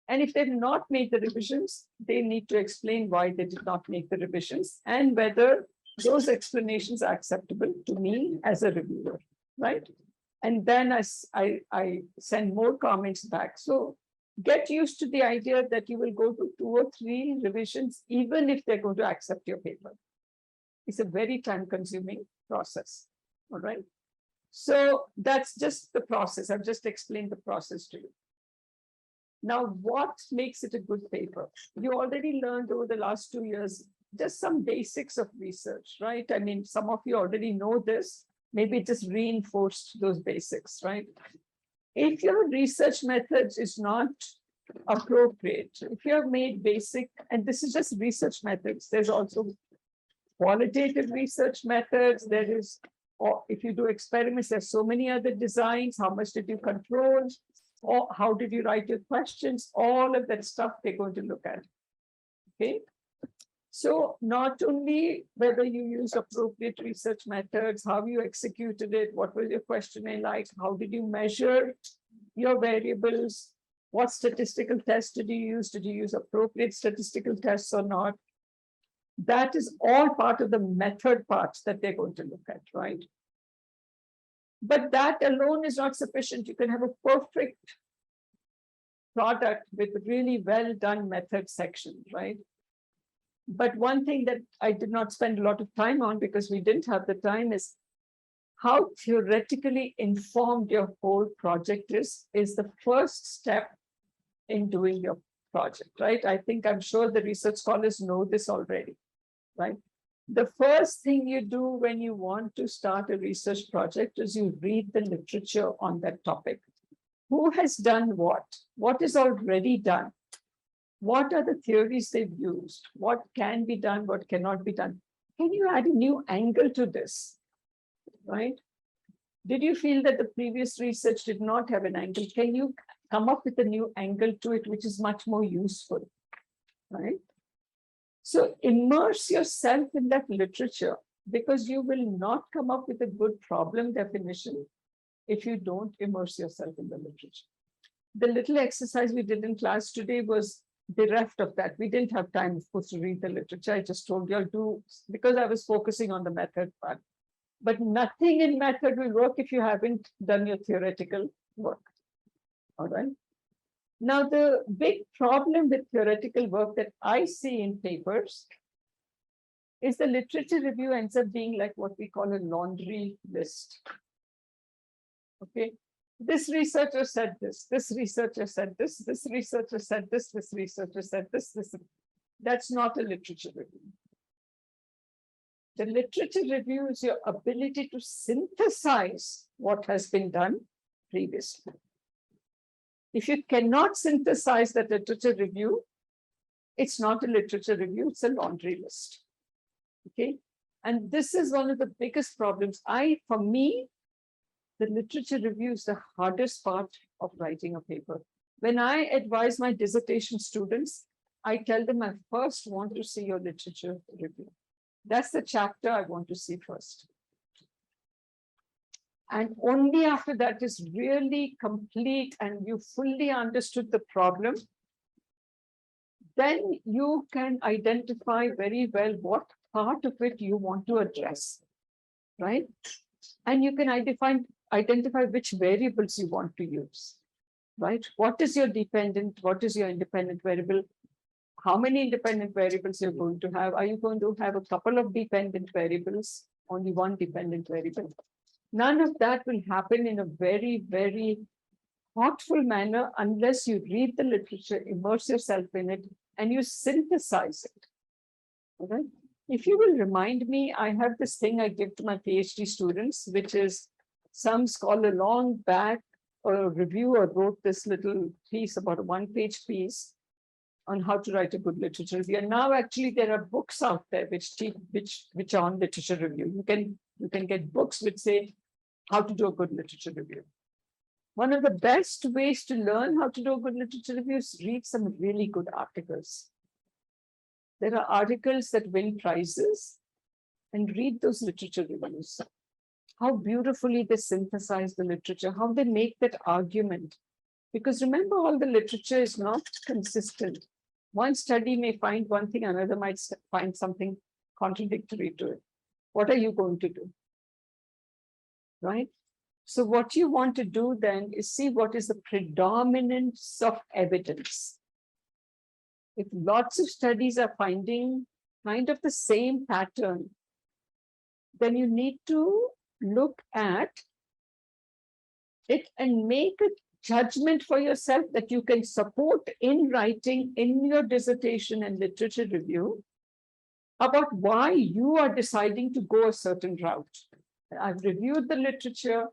And if they've not made the revisions, they need to explain why they did not make the revisions and whether those explanations are acceptable to me as a reviewer, right? And then I send more comments back. So get used to the idea that you will go to 2 or 3 revisions, even if they're going to accept your paper. It's a very time-consuming process. All right. So that's just the process. I've just explained the process to you. Now, what makes it a good paper? You already learned over the last 2 years, just some basics of research, right? I mean, some of you already know this. Maybe it just reinforced those basics, right? If your research methods is not appropriate, if you have made basic, and this is just research methods, there's also qualitative research methods, there is, or if you do experiments, there's so many other designs, how much did you control, or how did you write your questions, all of that stuff they're going to look at, okay? So not only whether you use appropriate research methods, how you executed it, what was your questionnaire like, how did you measure your variables, what statistical tests did you use? Did you use appropriate statistical tests or not? That is all part of the method parts that they're going to look at, right? But that alone is not sufficient. You can have a perfect product with really well done method section, right? But one thing that I did not spend a lot of time on because we didn't have the time is how theoretically informed your whole project is the first step in doing your project, right? I'm sure the research scholars know this already, right? The first thing you do when you want to start a research project is you read the literature on that topic. Who has done what? What is already done? What are the theories they've used? What can be done? What cannot be done? Can you add a new angle to this, right? Did you feel that the previous research did not have an angle? Can you come up with a new angle to it, which is much more useful, right? So immerse yourself in that literature because you will not come up with a good problem definition if you don't immerse yourself in the literature. The little exercise we did in class today was bereft of that. We didn't have time, of course, to read the literature. I just told you I'll do, because I was focusing on the method part. But nothing in method will work if you haven't done your theoretical work. All right. Now, the big problem with theoretical work that I see in papers is the literature review ends up being like what we call a laundry list. Okay. This researcher said this, this researcher said this, this researcher said this, this researcher said this, this. That's not a literature review. The literature review is your ability to synthesize what has been done previously. If you cannot synthesize that literature review, it's not a literature review, it's a laundry list. Okay. And this is one of the biggest problems. For me, the literature review is the hardest part of writing a paper. When I advise my dissertation students, I tell them I first want to see your literature review. That's the chapter I want to see first. And only after that is really complete and you fully understood the problem, then you can identify very well what part of it you want to address, right? And you can identify which variables you want to use, right? What is your dependent? What is your independent variable? How many independent variables you're going to have? Are you going to have a couple of dependent variables? Only one dependent variable? None of that will happen in a very, very thoughtful manner unless you read the literature, immerse yourself in it, and you synthesize it. All right? If you will remind me, I have this thing I give to my PhD students, which is some scholar long back or a reviewer wrote this little piece, about a one-page piece on how to write a good literature review. And now actually there are books out there which are on literature review. You can get books which say how to do a good literature review. One of the best ways to learn how to do a good literature review is read some really good articles. There are articles that win prizes, and read those literature reviews. How beautifully they synthesize the literature, how they make that argument. Because remember, all the literature is not consistent. One study may find one thing, another might find something contradictory to it. What are you going to do? Right? So what you want to do then is see what is the predominance of evidence. If lots of studies are finding kind of the same pattern, then you need to look at it and make a judgment for yourself that you can support in writing in your dissertation and literature review about why you are deciding to go a certain route. I've reviewed the literature.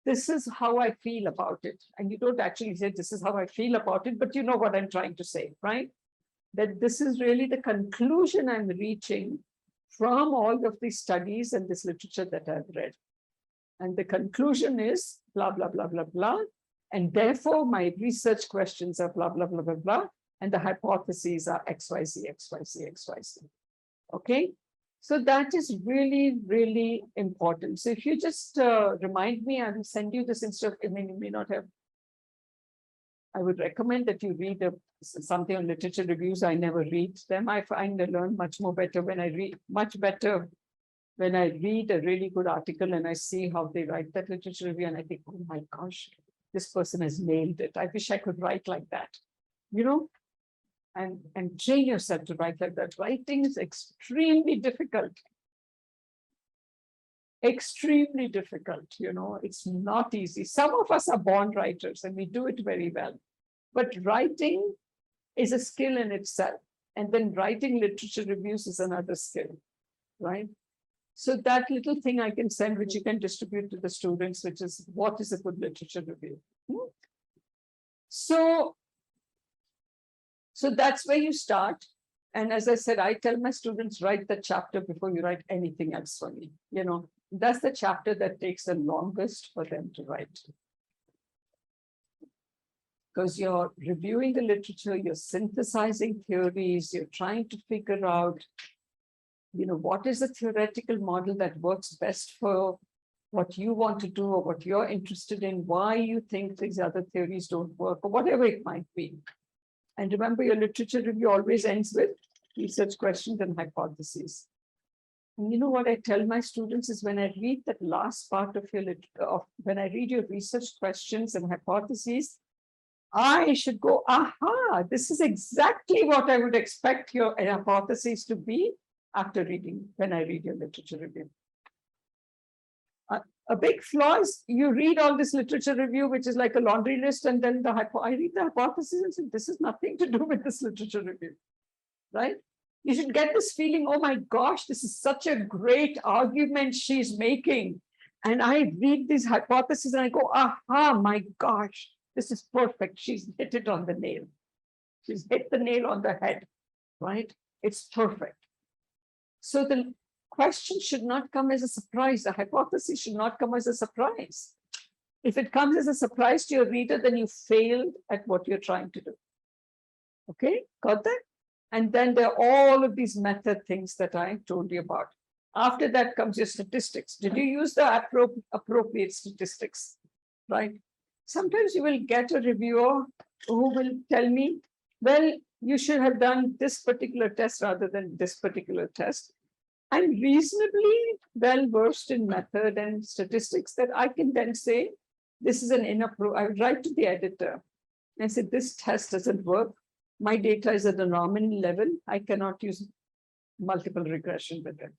This is how I feel about it. And you don't actually say, this is how I feel about it, but you know what I'm trying to say, right? That this is really the conclusion I'm reaching from all of these studies and this literature that I've read. And the conclusion is blah, blah, blah, blah, blah. And therefore, my research questions are blah, blah, blah, blah, blah. And the hypotheses are XYZ, XYZ, XYZ. Okay? So that is really, really important. So if you just remind me, I will send you this instead of, I mean, you may not have. I would recommend that you read something on literature reviews. I never read them. I find I learn much more better when I read, much better when I read a really good article and I see how they write that literature review and I think, oh my gosh, this person has nailed it. I wish I could write like that, you know, and train yourself to write like that. Writing is extremely difficult. Extremely difficult, you know, it's not easy. Some of us are born writers and we do it very well, but writing is a skill in itself. And then writing literature reviews is another skill, right? So that little thing I can send, which you can distribute to the students, which is what is a good literature review. So that's where you start. And as I said, I tell my students, write the chapter before you write anything else for me. You know, that's the chapter that takes the longest for them to write. Because you're reviewing the literature, you're synthesizing theories, you're trying to figure out, you know, what is the theoretical model that works best for what you want to do or what you're interested in, why you think these other theories don't work, or whatever it might be. And remember, your literature review always ends with research questions and hypotheses. And you know what I tell my students is when I read that last part of when I read your research questions and hypotheses, I should go, aha, this is exactly what I would expect your hypotheses to be after reading, when I read your literature review. A big flaw is you read all this literature review, which is like a laundry list, and then I read the hypothesis and say, this is nothing to do with this literature review, right? You should get this feeling, oh my gosh, this is such a great argument she's making. And I read these hypotheses and I go, aha, my gosh, this is perfect. She's hit it on the nail. She's hit the nail on the head, right? It's perfect. So the question should not come as a surprise. The hypothesis should not come as a surprise. If it comes as a surprise to your reader, then you failed at what you're trying to do. Okay, got that? And then there are all of these method things that I told you about. After that comes your statistics. Did you use the appropriate statistics, right? Sometimes you will get a reviewer who will tell me, well, you should have done this particular test rather than this particular test. I'm reasonably well versed in method and statistics that I can then say, this is an inappropriate. I would write to the editor and say, this test doesn't work. My data is at a nominal level. I cannot use multiple regression with it,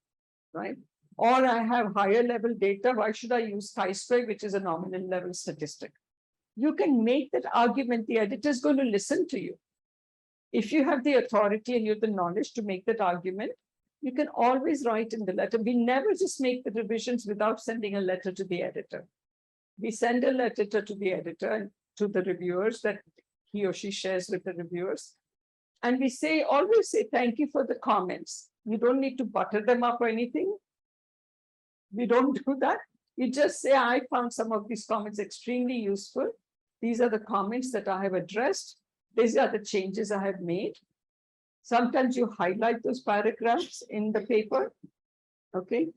right? Or I have higher level data. Why should I use chi-square, which is a nominal level statistic? You can make that argument. The editor is going to listen to you. If you have the authority and you have the knowledge to make that argument, you can always write in the letter. We never just make the revisions without sending a letter to the editor. We send a letter to the editor and to the reviewers that he or she shares with the reviewers. And we say, always say, thank you for the comments. You don't need to butter them up or anything. We don't do that. You just say, I found some of these comments extremely useful. These are the comments that I have addressed. These are the changes I have made. Sometimes you highlight those paragraphs in the paper, okay?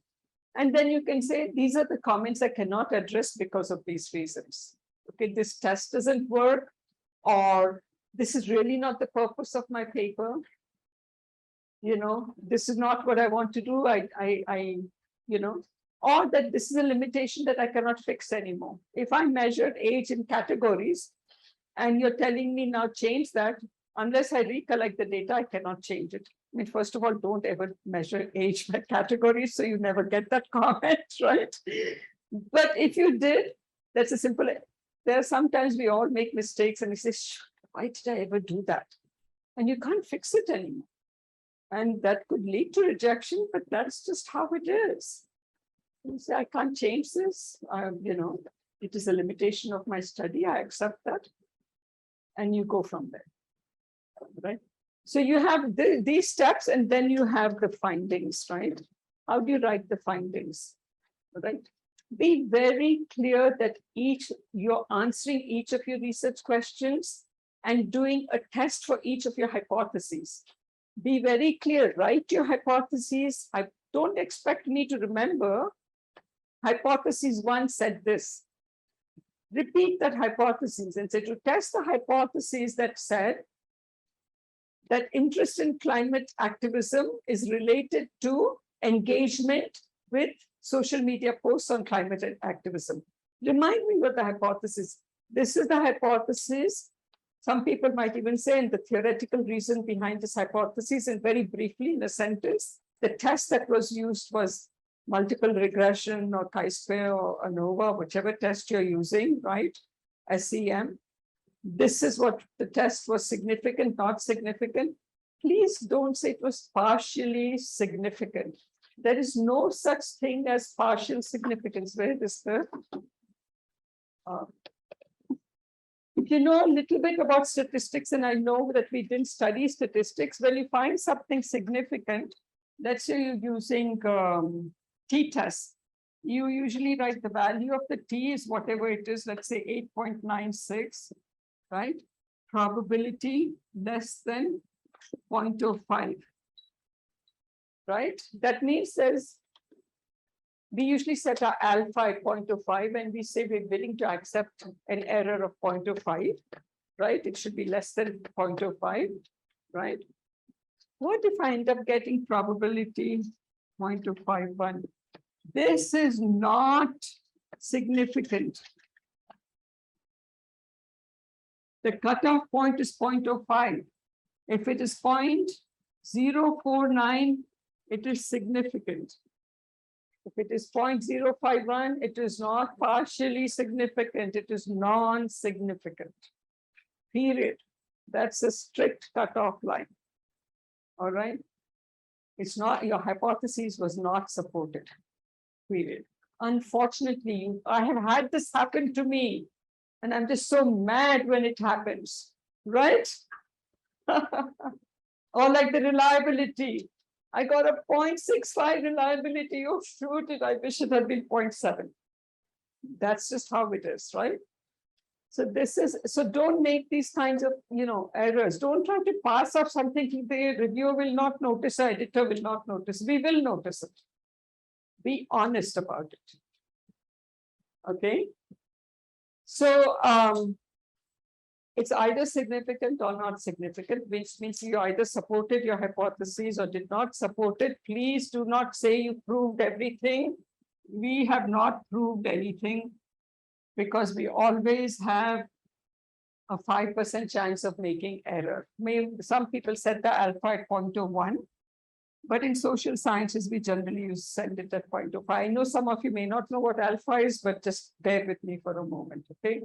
And then you can say, these are the comments I cannot address because of these reasons. Okay, this test doesn't work, or this is really not the purpose of my paper. You know, this is not what I want to do. You know, or that this is a limitation that I cannot fix anymore. If I measured age in categories and you're telling me now change that, unless I recollect the data, I cannot change it. I mean, first of all, don't ever measure age by categories, so you never get that comment, right? But if you did, that's a simple, there are sometimes we all make mistakes and we say, why did I ever do that? And you can't fix it anymore. And that could lead to rejection, but that's just how it is. You say, I can't change this. It is a limitation of my study. I accept that. And you go from there, right? So you have these steps, and then you have the findings, right? How do you write the findings, right? Be very clear that you're answering each of your research questions and doing a test for each of your hypotheses. Be very clear, write your hypotheses. I don't expect me to remember hypothesis 1 said this. Repeat that hypothesis and say to test the hypothesis that said that interest in climate activism is related to engagement with social media posts on climate activism. Remind me what the hypothesis. This is the hypothesis. Some people might even say, and the theoretical reason behind this hypothesis, and very briefly in a sentence, the test that was used was multiple regression or chi-square or ANOVA, whichever test you're using, right? SEM. This is what the test was: significant, not significant. Please don't say it was partially significant. There is no such thing as partial significance. Where is the? If you know a little bit about statistics, and I know that we didn't study statistics, when you find something significant, let's say you're using t-test, you usually write the value of the t is whatever it is, let's say 8.96, right? Probability less than 0.05, right? That means we usually set our alpha at 0.05 and we say we're willing to accept an error of 0.05, right? It should be less than 0.05, right? What if I end up getting probability 0.051? This is not significant. The cutoff point is 0.05. If it is 0.049, it is significant. If it is 0.051, it is not partially significant, it is non-significant. Period. That's a strict cutoff line. All right. It's not, your hypothesis was not supported. Period. Unfortunately, I have had this happen to me, and I'm just so mad when it happens, right? Or like the reliability. I got a 0.65 reliability. Oh, shoot it. I wish it had been 0.7. That's just how it is, right? So don't make these kinds of, errors. Don't try to pass off something the reviewer will not notice, or editor will not notice. We will notice it. Be honest about it. Okay. So it's either significant or not significant, which means you either supported your hypothesis or did not support it. Please do not say you proved everything. We have not proved anything, because we always have a 5% chance of making error. Some people set the alpha at 0.01, but in social sciences, we generally send it at 0.05. I know some of you may not know what alpha is, but just bear with me for a moment, okay?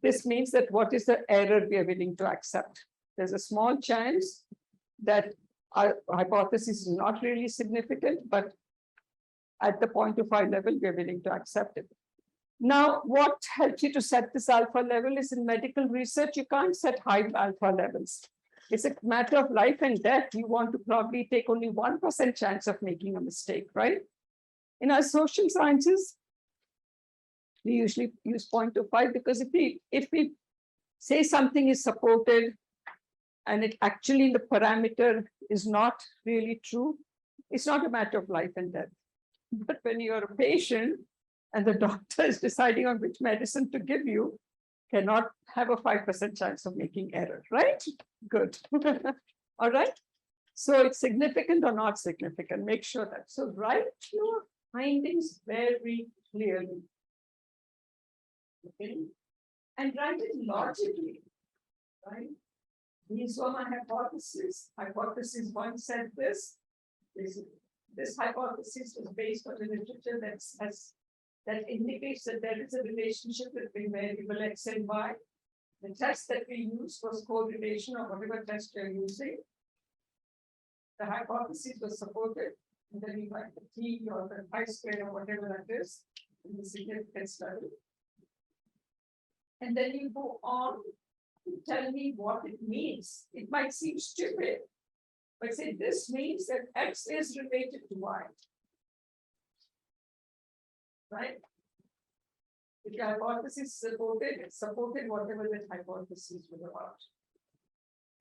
This means that what is the error we are willing to accept? There's a small chance that our hypothesis is not really significant, but at the 0.05 level, we are willing to accept it. Now, what helps you to set this alpha level is in medical research, you can't set high alpha levels. It's a matter of life and death. You want to probably take only 1% chance of making a mistake, right? In our social sciences, we usually use 0.25, because if we say something is supported and it actually the parameter is not really true, it's not a matter of life and death. But when you're a patient and the doctor is deciding on which medicine to give you, cannot have a 5% chance of making error, right? Good. All right. So it's significant or not significant. Make sure that. So write your findings very clearly. Okay, and write it logically, right? These were my hypotheses. Hypothesis one said this. This hypothesis was based on the literature that indicates that there is a relationship between variable X and Y. The test that we used was correlation or whatever test you're using. The hypothesis was supported, and then you write the T or the I-square or whatever that is in the significance study. And then you go on to tell me what it means. It might seem stupid, but say this means that X is related to Y. Right? If your hypothesis supported, it supported whatever that hypothesis was about.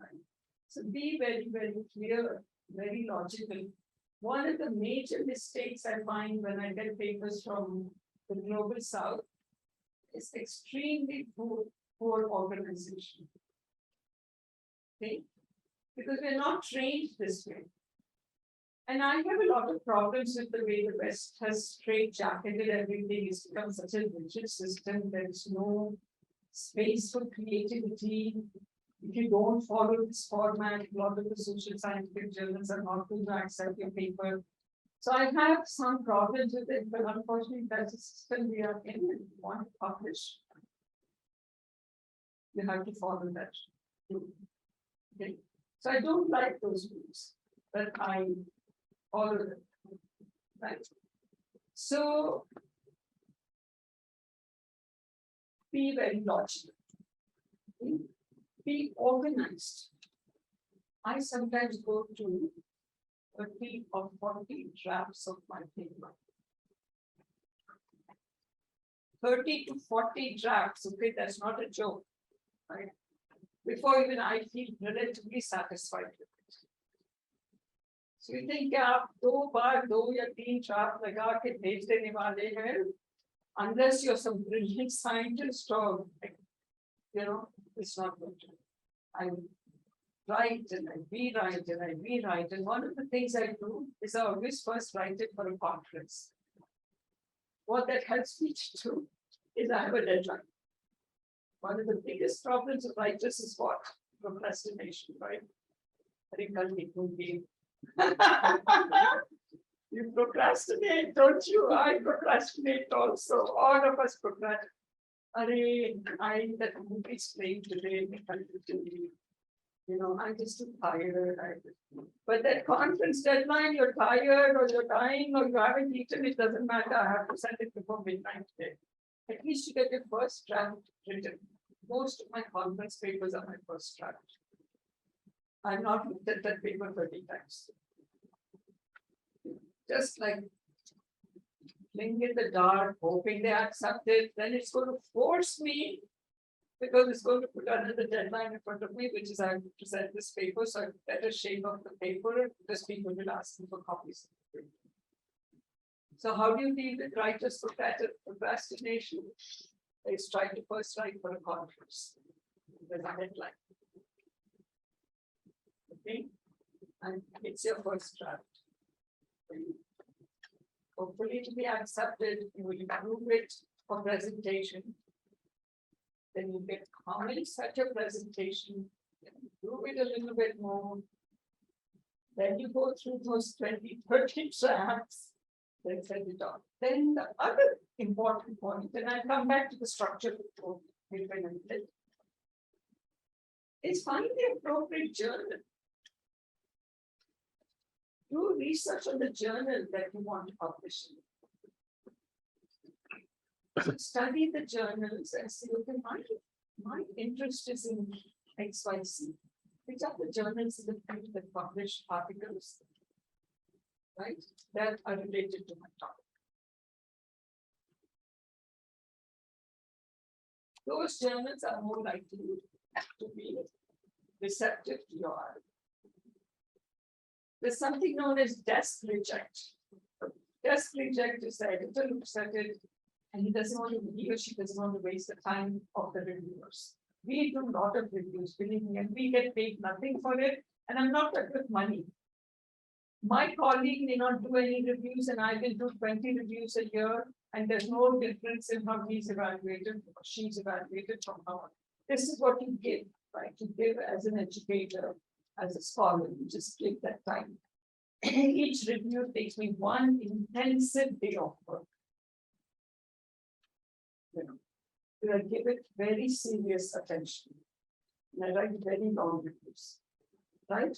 Right? So be very, very clear, very logical. One of the major mistakes I find when I get papers from the global south is extremely poor organization. Okay, because we're not trained this way. And I have a lot of problems with the way the West has straight-jacketed everything. It's become such a rigid system. There is no space for creativity. If you don't follow this format, a lot of the social scientific journals are not going to accept your paper. So I have some problems with it, but unfortunately, that's the system we are in and we want to publish. You have to follow that. Okay. So I don't like those rules, but I follow them. Right. So be very logical. Be organized. I sometimes go to 30 or 40 drafts of my paper. 30 to 40 drafts, okay, that's not a joke, right? Before even I feel relatively satisfied with it. So you think, आप 2 बार 2 या 3 draft लगा के भेज देने वाले हैं, unless you're some brilliant scientist or, you know, it's not going to. I write and I rewrite and I rewrite. And one of the things I do is I always first write it for a conference. What that helps me to do is I have a deadline. One of the biggest problems of writers is what? Procrastination, right? I think I'll be moving. You procrastinate, don't you? I procrastinate also. All of us procrastinate. That movie's playing today. You know, I'm just too tired. But that conference deadline, you're tired or you're dying or you haven't eaten, it doesn't matter. I have to send it before midnight today. At least you get your first draft written. Most of my conference papers are my first draft. I've not looked at that paper 30 times. Just like playing in the dark, hoping they accept it, then it's going to force me because it's going to put another deadline in front of me, which is I have to present this paper, so I better shape up the paper because people will ask me for copies. So how do you deal with writers' procrastination? It's trying to first write for a conference. There's a deadline. Okay, and it's your first draft. Hopefully to be accepted, you will improve it for presentation. Then you get comments such a presentation, improve it a little bit more. Then you go through those 20, 30 drafts, then send it on. Then the other important point, and I'll come back to the structure before we finish it, is find the appropriate journal. Do research on the journal that you want to publish in. Study the journals and see, okay, my interest is in XYZ. Which are the journals in the field that publish articles, right, that are related to my topic. Those journals are more likely to be receptive to your article. There's something known as desk reject. Desk reject is the editor looks at it and he or she doesn't want to waste the time of the reviewers. We do a lot of reviews, believe me, and we get paid nothing for it. And I'm not good with money. My colleague may not do any reviews and I will do 20 reviews a year. And there's no difference in how he's evaluated or she's evaluated from how. This is what you give, right? You give as an educator, as a scholar, you just give that time. Each review takes me one intensive day of work. You know, I give it very serious attention. And I write very long reviews, right?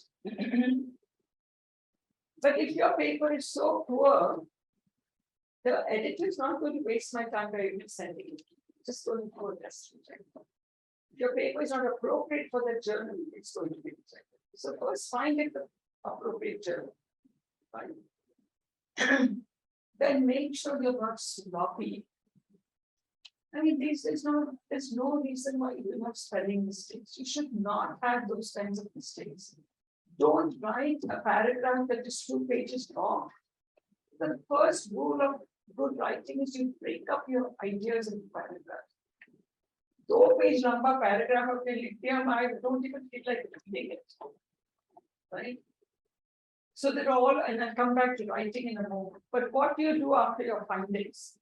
But if your paper is so poor, the editor is not going to waste my time by even sending it. Just going to go test reject. If your paper is not appropriate for the journal, it's going to be rejected. So first find it the appropriate journal. Fine. Then make sure you're not sloppy. I mean, there's no reason why you have spelling mistakes. You should not have those kinds of mistakes. Don't write a paragraph that is 2 pages long. The first rule of good writing is you break up your ideas into paragraphs. 2 page lamba paragraph of lithium, I don't even feel like reading it. Right? So they're all, and I'll come back to writing in a moment. But what do you do after your findings?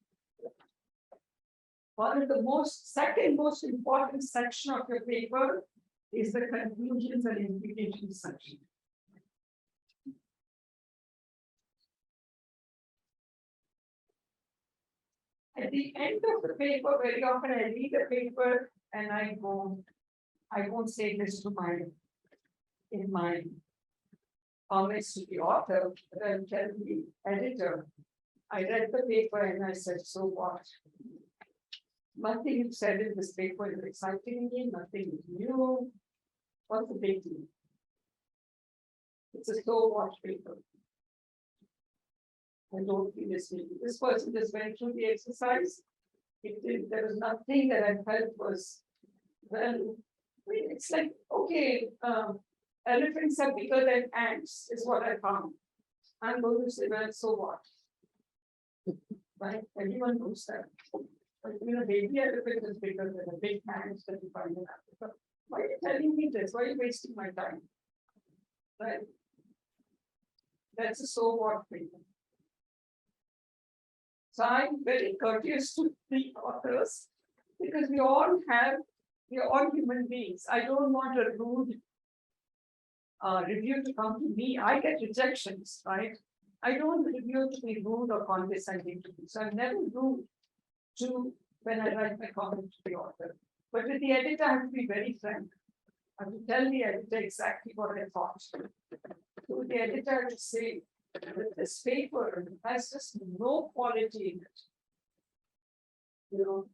One of the second most important section of your paper is the conclusions and implications section. At the end of the paper, very often I read the paper and I won't say this in my comments to the author, but I'll tell the editor. I read the paper and I said, so what? Nothing you said in this paper is exciting me, nothing is new. What's the big deal? It's a so what paper. I don't feel this. This person just went through the exercise. There was nothing that I felt was, well, I mean, it's like, okay, elephants are bigger than ants, is what I found. I'm going to say, well, so what? Right? Everyone knows that. But you know, baby elephant is bigger than a big ant that you find in Africa. Why are you telling me this? Why are you wasting my time? Right? That's a so what thing. So I'm very courteous to the authors because we are all human beings. I don't want a rude review to come to me. I get rejections, right? I don't want the review to be rude or condescending to me. So I'm never rude to when I write my comment to the author. But with the editor, I have to be very frank. I have to tell the editor exactly what I thought. To the editor, I have to say that this paper has just no quality in it. You know,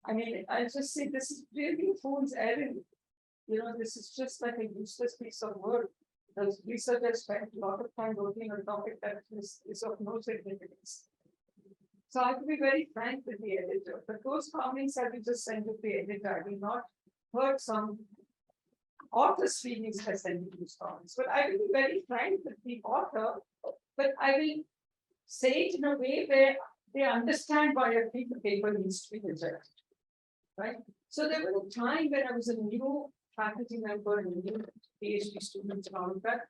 I mean, I just say this is really a fool's errand. You know, this is just like a useless piece of work. The researchers spent a lot of time working on a topic that is of no significance. So I have to be very frank with the editor. But those comments I will just send to the editor. I will not hurt some author's feelings by sending these comments. But I will be very frank with the author, but I will say it in a way where they understand why I think the paper needs to be rejected. Right? So there was a time when I was a new faculty member and a new PhD student around that,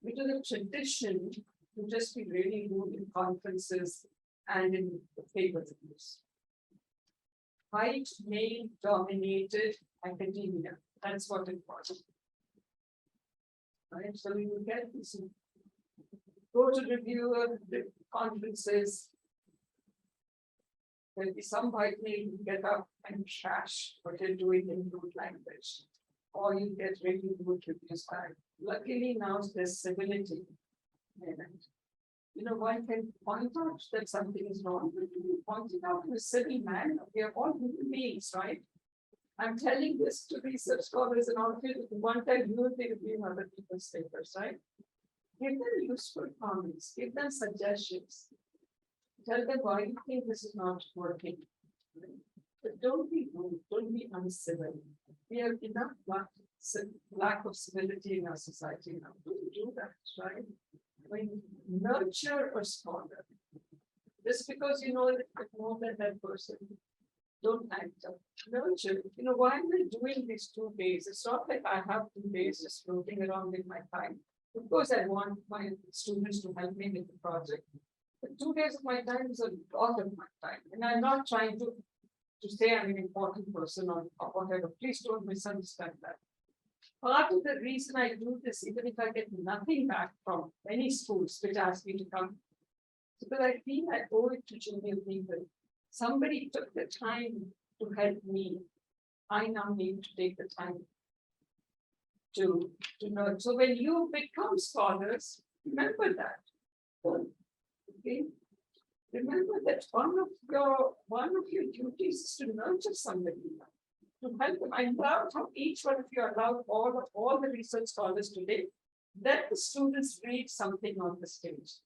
which was a tradition to just be really rude in conferences and in the paper reviews. White male dominated academia. That's what it was. Right? So you get this, go to reviewer conferences. There'll be some white male who get up and trash what you're doing in rude language. Or you get really rude reviews back. Luckily now there's civility. And, you know, one can point out that something is wrong, but you point it out in a civil manner. We are all human beings, right? I'm telling this to research scholars and all of you. One time you will be reviewing other people's papers, right? Give them useful comments, give them suggestions. Tell them why you think this is not working. But don't be rude, don't be uncivil. We have enough lack of civility in our society now. Don't do that, right? When nurture a scholar, just because you know that more than that person, don't act up. Nurture. You know, why am I doing these 2 days? It's not like I have 2 days just floating around in my time. Of course, I want my students to help me with the project. But 2 days of my time is a lot of my time, and I'm not trying to say I'm an important person or whatever. Please don't misunderstand that. Part of the reason I do this, even if I get nothing back from any schools which ask me to come, because I feel I owe it to junior people. Somebody took the time to help me. I now need to take the time to learn. So when you become scholars, remember that. Okay? Remember that one of your duties is to nurture somebody, to help them. I love how each one of you allowed all the research scholars today. Let the students read something on the stage,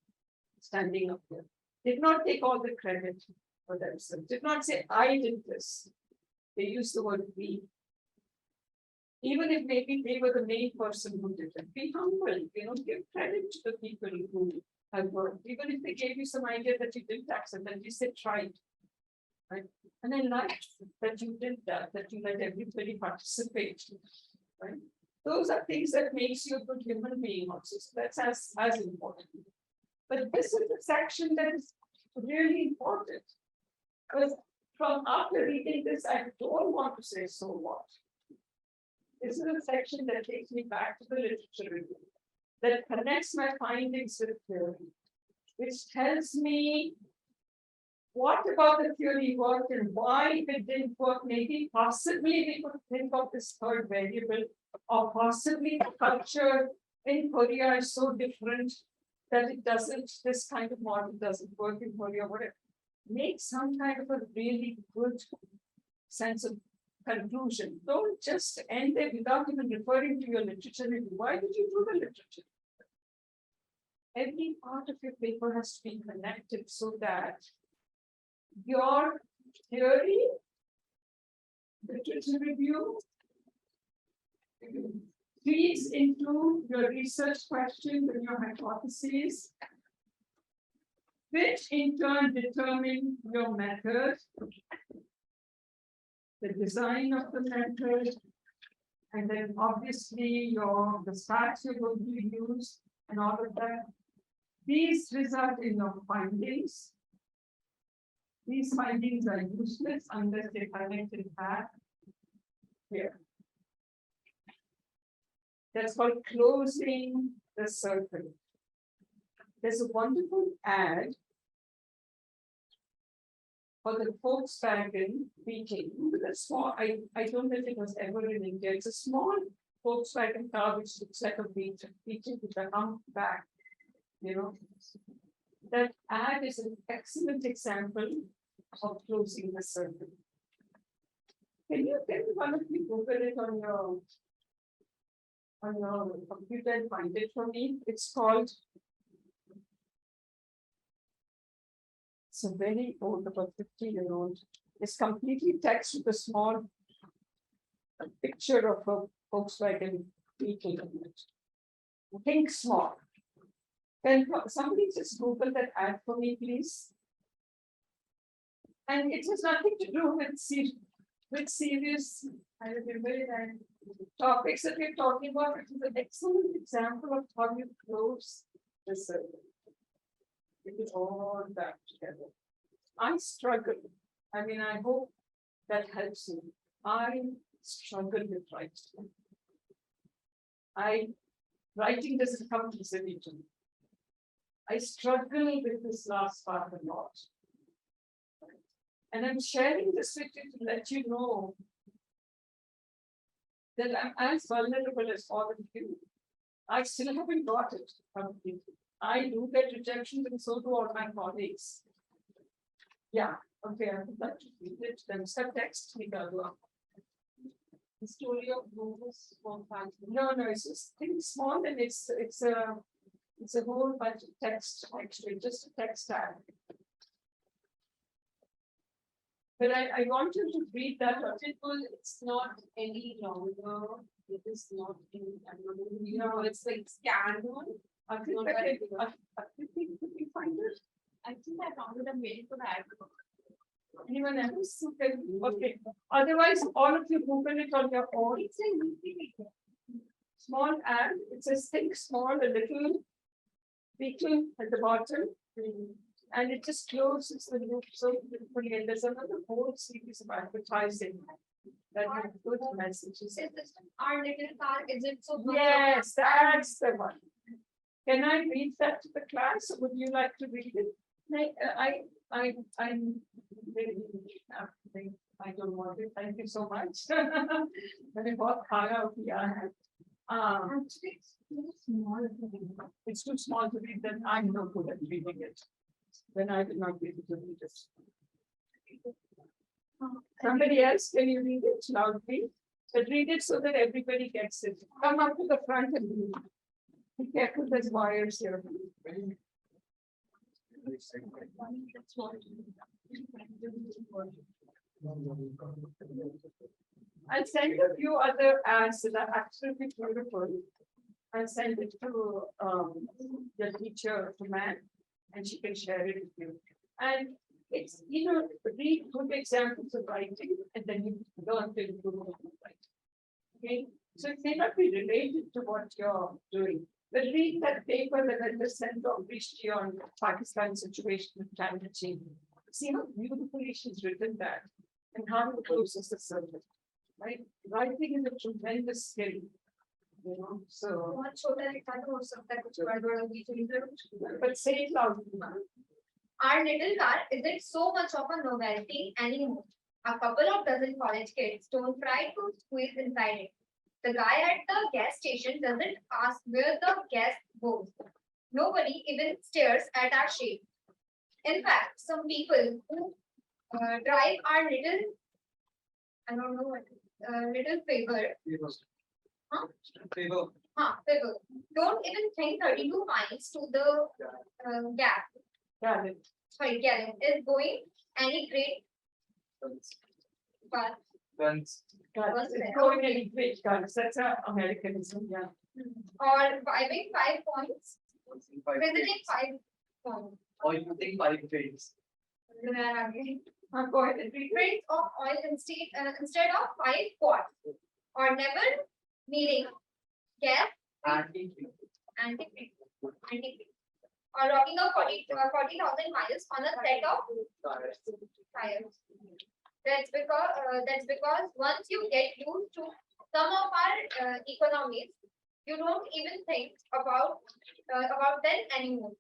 standing up there. Did not take all the credit for themselves. Did not say, I did this. They used the word we. Even if maybe they were the main person who did it. Be humble, give credit to the people who have worked. Even if they gave you some idea that you didn't accept, that you said tried. Right? And I liked that you did that you let everybody participate. Right? Those are things that makes you a good human being also. So that's as important. But this is a section that is really important. Because from after reading this, I don't want to say so what. This is a section that takes me back to the literature review, that connects my findings with theory, which tells me what about the theory worked and why it didn't work. Maybe possibly we could think of this third variable, or possibly the culture in Korea is so different that this kind of model doesn't work in Korea, whatever. Make some kind of a really good sense of conclusion. Don't just end there without even referring to your literature review. Why did you do the literature? Every part of your paper has to be connected so that your theory, literature review, feeds into your research questions and your hypotheses, which in turn determine your method, the design of the method, and then obviously the stats you're going to use and all of that. These result in your findings. These findings are useless unless they connected back here. That's called closing the circle. There's a wonderful ad for the Volkswagen Beetle. That's small. I don't know if it was ever in India. It's a small Volkswagen car which looks like a beetle with a hump back. That ad is an excellent example of closing the circle. Can one of you Google it on your computer and find it for me? It's a very old, about 50-year-old. It's completely text with a small picture of a Volkswagen Beetle in it. Think small. Can somebody just Google that ad for me, please? And it has nothing to do with serious topics that we're talking about. It is an excellent example of how you close the circle. It is all back together. I struggle. I hope that helps you. I struggle with writing. Writing doesn't come easily to me. I struggle with this last part a lot. And I'm sharing this with you to let you know that I'm as vulnerable as all of you. I still haven't got it completely. I do get rejections, and so do all my colleagues. Yeah, okay, I would like to read it. Then subtext, the story of Moses. No, it's just things small, and it's a whole bunch of text, actually, just a text tag. But I want you to read that article. It's not any longer. It is not in, it's like scanned one. I think could you find it? I think I found it. I'm waiting for the article. Anyone else? Okay. Otherwise, all of you Google it on your own. It's a small small and it says think small, a little beetle at the bottom. And it just closes the loop so beautifully. And there's another whole series of advertising that have good messages. Is this our little car, is it so? Yes, that's the one. Can I read that to the class? Would you like to read it? I'm really, I don't want it. Thank you so much. मैंने बहुत खाया और किया है. Actually, it's too small. It's too small to read, then I'm no good at reading it. Then I will not be able to read it. Somebody else, can you read it loudly? But read it so that everybody gets it. Come up to the front and read. Be careful, there's wires here. I'll send a few other ads that are absolutely beautiful. I'll send it to the teacher, to Matt, and she can share it with you. And it's, read good examples of writing, and then you learn to improve on writing. Okay, so it may not be related to what you're doing, but read that paper that I just sent on Rishti on Pakistan situation with climate change. See how beautifully she's written that, and how it closes the circle. Right? Writing is a tremendous skill. So. But say it loudly. Our little car isn't so much of a novelty anymore. A couple of dozen college kids don't try to squeeze inside it. The guy at the gas station doesn't ask where the gas goes. Nobody even stares at our shape. In fact, some people who drive our little, I don't know what, little favor. Huh? Favor. Favor. Don't even think 32 miles to the gap. Gallon. Sorry, gallon is going any great. But Guns. Guns. It's going any great guns. That's our Americanism, yeah. or vibing 5 points, Five visiting grades. 5 points. Or using 5 grades. Go ahead and read. Grades of oil instead of 5 quarts, or never needing gas Anti. anti or rocking up 40,000 miles on a set of tires. That's because once you get used to some of our economies, you don't even think about them anymore.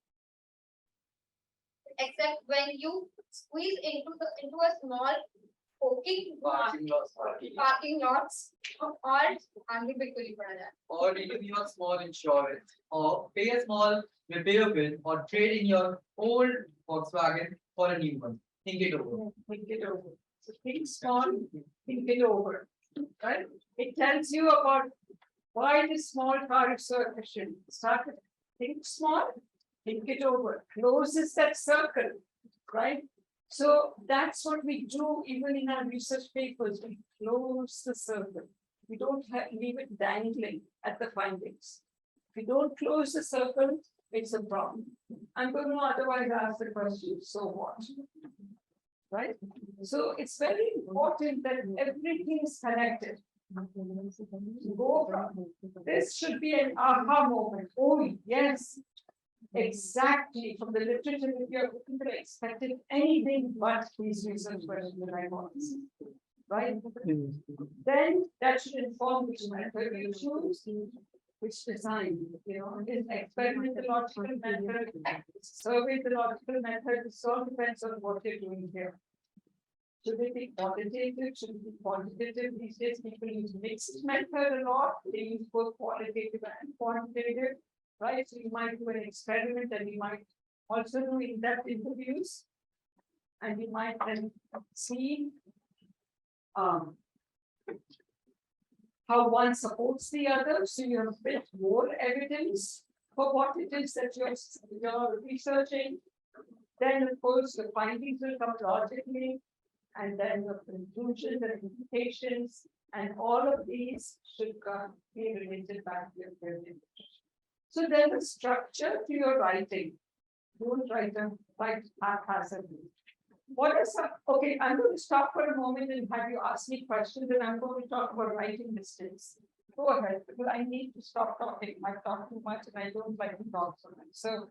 Except when you squeeze into a small parking lots or Or you can use small insurance, or pay a small repair bill, or trade in your old Volkswagen for a new one. Think it over. Think it over. So think small, think it over. Right? It tells you about why this small car is so efficient. Start with think small, think it over. Closes that circle, right? So that's what we do even in our research papers. We close the circle. We don't leave it dangling at the findings. If we don't close the circle, it's a problem. I'm going to otherwise ask the question, so what? Right? So it's very important that everything is connected. Go from this should be an aha moment. Oh, yes. Exactly, from the literature, if you're looking to expected anything but these research questions that I want, right? Then that should inform which method you choose, which design, is experimentological method, surveyological method, it all depends on what you're doing here. Should it be qualitative? Should it be quantitative? These days, people use mixed method a lot. They use both qualitative and quantitative. Right, so you might do an experiment and you might also do in-depth interviews. And you might then see how one supports the other. So you have a bit more evidence for what it is that you're researching. Then of course the findings will come logically, and then the conclusions and implications, and all of these should be related back to your theory. So there's a structure to your writing. Don't write haphazardly. What is okay, I'm going to stop for a moment and have you ask me questions, and I'm going to talk about writing mistakes. Go ahead, because I need to stop talking. I talk too much and I don't like to talk so much. So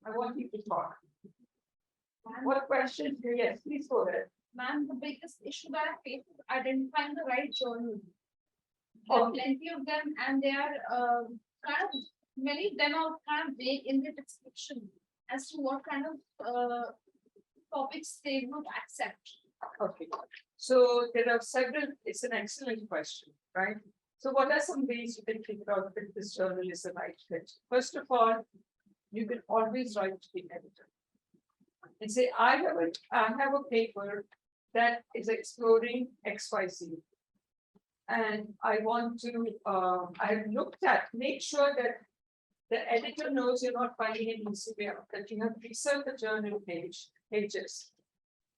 I want you to talk. What questions? Yes, please go ahead. Ma'am, the biggest issue that I face is identifying the right journal. There are plenty of them and they are kind of, many of them are kind of vague in the description as to what kind of topics they would accept. Okay, so there are several, it's an excellent question, right? So what are some ways you can figure out if this journal is the right fit? First of all, you can always write to the editor and say, I have a paper that is exploring XYZ. And I want to, I have looked at, make sure that the editor knows you're not finding it in severe, that you have researched the journal pages,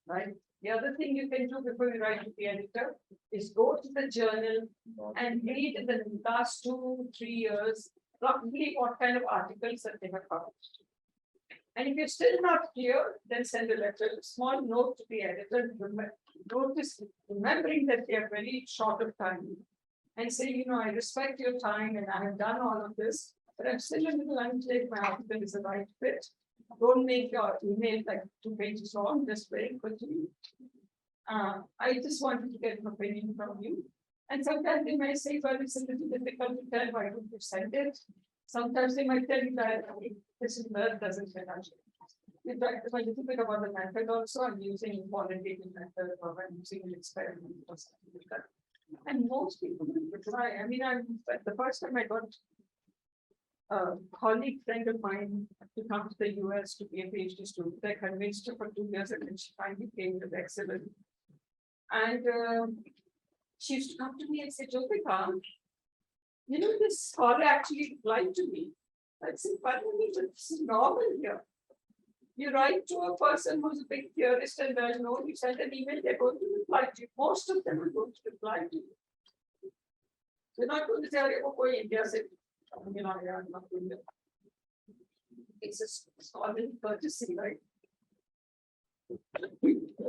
right? The other thing you can do before you write to the editor is go to the journal and read in the last 2-3 years, roughly what kind of articles that they have published. And if you're still not clear, then send a letter, a small note to the editor, remembering that they are very short of time. And say, you know, I respect your time and I have done all of this, but I'm still a little unclear if my article is the right fit. Don't make your email like 2 pages long, just very quickly. I just wanted to get an opinion from you. And sometimes they might say, well, it's a little difficult to tell, why don't you send it? Sometimes they might tell you that this is where it doesn't fit. In fact, a little bit about the method also, I'm using quantitative method or I'm using an experiment or something like that. And most people will reply. I mean, the first time I got a colleague friend of mine to come to the US to be a PhD student, I convinced her for 2 years and then she finally came with excellent. And she used to come to me and say, Jyotika, you know, this scholar actually replied to me. I said, but this is normal here. You write to a person who's a big theorist and well known, you send an email, they're going to reply to you. Most of them are going to reply to you. You're not going to say, oh, India said, you know, I'm not doing it. It's a scholarly courtesy, right?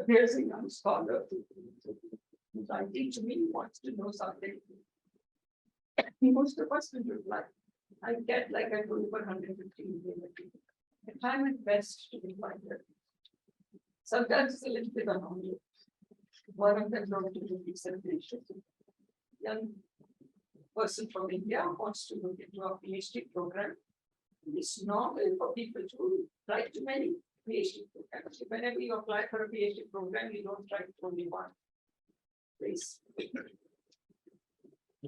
Here's a young scholar who's writing to me, wants to know something. Most of us will reply. I get like I go over 115 emails. I try my best to reply there. Sometimes it's a little bit annoying. One of them wrote to the presentation. Young person from India wants to look into a PhD program. It's normal for people to write to many PhD programs. Whenever you apply for a PhD program, you don't write to only one. Please.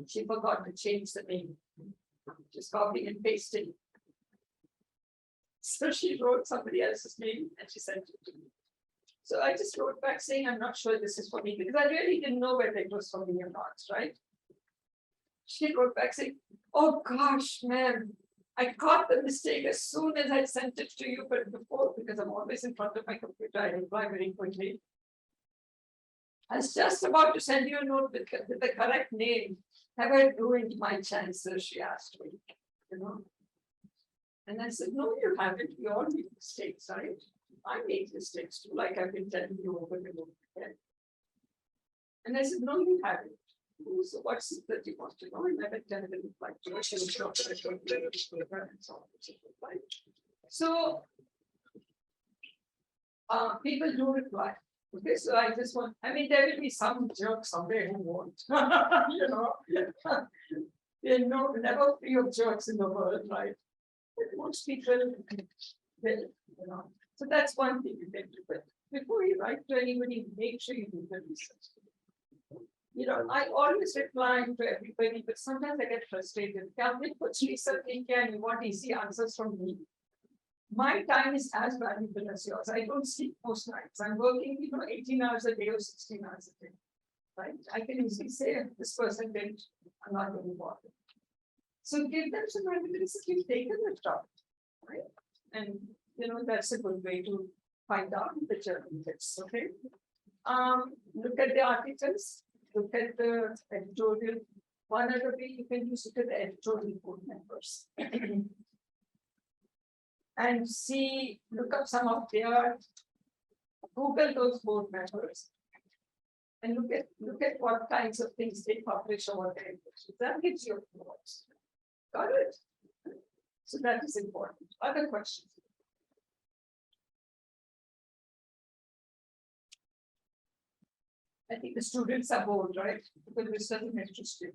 She forgot to change the name. Just copying and pasting. So she wrote somebody else's name and she sent it to me. So I just wrote back saying, I'm not sure this is for me because I really didn't know whether it was for me or not, right? She wrote back saying, oh gosh, ma'am, I caught the mistake as soon as I sent it to you, but before, because I'm always in front of my computer, I reply very quickly. I was just about to send you a note with the correct name. Have I ruined my chances? She asked me, you know. And I said, no, you haven't. We all make mistakes, right? I make mistakes too, like I've been telling you over and over again. And I said, no, you haven't. So what's it that you want to know? And I went down and replied to her. She was shocked that I don't play with her and so on. So people do reply. Okay, so I just want, I mean, there will be some jerk somewhere who won't, you know. There are never free of jerks in the world, right? But most people will, you know. So that's one thing you can do. But before you write to anybody, make sure you do the research. You know, I always reply to everybody, but sometimes I get frustrated. Calvin puts research in here and you want easy answers from me. My time is as valuable as yours. I don't sleep most nights. I'm working, you know, 18 hours a day or 16 hours a day. Right? I can easily say this person didn't, I'm not going to bother. So give them some evidence that you've taken the job. Right? And you know, that's a good way to find out the journal fits. Okay. Look at the articles, look at the editorial. One other way you can use it at the editorial board members. And see, look up some of their, Google those board members And look at what kinds of things they publish or what they publish. That gives you a voice. Got it? So that is important. Other questions? I think the students are bored, right? Because this doesn't interest you.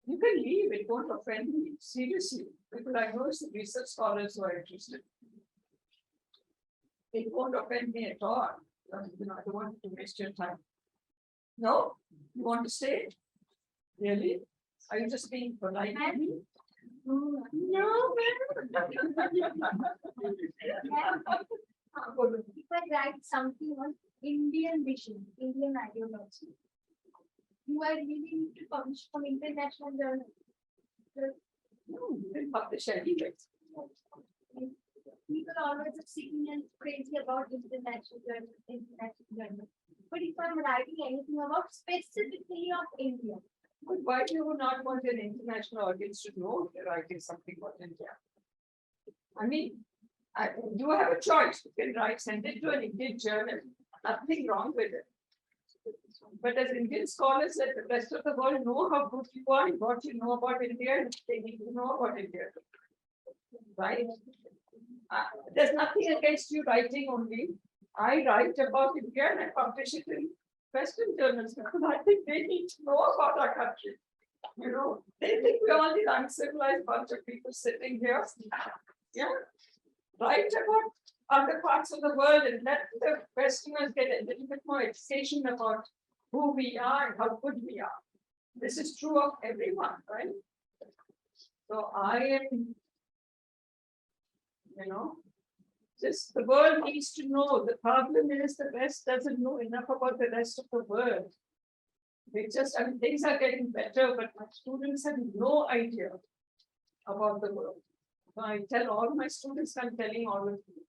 You can leave, it won't offend me, seriously. People I know is the research scholars who are interested. It won't offend me at all. You know, I don't want to waste your time. No? You want to stay? Really? Are you just being polite? No, If I write something on Indian vision, Indian ideology, you are really to publish from international journal. No, you can publish anyway. People always are seeking and crazy about international journal. But if I'm writing anything about specifically of India, But why do you not want an international audience to know you're writing something about India? I mean, you have a choice. You can write, send it to an Indian journal. Nothing wrong with it. But as Indian scholars, let the rest of the world know how good you are and what you know about India, and they need to know about India. Right? There's nothing against you writing only. I write about India and I publish it in Western journals because I think they need to know about our country. You know, they think we're all these uncivilized bunch of people sitting here. Yeah. Write about other parts of the world and let the Westerners get a little bit more education about who we are and how good we are. This is true of everyone, right? So I am, you know, just the world needs to know. The problem is the West doesn't know enough about the rest of the world. They just, I mean, things are getting better, but my students have no idea about the world. So I tell all my students, I'm telling all of you,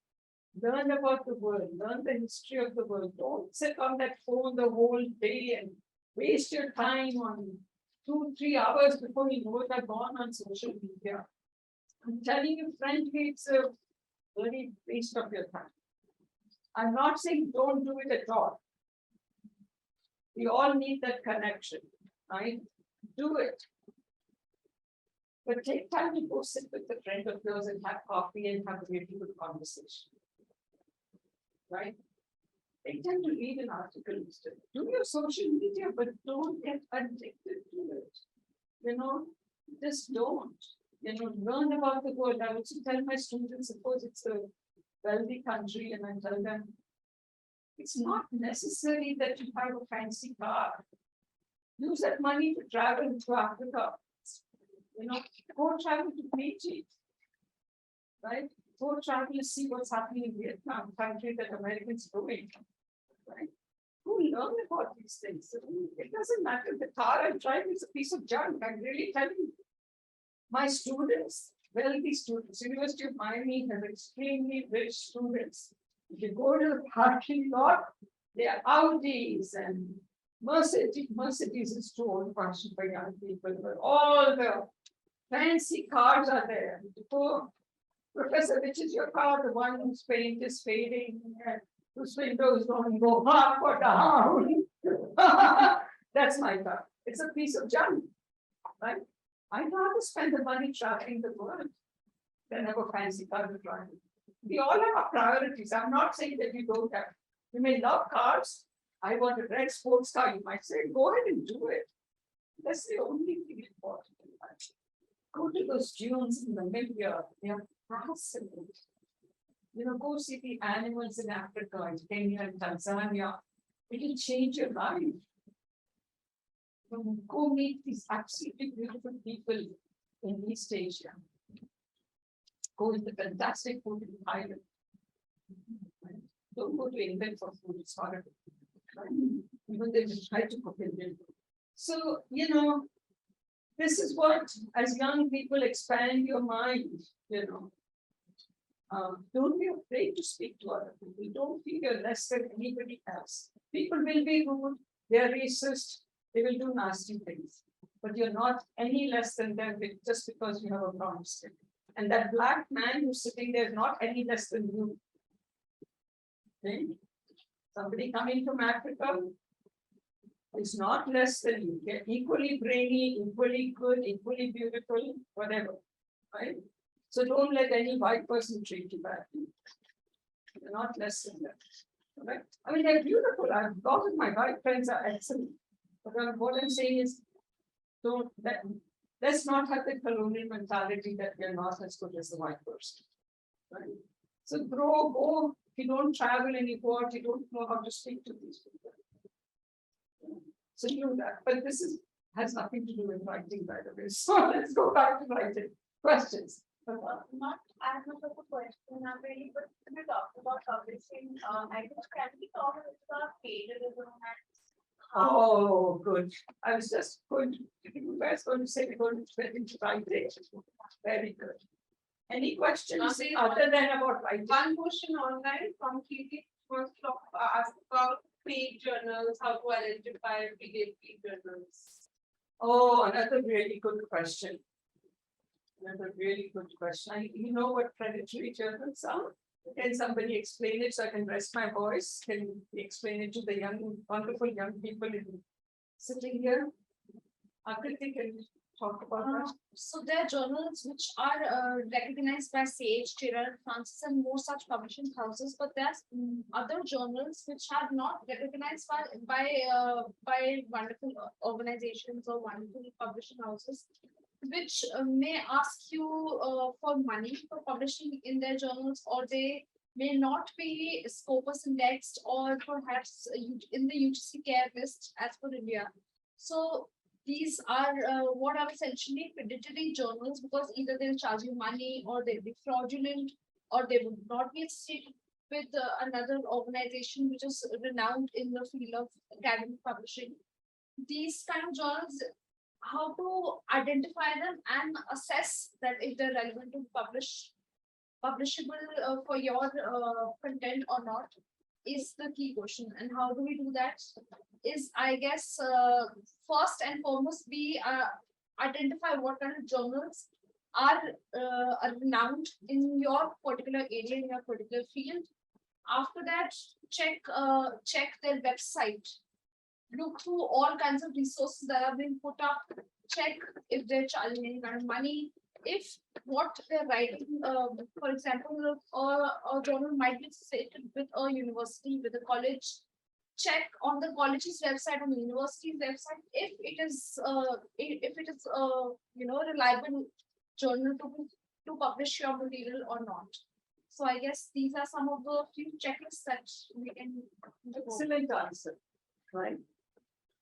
learn about the world, learn the history of the world. Don't sit on that phone the whole day and waste your time on 2-3 hours before you know it are gone on social media. I'm telling you, frankly, it's a very waste of your time. I'm not saying don't do it at all. We all need that connection, right? Do it. But take time to go sit with a friend of yours and have coffee and have a really good conversation. Right? Take time to read an article instead. Do your social media, but don't get addicted to it. You know, just don't. You know, learn about the world. I also tell my students, suppose it's a wealthy country, and I tell them, it's not necessary that you have a fancy car. Use that money to travel to Africa. You know, go travel to Fiji. Right? Go travel to see what's happening in Vietnam, country that Americans doing. Right? Go learn about these things. It doesn't matter. The car I'm driving is a piece of junk. I'm really telling you. My students, wealthy students, University of Miami has extremely rich students. If you go to the parking lot, there are Audis and Mercedes is too old-fashioned for young people, but all the fancy cars are there. You go, Professor, which is your car? The one whose paint is fading and whose windows don't go up or down. That's my car. It's a piece of junk, right? I'd rather spend the money traveling the world than have a fancy car to drive. We all have our priorities. I'm not saying that you don't have. You may love cars. I want a red sports car. You might say, go ahead and do it. That's the only thing important in life. Go to those dunes in Namibia. They are fascinating. You know, go see the animals in Africa, in Kenya, and Tanzania. It will change your life. Go meet these absolutely beautiful people in East Asia. Go with the fantastic food in Thailand. Don't go to England for food, it's horrible. Even they will try to cook Indian food. So, you know, this is what, as young people, expand your mind, you know. Don't be afraid to speak to other people. Don't feel you're less than anybody else. People will be rude, they're racist, they will do nasty things. But you're not any less than them just because you have a brown skin. And that black man who's sitting there is not any less than you. Okay? Somebody coming from Africa, is not less than you. They're equally brainy, equally good, equally beautiful, whatever, right? So don't let any white person treat you badly. They're not less than that, right? I mean, they're beautiful. I've got it. My white friends are excellent. But what I'm saying is, don't that. Let's not have the colonial mentality that we're not as good as the white person. Right? So go. If you don't travel and you go out, you don't know how to speak to these people. So do that. But this has nothing to do with writing, by the way. So let's go back to writing. Questions? Not as much of a question, not really, but we talked about publishing. I think can we talk about plagiarism and Oh, good. I was just going to, you guys going to say we're going to get into writing. Very good. Any questions other than about writing? One question online from Kiki wants to ask about paid journals, how to identify paid journals. Oh, another really good question. Another really good question. You know what predatory journals are? Can somebody explain it so I can rest my voice? Can we explain it to the young, wonderful young people sitting here? Akriti, can you talk about that? So there are journals which are recognized by Sage, Taylor, Francis, and more such publishing houses, but there's other journals which are not recognized by wonderful organizations or wonderful publishing houses, which may ask you for money for publishing in their journals, or they may not be Scopus indexed, or perhaps in the UGC care list as per India. So these are what are essentially predatory journals, because either they'll charge you money, or they'll be fraudulent, or they would not be associated with another organization which is renowned in the field of academic publishing. These kind of journals, how to identify them and assess that if they're relevant to publishable for your content or not is the key question. And how do we do that is, I guess, first and foremost, we identify what kind of journals are renowned in your particular area, in your particular field. After that, check their website. Look through all kinds of resources that have been put up, check if they're charging any kind of money, if what they're writing, for example, a journal might be associated with a university, with a college. Check on the college's website, on the university's website, if it is reliable journal to publish your material or not. So I guess these are some of the few checklists that we can do. Excellent answer, right?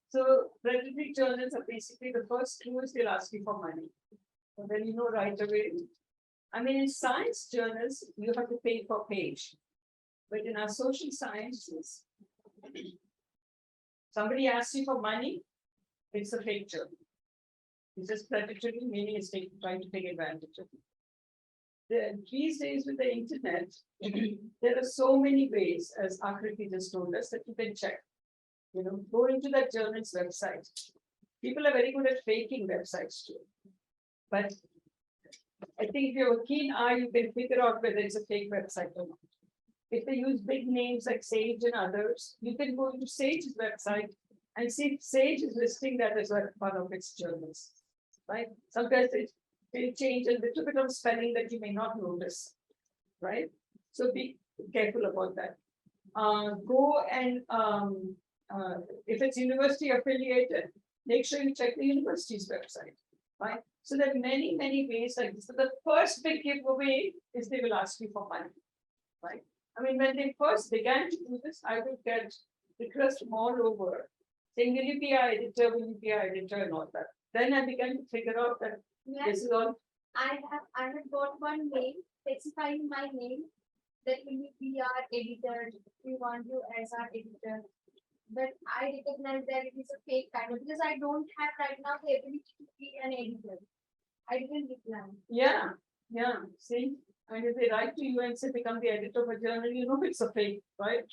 So predatory journals are basically the first clue is they'll ask you for money. And then you know right away. I mean, in science journals, you have to pay per page. But in our social sciences, somebody asks you for money, it's a fake journal. It's just predatory, meaning it's trying to take advantage of you. These days with the internet, there are so many ways, as Akriti just told us, that you can check. Go into that journal's website. People are very good at faking websites too. But I think if you have a keen eye, you can figure out whether it's a fake website or not. If they use big names like Sage and others, you can go into Sage's website and see if Sage is listing that as one of its journals. Right? Sometimes they change a little bit of spelling that you may not notice. Right? So be careful about that. Go and if it's university affiliated, make sure you check the university's website, right? So there are many, many ways like this. So the first big giveaway is they will ask you for money, right? I mean, when they first began to do this, I would get requests from all over saying, will you be our editor, and all that. Then I began to figure out that this is all. I have got one mail specifying my name, that will you be our editor, we want you as our editor. But I recognize that it is a fake kind of, because I don't have right now the ability to be an editor. I didn't reply. Yeah. See, and if they write to you and say become the editor of a journal, you know it's a fake, right?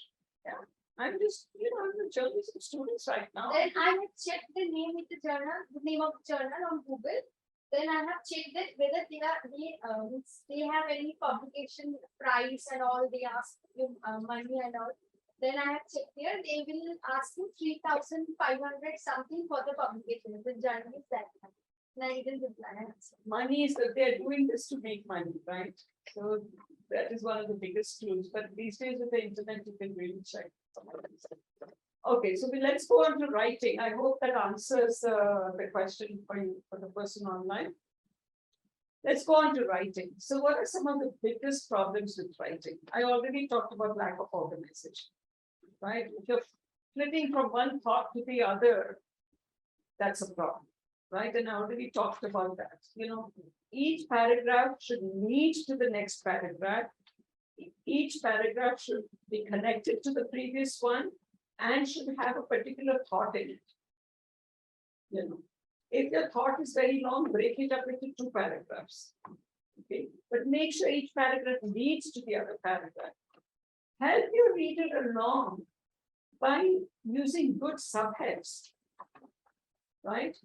Yeah. I'm just, I'm the journalism students right now. Then I have checked the name of the name of the journal on Google. Then I have checked that whether they have any publication price and all. They ask you money and all. Then I have checked here, they will ask you 3,500 something for the publication. The journal is that much. And I didn't reply. Money is that they're doing this to make money, right? So that is one of the biggest tools, but these days with the internet, you can really check. Okay, so let's go on to writing. I hope that answers the question for you, for the person online. Let's go on to writing. So what are some of the biggest problems with writing? I already talked about lack of organization, right? If you're flipping from one thought to the other, that's a problem, right? And I already talked about that. You know, each paragraph should lead to the next paragraph. Each paragraph should be connected to the previous one and should have a particular thought in it. You know, if your thought is very long, break it up into 2 paragraphs. Okay, but make sure each paragraph leads to the other paragraph. Help your reader along by using good subheads, right?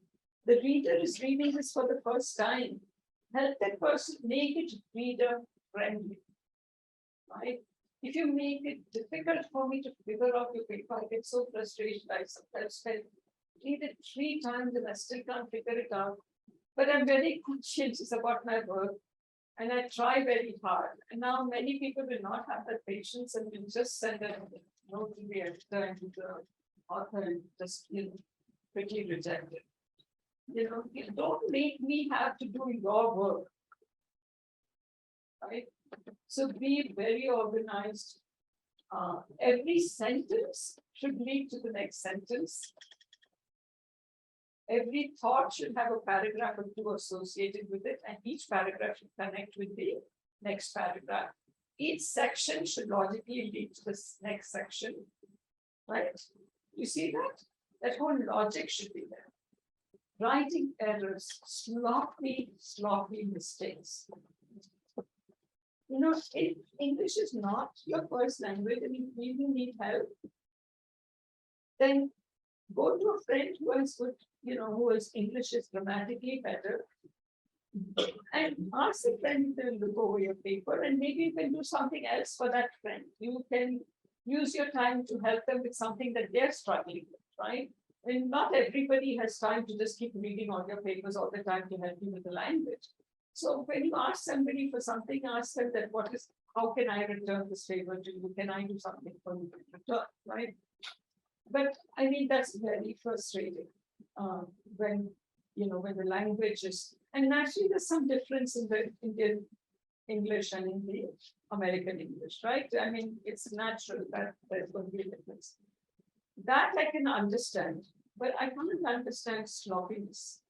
The reader is reading this for the first time. Help that person make it reader friendly, right? If you make it difficult for me to figure out your paper, I get so frustrated. I sometimes read it 3 times and I still can't figure it out. But I'm very conscientious about my work and I try very hard. And now many people will not have that patience and will just send a note to the editor and to the author and just, you know, quickly reject it. You know, you don't make me have to do your work, right? So be very organized. Every sentence should lead to the next sentence. Every thought should have a paragraph or 2 associated with it, and each paragraph should connect with the next paragraph. Each section should logically lead to the next section, right? You see that? That whole logic should be there. Writing errors, sloppy mistakes. You know, English is not your first language and you really need help, then go to a friend who is good, you know, who is English is grammatically better, and ask a friend to look over your paper, and maybe you can do something else for that friend. You can use your time to help them with something that they're struggling with, right? And not everybody has time to just keep reading all your papers all the time to help you with the language. So when you ask somebody for something, ask them that how can I return this favor to you? Can I do something for you in return, right? But I mean, that's very frustrating when, you know, when the language is, and actually there's some difference in the Indian English and in the American English, right? I mean, it's natural that there's going to be a difference. That I can understand, but I can't understand sloppiness.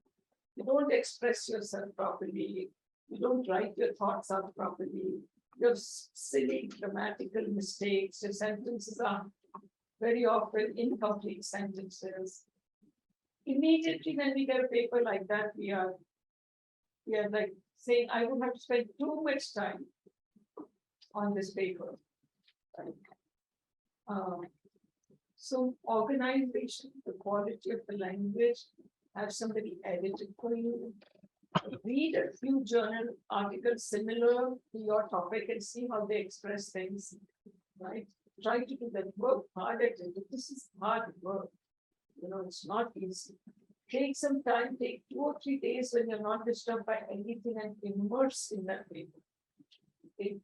You don't express yourself properly. You don't write your thoughts out properly. You have silly grammatical mistakes. Your sentences are very often incomplete sentences. Immediately when we get a paper like that, we are like saying, I would have to spend too much time on this paper. Right? So organization, the quality of the language, have somebody edit it for you. Read a few journal articles similar to your topic and see how they express things, right? Try to do that, work hard at it. This is hard work. You know, it's not easy. Take some time, take 2 or 3 days when you're not disturbed by anything and immerse in that paper. Okay.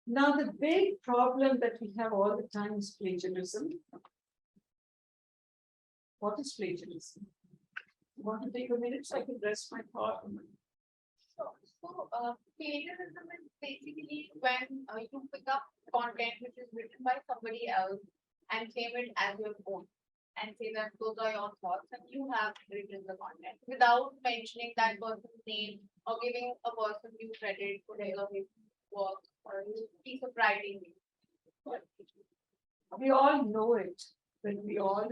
Now, the big problem that we have all the time is plagiarism. What is plagiarism? You want to take a minute so I can rest my thought? So, plagiarism is basically when you pick up content which is written by somebody else and claim it as your own and say that those are your thoughts and you have written the content without mentioning that person's name or giving a person new credit for their work or his piece of writing. We all know it, but we all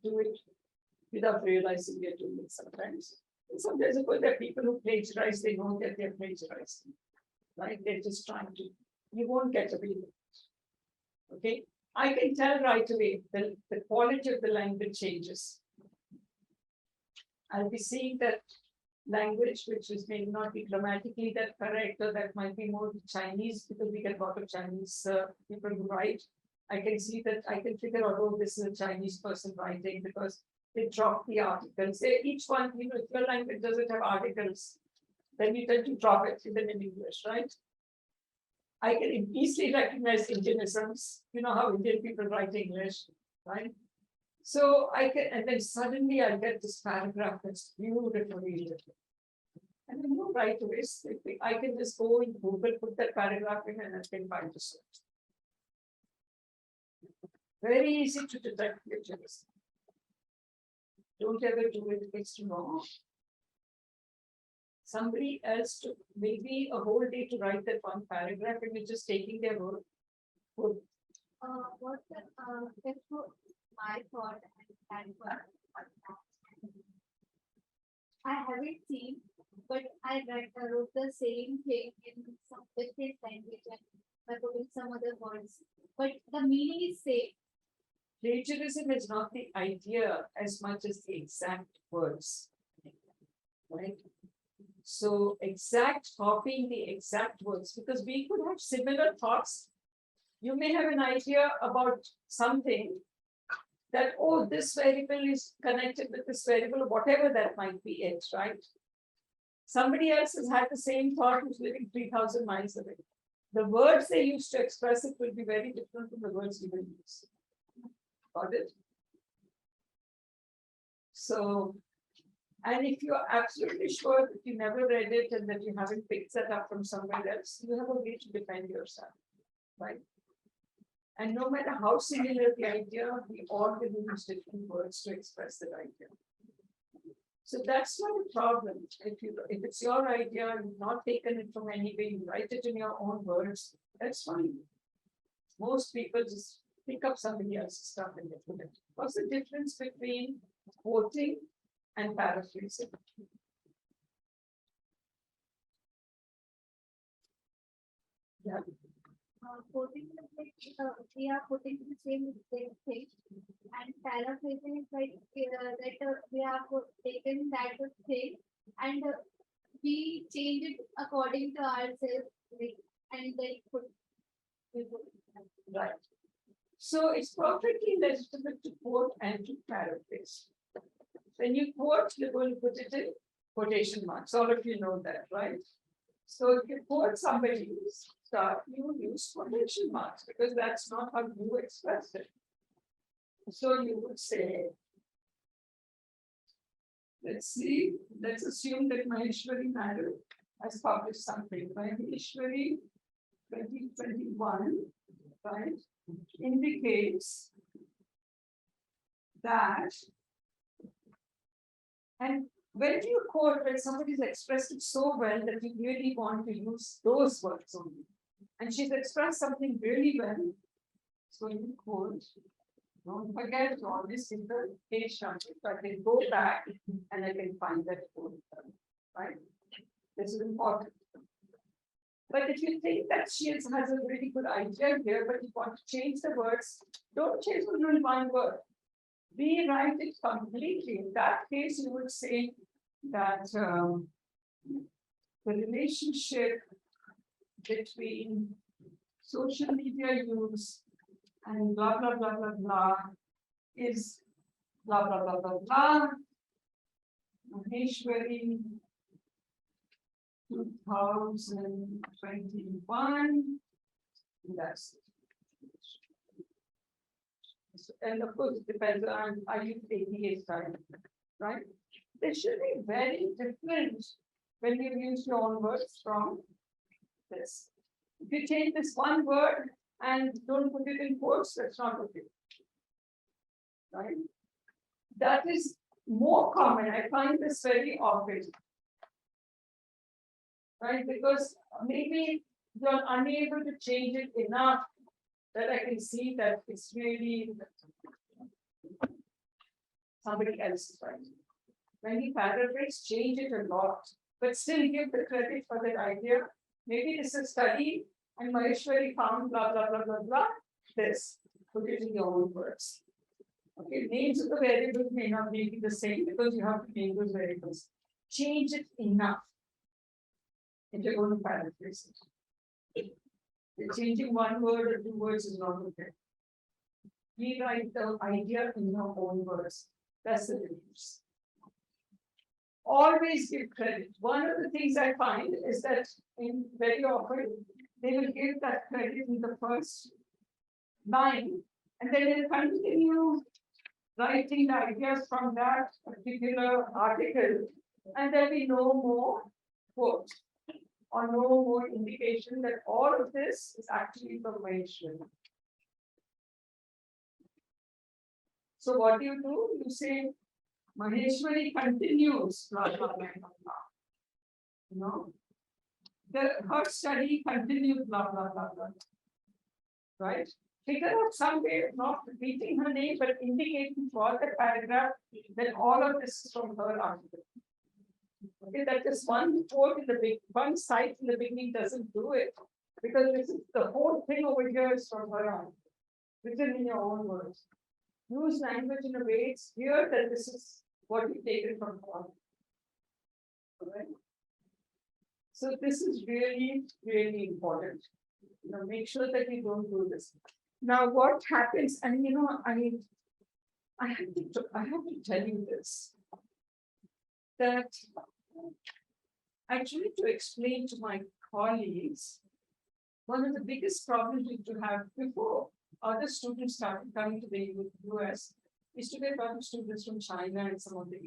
do it without realizing we're doing it sometimes. And sometimes there are people who plagiarize, they know that they're plagiarizing, right? They're just trying to, you won't get away with it. Okay, I can tell right away the quality of the language changes. I'll be seeing that language which is may not be grammatically that correct, or that might be more Chinese, because we get a lot of Chinese people who write. I can see that, I can figure out, oh, this is a Chinese person writing because they drop the articles. Say each one, you know, if your language doesn't have articles, then you tend to drop it even in English, right? I can easily recognize Indianisms. You know how Indian people write English, right? So I can, and then suddenly I get this paragraph that's beautifully written. And I know right away, I can just go in Google, put that paragraph in, and I can find the source. Very easy to detect plagiarism. Don't ever do it, it's wrong. Somebody else took maybe a whole day to write that one paragraph, and you're just taking their word. What the, that's what my thought and I haven't seen, but I wrote the same thing in some different language and by putting some other words, but the meaning is same. Plagiarism is not the idea as much as the exact words. Right? So exact copying the exact words, because we could have similar thoughts. You may have an idea about something that, oh, this variable is connected with this variable, or whatever that might be it, right? Somebody else has had the same thought who's living 3,000 miles away. The words they use to express it will be very different from the words you will use. Got it? So, and if you're absolutely sure that you never read it and that you haven't picked that up from somewhere else, you have a way to defend yourself, right? And no matter how similar the idea, we all will use different words to express that idea. So that's not a problem. If it's your idea, you've not taken it from anywhere, you write it in your own words, that's fine. Most people just pick up somebody else's stuff and they put it. What's the difference between quoting and paraphrasing? Yeah. Quoting is like we are putting the same thing, and paraphrasing is like that we have taken that thing and we change it according to ourselves, like, and then put. Right. So it's perfectly legitimate to quote and to paraphrase. When you quote, you're going to put it in quotation marks. All of you know that, right? So if you quote somebody's stuff, you use quotation marks because that's not how you express it. So you would say, let's assume that Maheshwari Madam has published something. Maheshwari 2021, right, indicates that, and when you quote, when somebody's expressed it so well that you really want to use those words only, and she's expressed something really well, so you quote, don't forget to always in the page number, so I can go back and I can find that quote, right? This is important. But if you think that she has a really good idea here, but you want to change the words, don't change only one word. Rewrite it completely. In that case, you would say that the relationship between social media use and blah, blah, blah, blah, blah is blah, blah, blah, blah, blah. Maheshwari 2021. That's it. And of course, it depends on are you taking time, right? They should be very different when you use your own words from this. If you change this one word and don't put it in quotes, that's not okay. Right? That is more common. I find this very often. Right? Because maybe you're unable to change it enough that I can see that it's really somebody else's writing. When you paraphrase, change it a lot, but still give the credit for that idea. Maybe this is study and Maheshwari found blah, blah, blah, blah, blah. This, put it in your own words. Okay, names of the variables may not be the same because you have to name those variables. Change it enough. And you're going to paraphrase it. Changing one word or two words is not okay. rewrite the idea in your own words. That's the difference. Always give credit. One of the things I find is that in very often they will give that credit in the first line, and then they'll continue writing the ideas from that particular article, and there'll be no more quote or no more indication that all of this is actually from Maheshwari. So what do? You say Maheshwari continues, blah, blah, blah, blah, blah. You know, her study continues, blah, blah, blah, blah. Right? Figure out some way of not repeating her name, but indicating for the paragraph that all of this is from her article. Okay, that just one quote in the big, one site in the beginning doesn't do it, because this is the whole thing over here is from her article, written in your own words. Use language in a way it's clear that this is what you taken from her. Right? So this is really, really important. You know, make sure that you don't do this. Now, what happens, and you know, I have to tell you this, that I try to explain to my colleagues, one of the biggest problems we used to have before other students started coming to the US is to get other students from China and some of the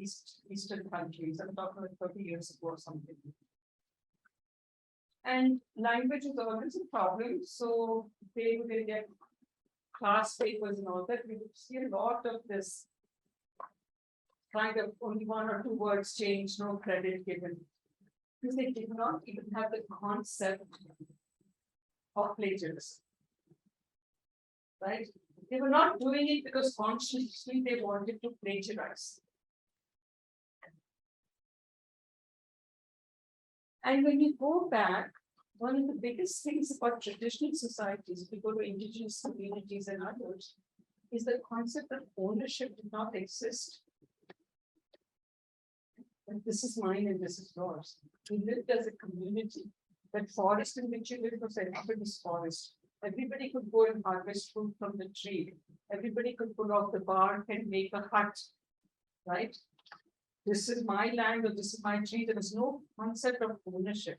Eastern countries. I'm talking about 30 years ago or something. And language is always a problem. So they would get class papers and all that. We would see a lot of this kind of only one or two words changed, no credit given. Because they did not even have the concept of plagiarism. Right? They were not doing it because consciously they wanted to plagiarize. And when you go back, one of the biggest things about traditional societies, if you go to indigenous communities and others, is the concept of ownership did not exist. And this is mine and this is yours. We lived as a community. That forest in which you live was everybody's forest. Everybody could go and harvest fruit from the tree. Everybody could pull off the bark and make a hut, right? This is my land or this is my tree. There was no concept of ownership.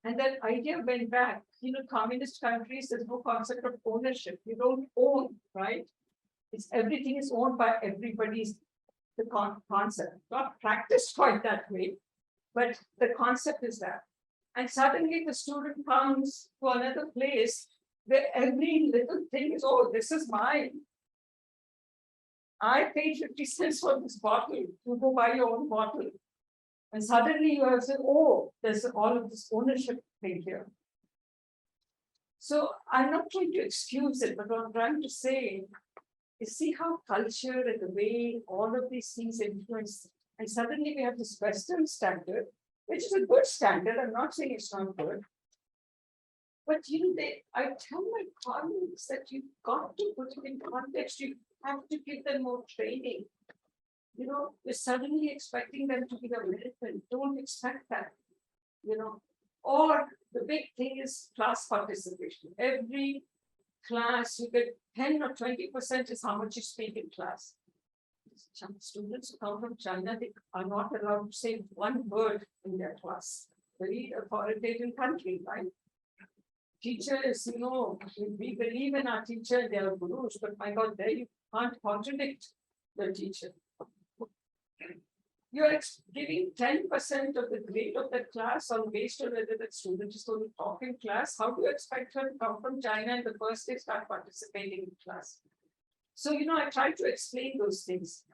And that idea went back. You know, communist countries, there's no concept of ownership. You don't own, right? It's everything is owned by everybody's the concept. Not practiced quite that way, but the concept is that. And suddenly the student comes to another place where every little thing is, oh, this is mine. I paid 50 cents for this bottle. You go buy your own bottle. And suddenly you have to say, oh, there's all of this ownership thing here. So I'm not trying to excuse it, but what I'm trying to say is see how culture and the way all of these things influence. And suddenly we have this Western standard, which is a good standard. I'm not saying it's not good. But you know, I tell my colleagues that you've got to put it in context. You have to give them more training. You know, we're suddenly expecting them to be the militant. Don't expect that. You know, or the big thing is class participation. Every class you get 10 or 20% is how much you speak in class. Students who come from China, they are not allowed to say one word in their class. Very authoritative country, right? Teachers, you know, we believe in our teacher, they are gurus, but my God, there you can't contradict the teacher. You're giving 10% of the grade of the class on based on whether the student is going to talk in class. How do you expect her to come from China and the first day start participating in class? So, you know, I try to explain those things.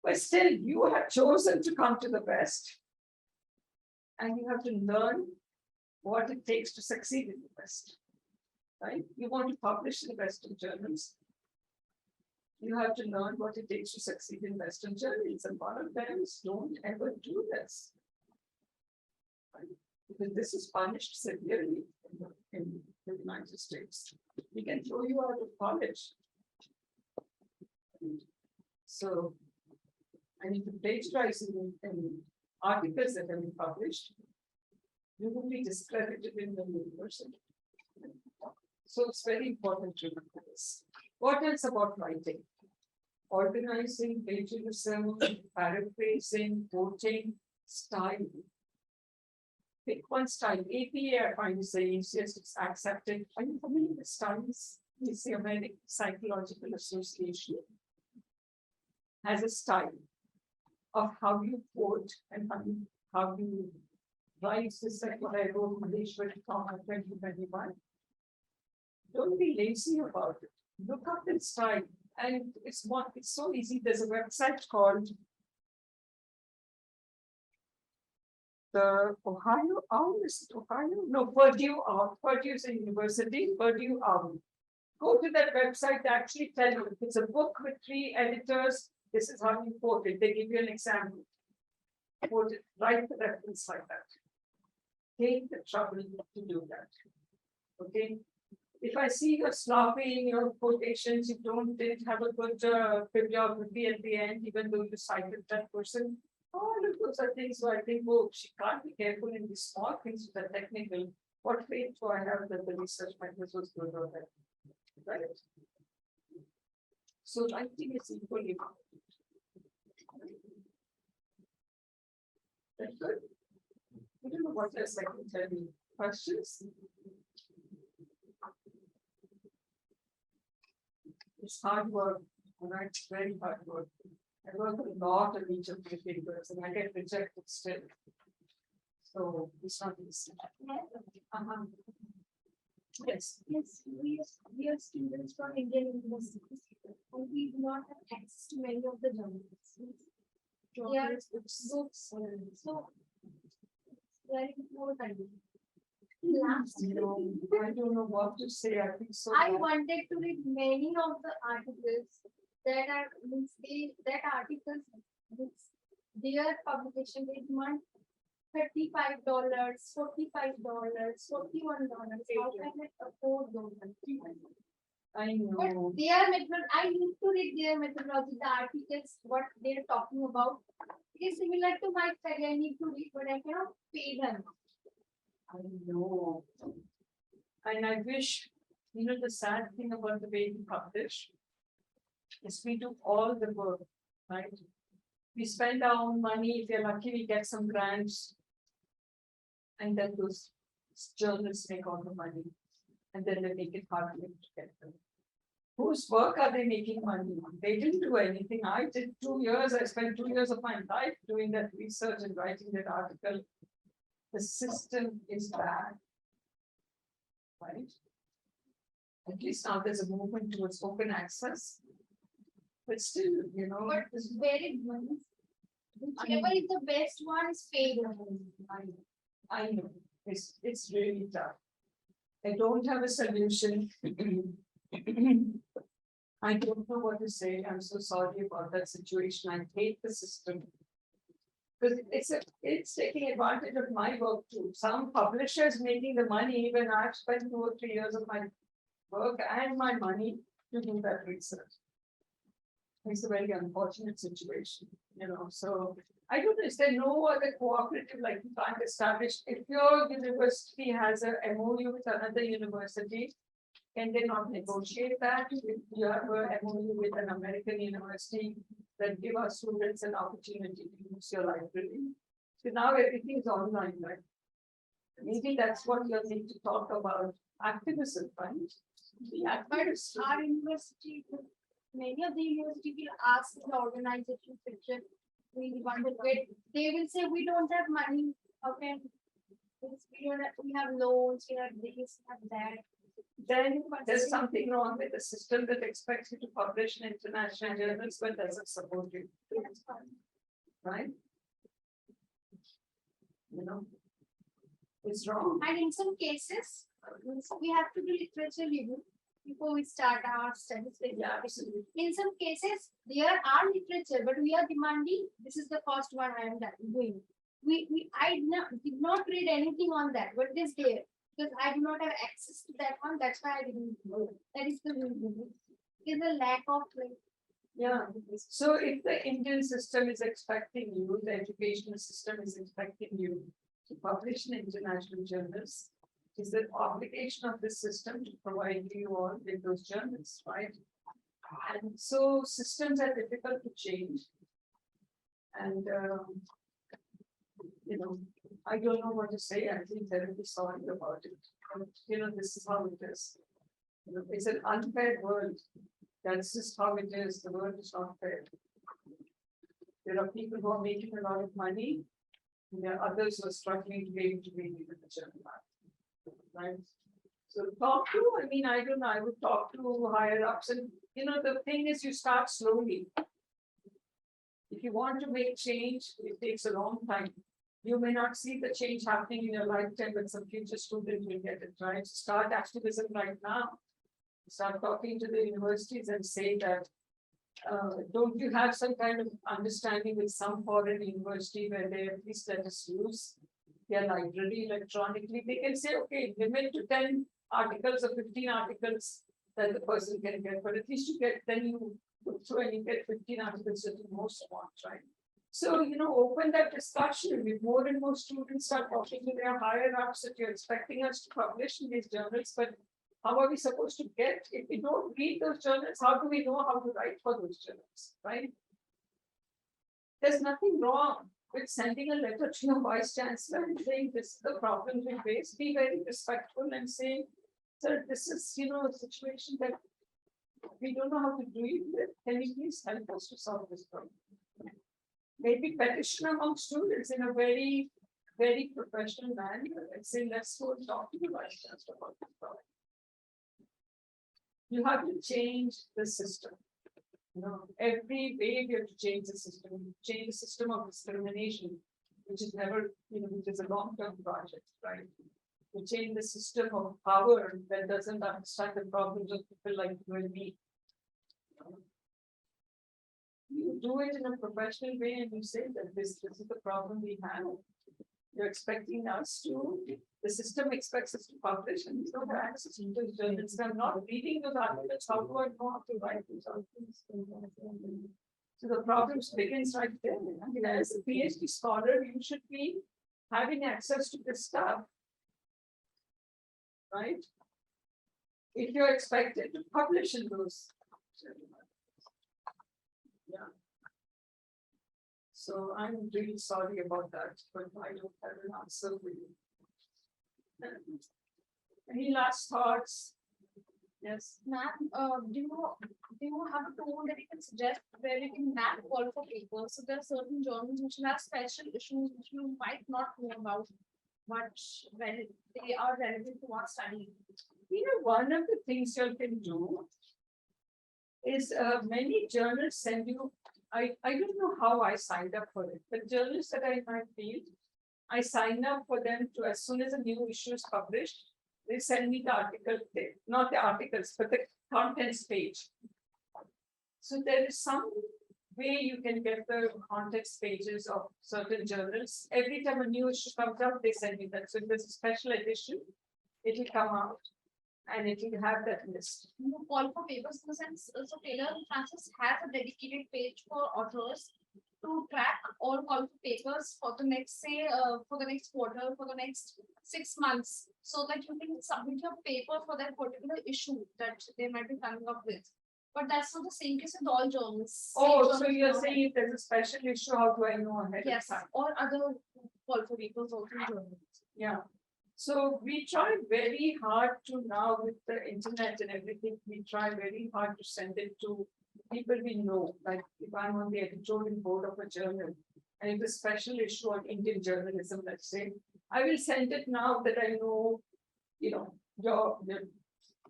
But still, you have chosen to come to the West. And you have to learn what it takes to succeed in the West. Right? You want to publish in Western journals. You have to learn what it takes to succeed in Western journals. And one of them is don't ever do this. Right? Because this is punished severely in the United States. We can throw you out of college. So, and if you plagiarize in articles that have been published, you will be discredited in the university. So it's very important to remember this. What else about writing? Organizing, plagiarism, paraphrasing, quoting, style. Pick one style. APA, I find is the easiest, it's accepted. Are you familiar with styles? It's the American Psychological Association. Has a style of how you quote and how you write. This is like what I wrote Malaysia from 2021. Don't be lazy about it. Look up in style. And it's so easy. There's a website called the Ohio Owl. Is it Ohio? No, Purdue Owl. Purdue is a university. Purdue Owl. Go to that website. They actually tell you if it's a book with 3 editors. This is how you quote it. They give you an example. Quote it. Write the reference like that. Take the trouble to do that. Okay. If I see you're sloppy in your quotations, you didn't have a good bibliography at the end, even though you cited that person. All of those are things where I think, oh, she can't be careful in these small things that are technical. What faith do I have that the research methods was good or bad? Right? So writing is equally important. That's good. I don't know what else I can tell you. Questions? It's hard work, all right, very hard work. I work a lot on each of my papers and I get rejected still. So it's not easy. Yes. Yes, we are students from Indian universities and we do not have access to many of the journals. Yeah, books. So very important. Last I don't know what to say. I think so. I wanted to read many of the articles that are that articles their publication they demand $35, $45, $41. How can I afford those? I But know. their method, I need to read their methodology, the articles, what they're talking about. It is similar to my study. I need to read, but I cannot pay them. I know. And I wish, the sad thing about the way we publish is we do all the work, right? We spend our own money. If you're lucky, we get some grants. And then those journalists make all the money. And then they make it hard for them to get them. Whose work are they making money on? They didn't do anything. I did 2 years. I spent 2 years of my life doing that research and writing that article. The system is bad, right? At least now there's a movement towards open access. But still, But it's very good. Whichever is the best one is paid. I know, it's really tough. I don't have a solution. I don't know what to say. I'm so sorry about that situation. I hate the system. Because it's taking advantage of my work too. Some publishers making the money when I've spent 2 or 3 years of my work and my money to do that research. It's a very unfortunate situation, so I don't know, is there no other cooperative like you can't establish? If your university has a MOU with another university, can they not negotiate that? If you have a MOU with an American university, that give our students an opportunity to use your library. So now everything is online, right? Maybe that's what you'll need to talk about, activism, right? But our university, many of the university will ask the organization section, we want to get, they will say, we don't have money, okay? We have loans, we have this, we have that. Then there's something wrong with the system that expects you to publish in international journals but doesn't support you. Right? It's wrong. And in some cases, we have to do literature review before we start our studies. Yeah, absolutely. In some cases, there are literature, but we are demanding, this is the first one I am doing. I did not read anything on that, but it is there. Because I do not have access to that one, that's why I didn't know. That is the reason. It is a lack of Yeah, so if the Indian system is expecting you, the educational system is expecting you to publish in international journals, is the obligation of the system to provide you all with those journals, right? And so systems are difficult to change. And, you know, I don't know what to say. I think terribly sorry about it. But, you know, this is how it is. You know, it's an unfair world. That's just how it is. The world is not fair. There are people who are making a lot of money. And there are others who are struggling to be able to make it in the general market. Right? So talk to, I mean, I don't know, I would talk to higher ups, and you know, the thing is you start slowly. If you want to make change, it takes a long time. You may not see the change happening in your lifetime, but some future student will get it, right? Start activism right now. Start talking to the universities and say that, don't you have some kind of understanding with some foreign university where they at least let us use their library electronically? They can say, okay, limit to 10 articles or 15 articles that the person can get, but at least you get, then you go through and you get 15 articles that you most want, right? So, you know, open that discussion with more and more students start talking to their higher ups that you're expecting us to publish in these journals, but how are we supposed to get, if we don't read those journals, how do we know how to write for those journals, right? There's nothing wrong with sending a letter to your vice chancellor and saying this is the problem we face. Be very respectful and say, sir, this is, you know, a situation that we don't know how to do it with. Can you please help us to solve this problem? Maybe petition among students in a very, very professional manner and say, let's go and talk to the vice chancellor about this problem. You have to change the system. You know, every way we have to change the system of discrimination, which is never, you know, which is a long-term project, right? To change the system of power that doesn't understand the problems of people like you and me. You do it in a professional way and you say that this is the problem we have. You're expecting us to, the system expects us to publish and we don't have access to those journals. I'm not reading those articles, how do I know how to write those articles? So the problem begins right there. I mean, as a PhD scholar, you should be having access to this stuff. Right? If you're expected to publish in those. Yeah. So I'm really sorry about that, but I don't have an answer for you. Any last thoughts? Yes. Ma'am, do you have a tool that you can suggest where you can map call for papers? So there are certain journals which have special issues which you might not know about, but when they are relevant to our study. You know, one of the things you can do is many journals send you, I don't know how I signed up for it, but journals that are in my field, I sign up for them to, as soon as a new issue is published, they send me the article, not the articles, but the contents page. So there is some way you can get the context pages of certain journals. Every time a new issue comes out, they send you that. So if there's a special edition, it will come out and it will have that list. Call for papers in the sense, so Taylor and Francis has a dedicated page for authors to track all call for papers for the next, say, for the next quarter, for the next 6 months, so that you can submit your paper for that particular issue that they might be coming up with. But that's not the same case with all journals. Oh, so you're saying if there's a special issue, how do I know ahead of Yes, time? or other call for papers also in journals. Yeah. So we try very hard to now with the internet and everything, we try very hard to send it to people we know. Like if I'm on the editorial board of a journal and it's a special issue on Indian journalism, let's say, I will send it now that I know, you know,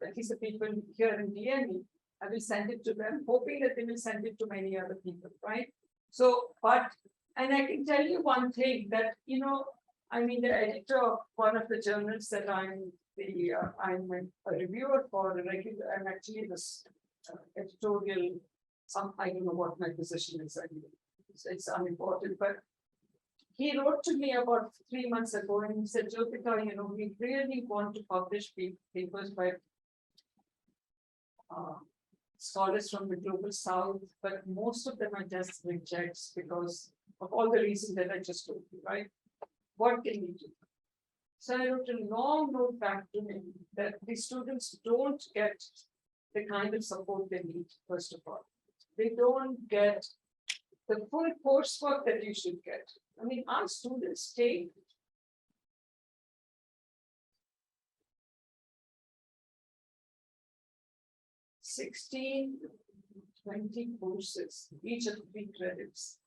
at least the people here in DME, I will send it to them, hoping that they will send it to many other people, right? So, but, and I can tell you one thing that, you know, I mean, the editor of one of the journals that I'm a reviewer for, I'm actually this editorial, I don't know what my position is, it's unimportant, but he wrote to me about 3 months ago and he said, Jyotika, you know, we really want to publish papers by scholars from the global south, but most of them are just rejects because of all the reasons that I just told you, right? What can we do? So I wrote a long note back to him that the students don't get the kind of support they need, first of all. They don't get the full coursework that you should get. I mean, our students take 16, 20 courses, each of 3 credits.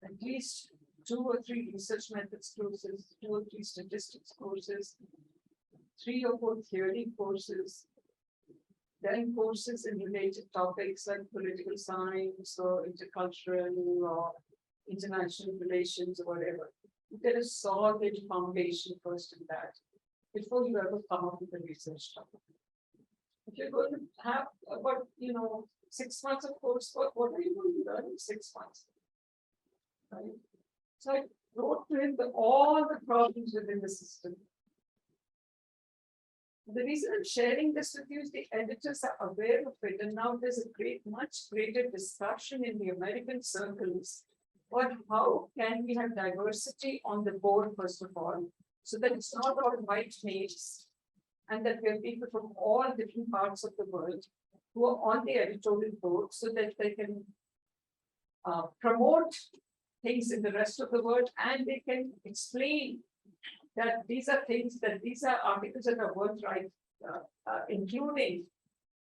At least 2 or 3 research methods courses, 2 or 3 statistics courses, 3 or 4 theory courses, then courses in related topics like political science or intercultural or international relations or whatever. You get a solid foundation first in that before you ever come up with a research topic. If you're going to have about, 6 months of coursework, what are you going to learn in 6 months? Right? So I wrote to him all the problems within the system. The reason I'm sharing this with you is the editors are aware of it, and now there's a much greater discussion in the American circles on how can we have diversity on the board, first of all, so that it's not all white males, and that we have people from all different parts of the world who are on the editorial board, so that they can promote things in the rest of the world, and they can explain that these are things, that these are articles that are worth including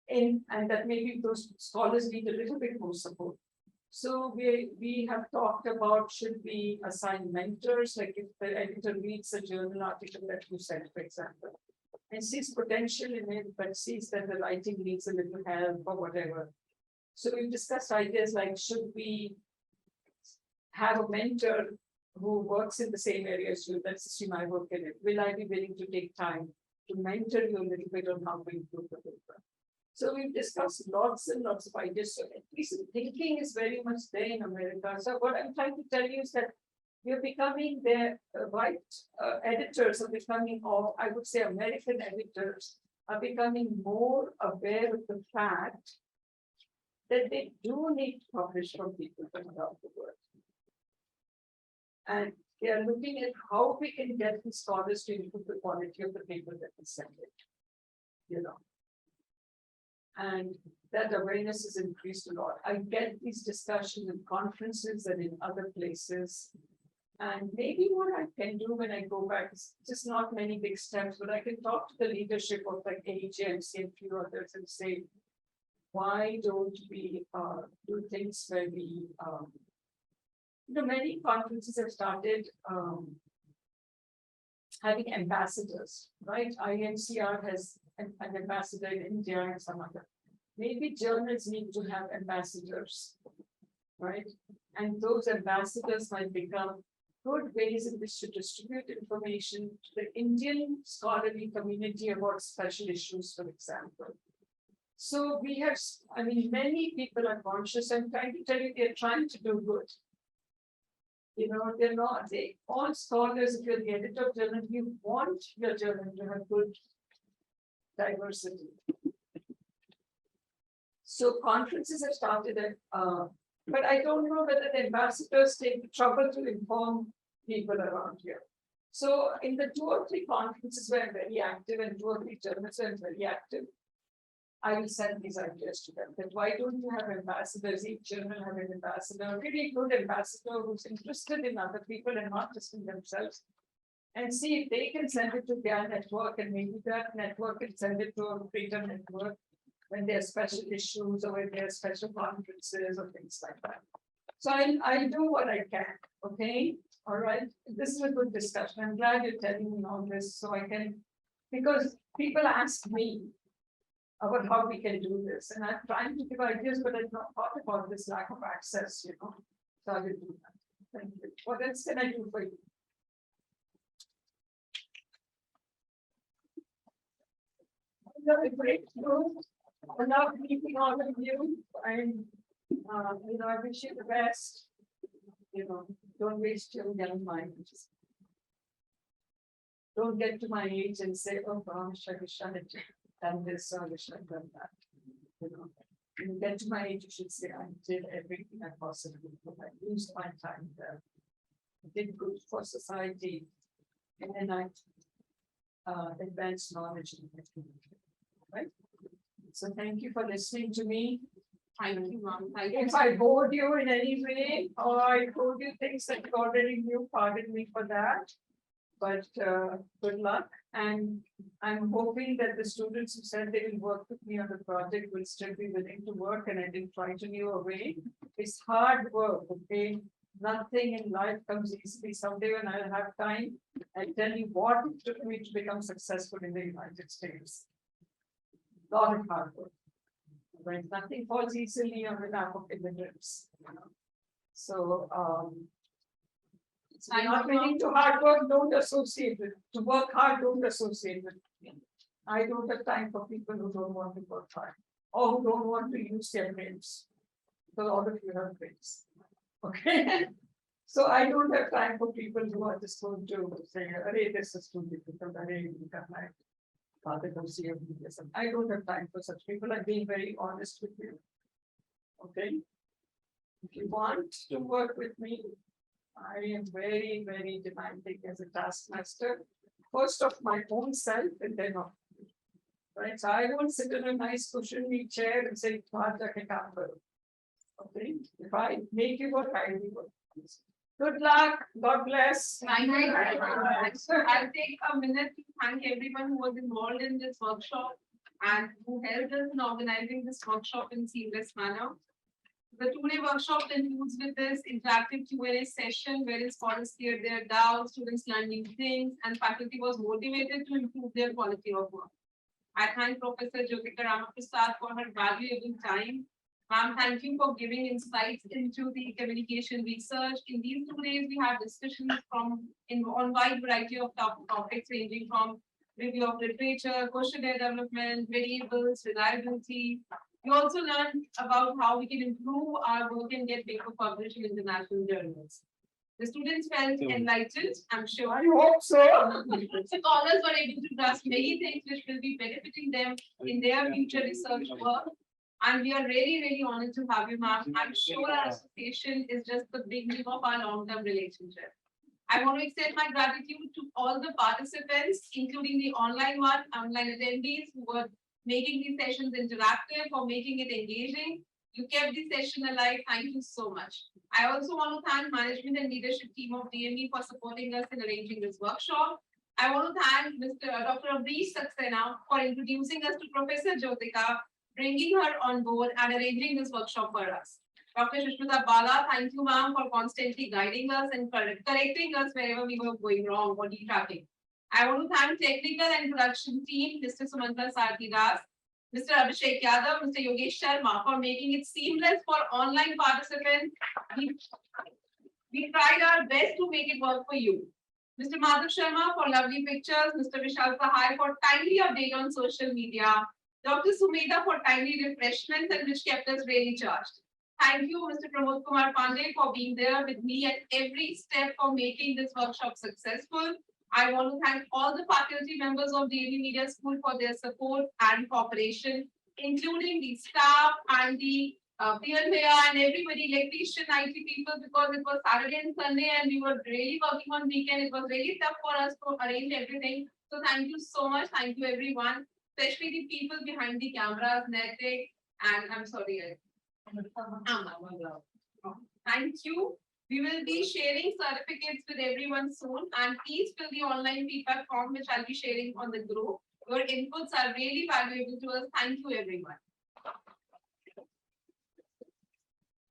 in, and that maybe those scholars need a little bit more support. So we have talked about, should we assign mentors, like if the editor reads a journal article that you sent, for example, and sees potential in it, but sees that the writing needs a little help or whatever. So we've discussed ideas like, should we have a mentor who works in the same area as you? Let's assume I work in it. Will I be willing to take time to mentor you a little bit on how to improve the paper? So we've discussed lots and lots of ideas. So at least thinking is very much there in America. So what I'm trying to tell you is that we're becoming their editors are becoming, or I would say American editors are becoming more aware of the fact that they do need to publish from people from around the world. And they are looking at how we can get the scholars to improve the quality of the paper that we send it, And that awareness has increased a lot. I get these discussions in conferences and in other places. And maybe what I can do when I go back is just not many big steps, but I can talk to the leadership of like AGMC and a few others and say, why don't we do things where we many conferences have started having ambassadors, right? INCR has an ambassador in India and some other. Maybe journals need to have ambassadors, right? And those ambassadors might become good ways in which to distribute information to the Indian scholarly community about special issues, for example. So we have, many people are conscious. I'm trying to tell you, they're trying to do good. They're not, all scholars, if you're the editor of journal, you want your journal to have good diversity. So conferences have started at, but I don't know whether the ambassadors take the trouble to inform people around here. So in the 2 or 3 conferences where I'm very active and 2 or 3 journals where I'm very active, I will send these ideas to them, that why don't you have ambassadors, each journal have an ambassador, a really good ambassador who's interested in other people and not just in themselves, and see if they can send it to their network, and maybe that network can send it to a greater network when there are special issues or when there are special conferences or things like that. So I'll do what I can, okay? All right, this is a good discussion. I'm glad you're telling me all this so I can, because people ask me about how we can do this. And I'm trying to give ideas, but I've not thought about this lack of access, So I will do that. Thank you. What else can I do for you? Have a great group. I love meeting all of you. And I wish you the best. Don't waste your young mind. Don't get to my age and say, oh gosh, I wish I had done this, or I wish I'd done that. When you get to my age, you should say, I did everything I possibly could. I used my time there. I did good for society. And then I advanced knowledge in the community. Right? So thank you for listening to me. Thank you, ma'am. Thank you. If I bored you in any way, or I told you things that you already knew, pardon me for that. But good luck, and I'm hoping that the students who said they will work with me on the project will still be willing to work, and I didn't frighten you away. It's hard work, okay? Nothing in life comes easily. Someday when I'll have time, I'll tell you what it took me to become successful in the United States. Lot of hard work. Right? Nothing falls easily on the lap of immigrants. So, if you're not willing to hard work, don't associate with. To work hard, don't associate with me. I don't have time for people who don't want to work hard or who don't want to use their brains. Because all of you have brains. Okay. So I don't have time for people who are just going to say, "Arey, this is too difficult. Arey, you can like father don't see a video." I don't have time for such people. I'm being very honest with you. Okay. If you want to work with me, I am very, very demanding as a taskmaster. First of my own self and then of you. Right. So I won't sit in a nice cushiony chair and say, okay. If I make you work, I will work. Good luck. God bless. Thank you very much. So I'll take a minute to thank everyone who was involved in this workshop and who helped us in organizing this workshop in seamless manner. The two-day workshop includes with this interactive Q&A session wherein scholars cleared their doubts, students learned new things, and faculty was motivated to improve their quality of work. I thank Professor Jyotika Ramaprasad for her valuable time. Ma'am, thank you for giving insights into the communication research. In these 2 days, we had discussions on wide variety of topics ranging from review of literature, questionnaire development, variables, reliability. We also learned about how we can improve our work and get paper published in international journals. The students felt enlightened, I'm sure. I hope so. Scholars were able to grasp many things which will be benefiting them in their future research work. And we are really, really honored to have you, ma'am. I'm sure our association is just the beginning of our long-term relationship. I want to extend my gratitude to all the participants, including the online attendees who were making these sessions interactive or making it engaging. You kept the session alive. Thank you so much. I also want to thank management and leadership team of DME for supporting us in arranging this workshop. I want to thank Dr. Abreesh Saxena for introducing us to Professor Jyotika, bringing her on board and arranging this workshop for us. Dr. Shushmita Bala, thank you, ma'am, for constantly guiding us and correcting us wherever we were going wrong or detracting. I want to thank technical and production team, Mr. Sumanta Sarthi Das, Mr. Abhishek Yadav, Mr. Yogesh Sharma for making it seamless for online participants. We tried our best to make it work for you. Mr. Madhav Sharma for lovely pictures, Mr. Vishal Sahai for timely update on social media, Dr. Sumedha for timely refreshments and which kept us really charged. Thank you, Mr. Pramod Kumar Pandey, for being there with me at every step for making this workshop successful. I want to thank all the faculty members of DME Media School for their support and cooperation, including the staff and the PLVA and everybody, electrician, IT people, because it was Saturday and Sunday and we were really working on weekend. It was really tough for us to arrange everything. So thank you so much. Thank you, everyone, especially the people behind the cameras, Netik, and I'm sorry. Thank you. We will be sharing certificates with everyone soon, and please fill the online feedback form which I'll be sharing on the group. Your inputs are really valuable to us. Thank you, everyone.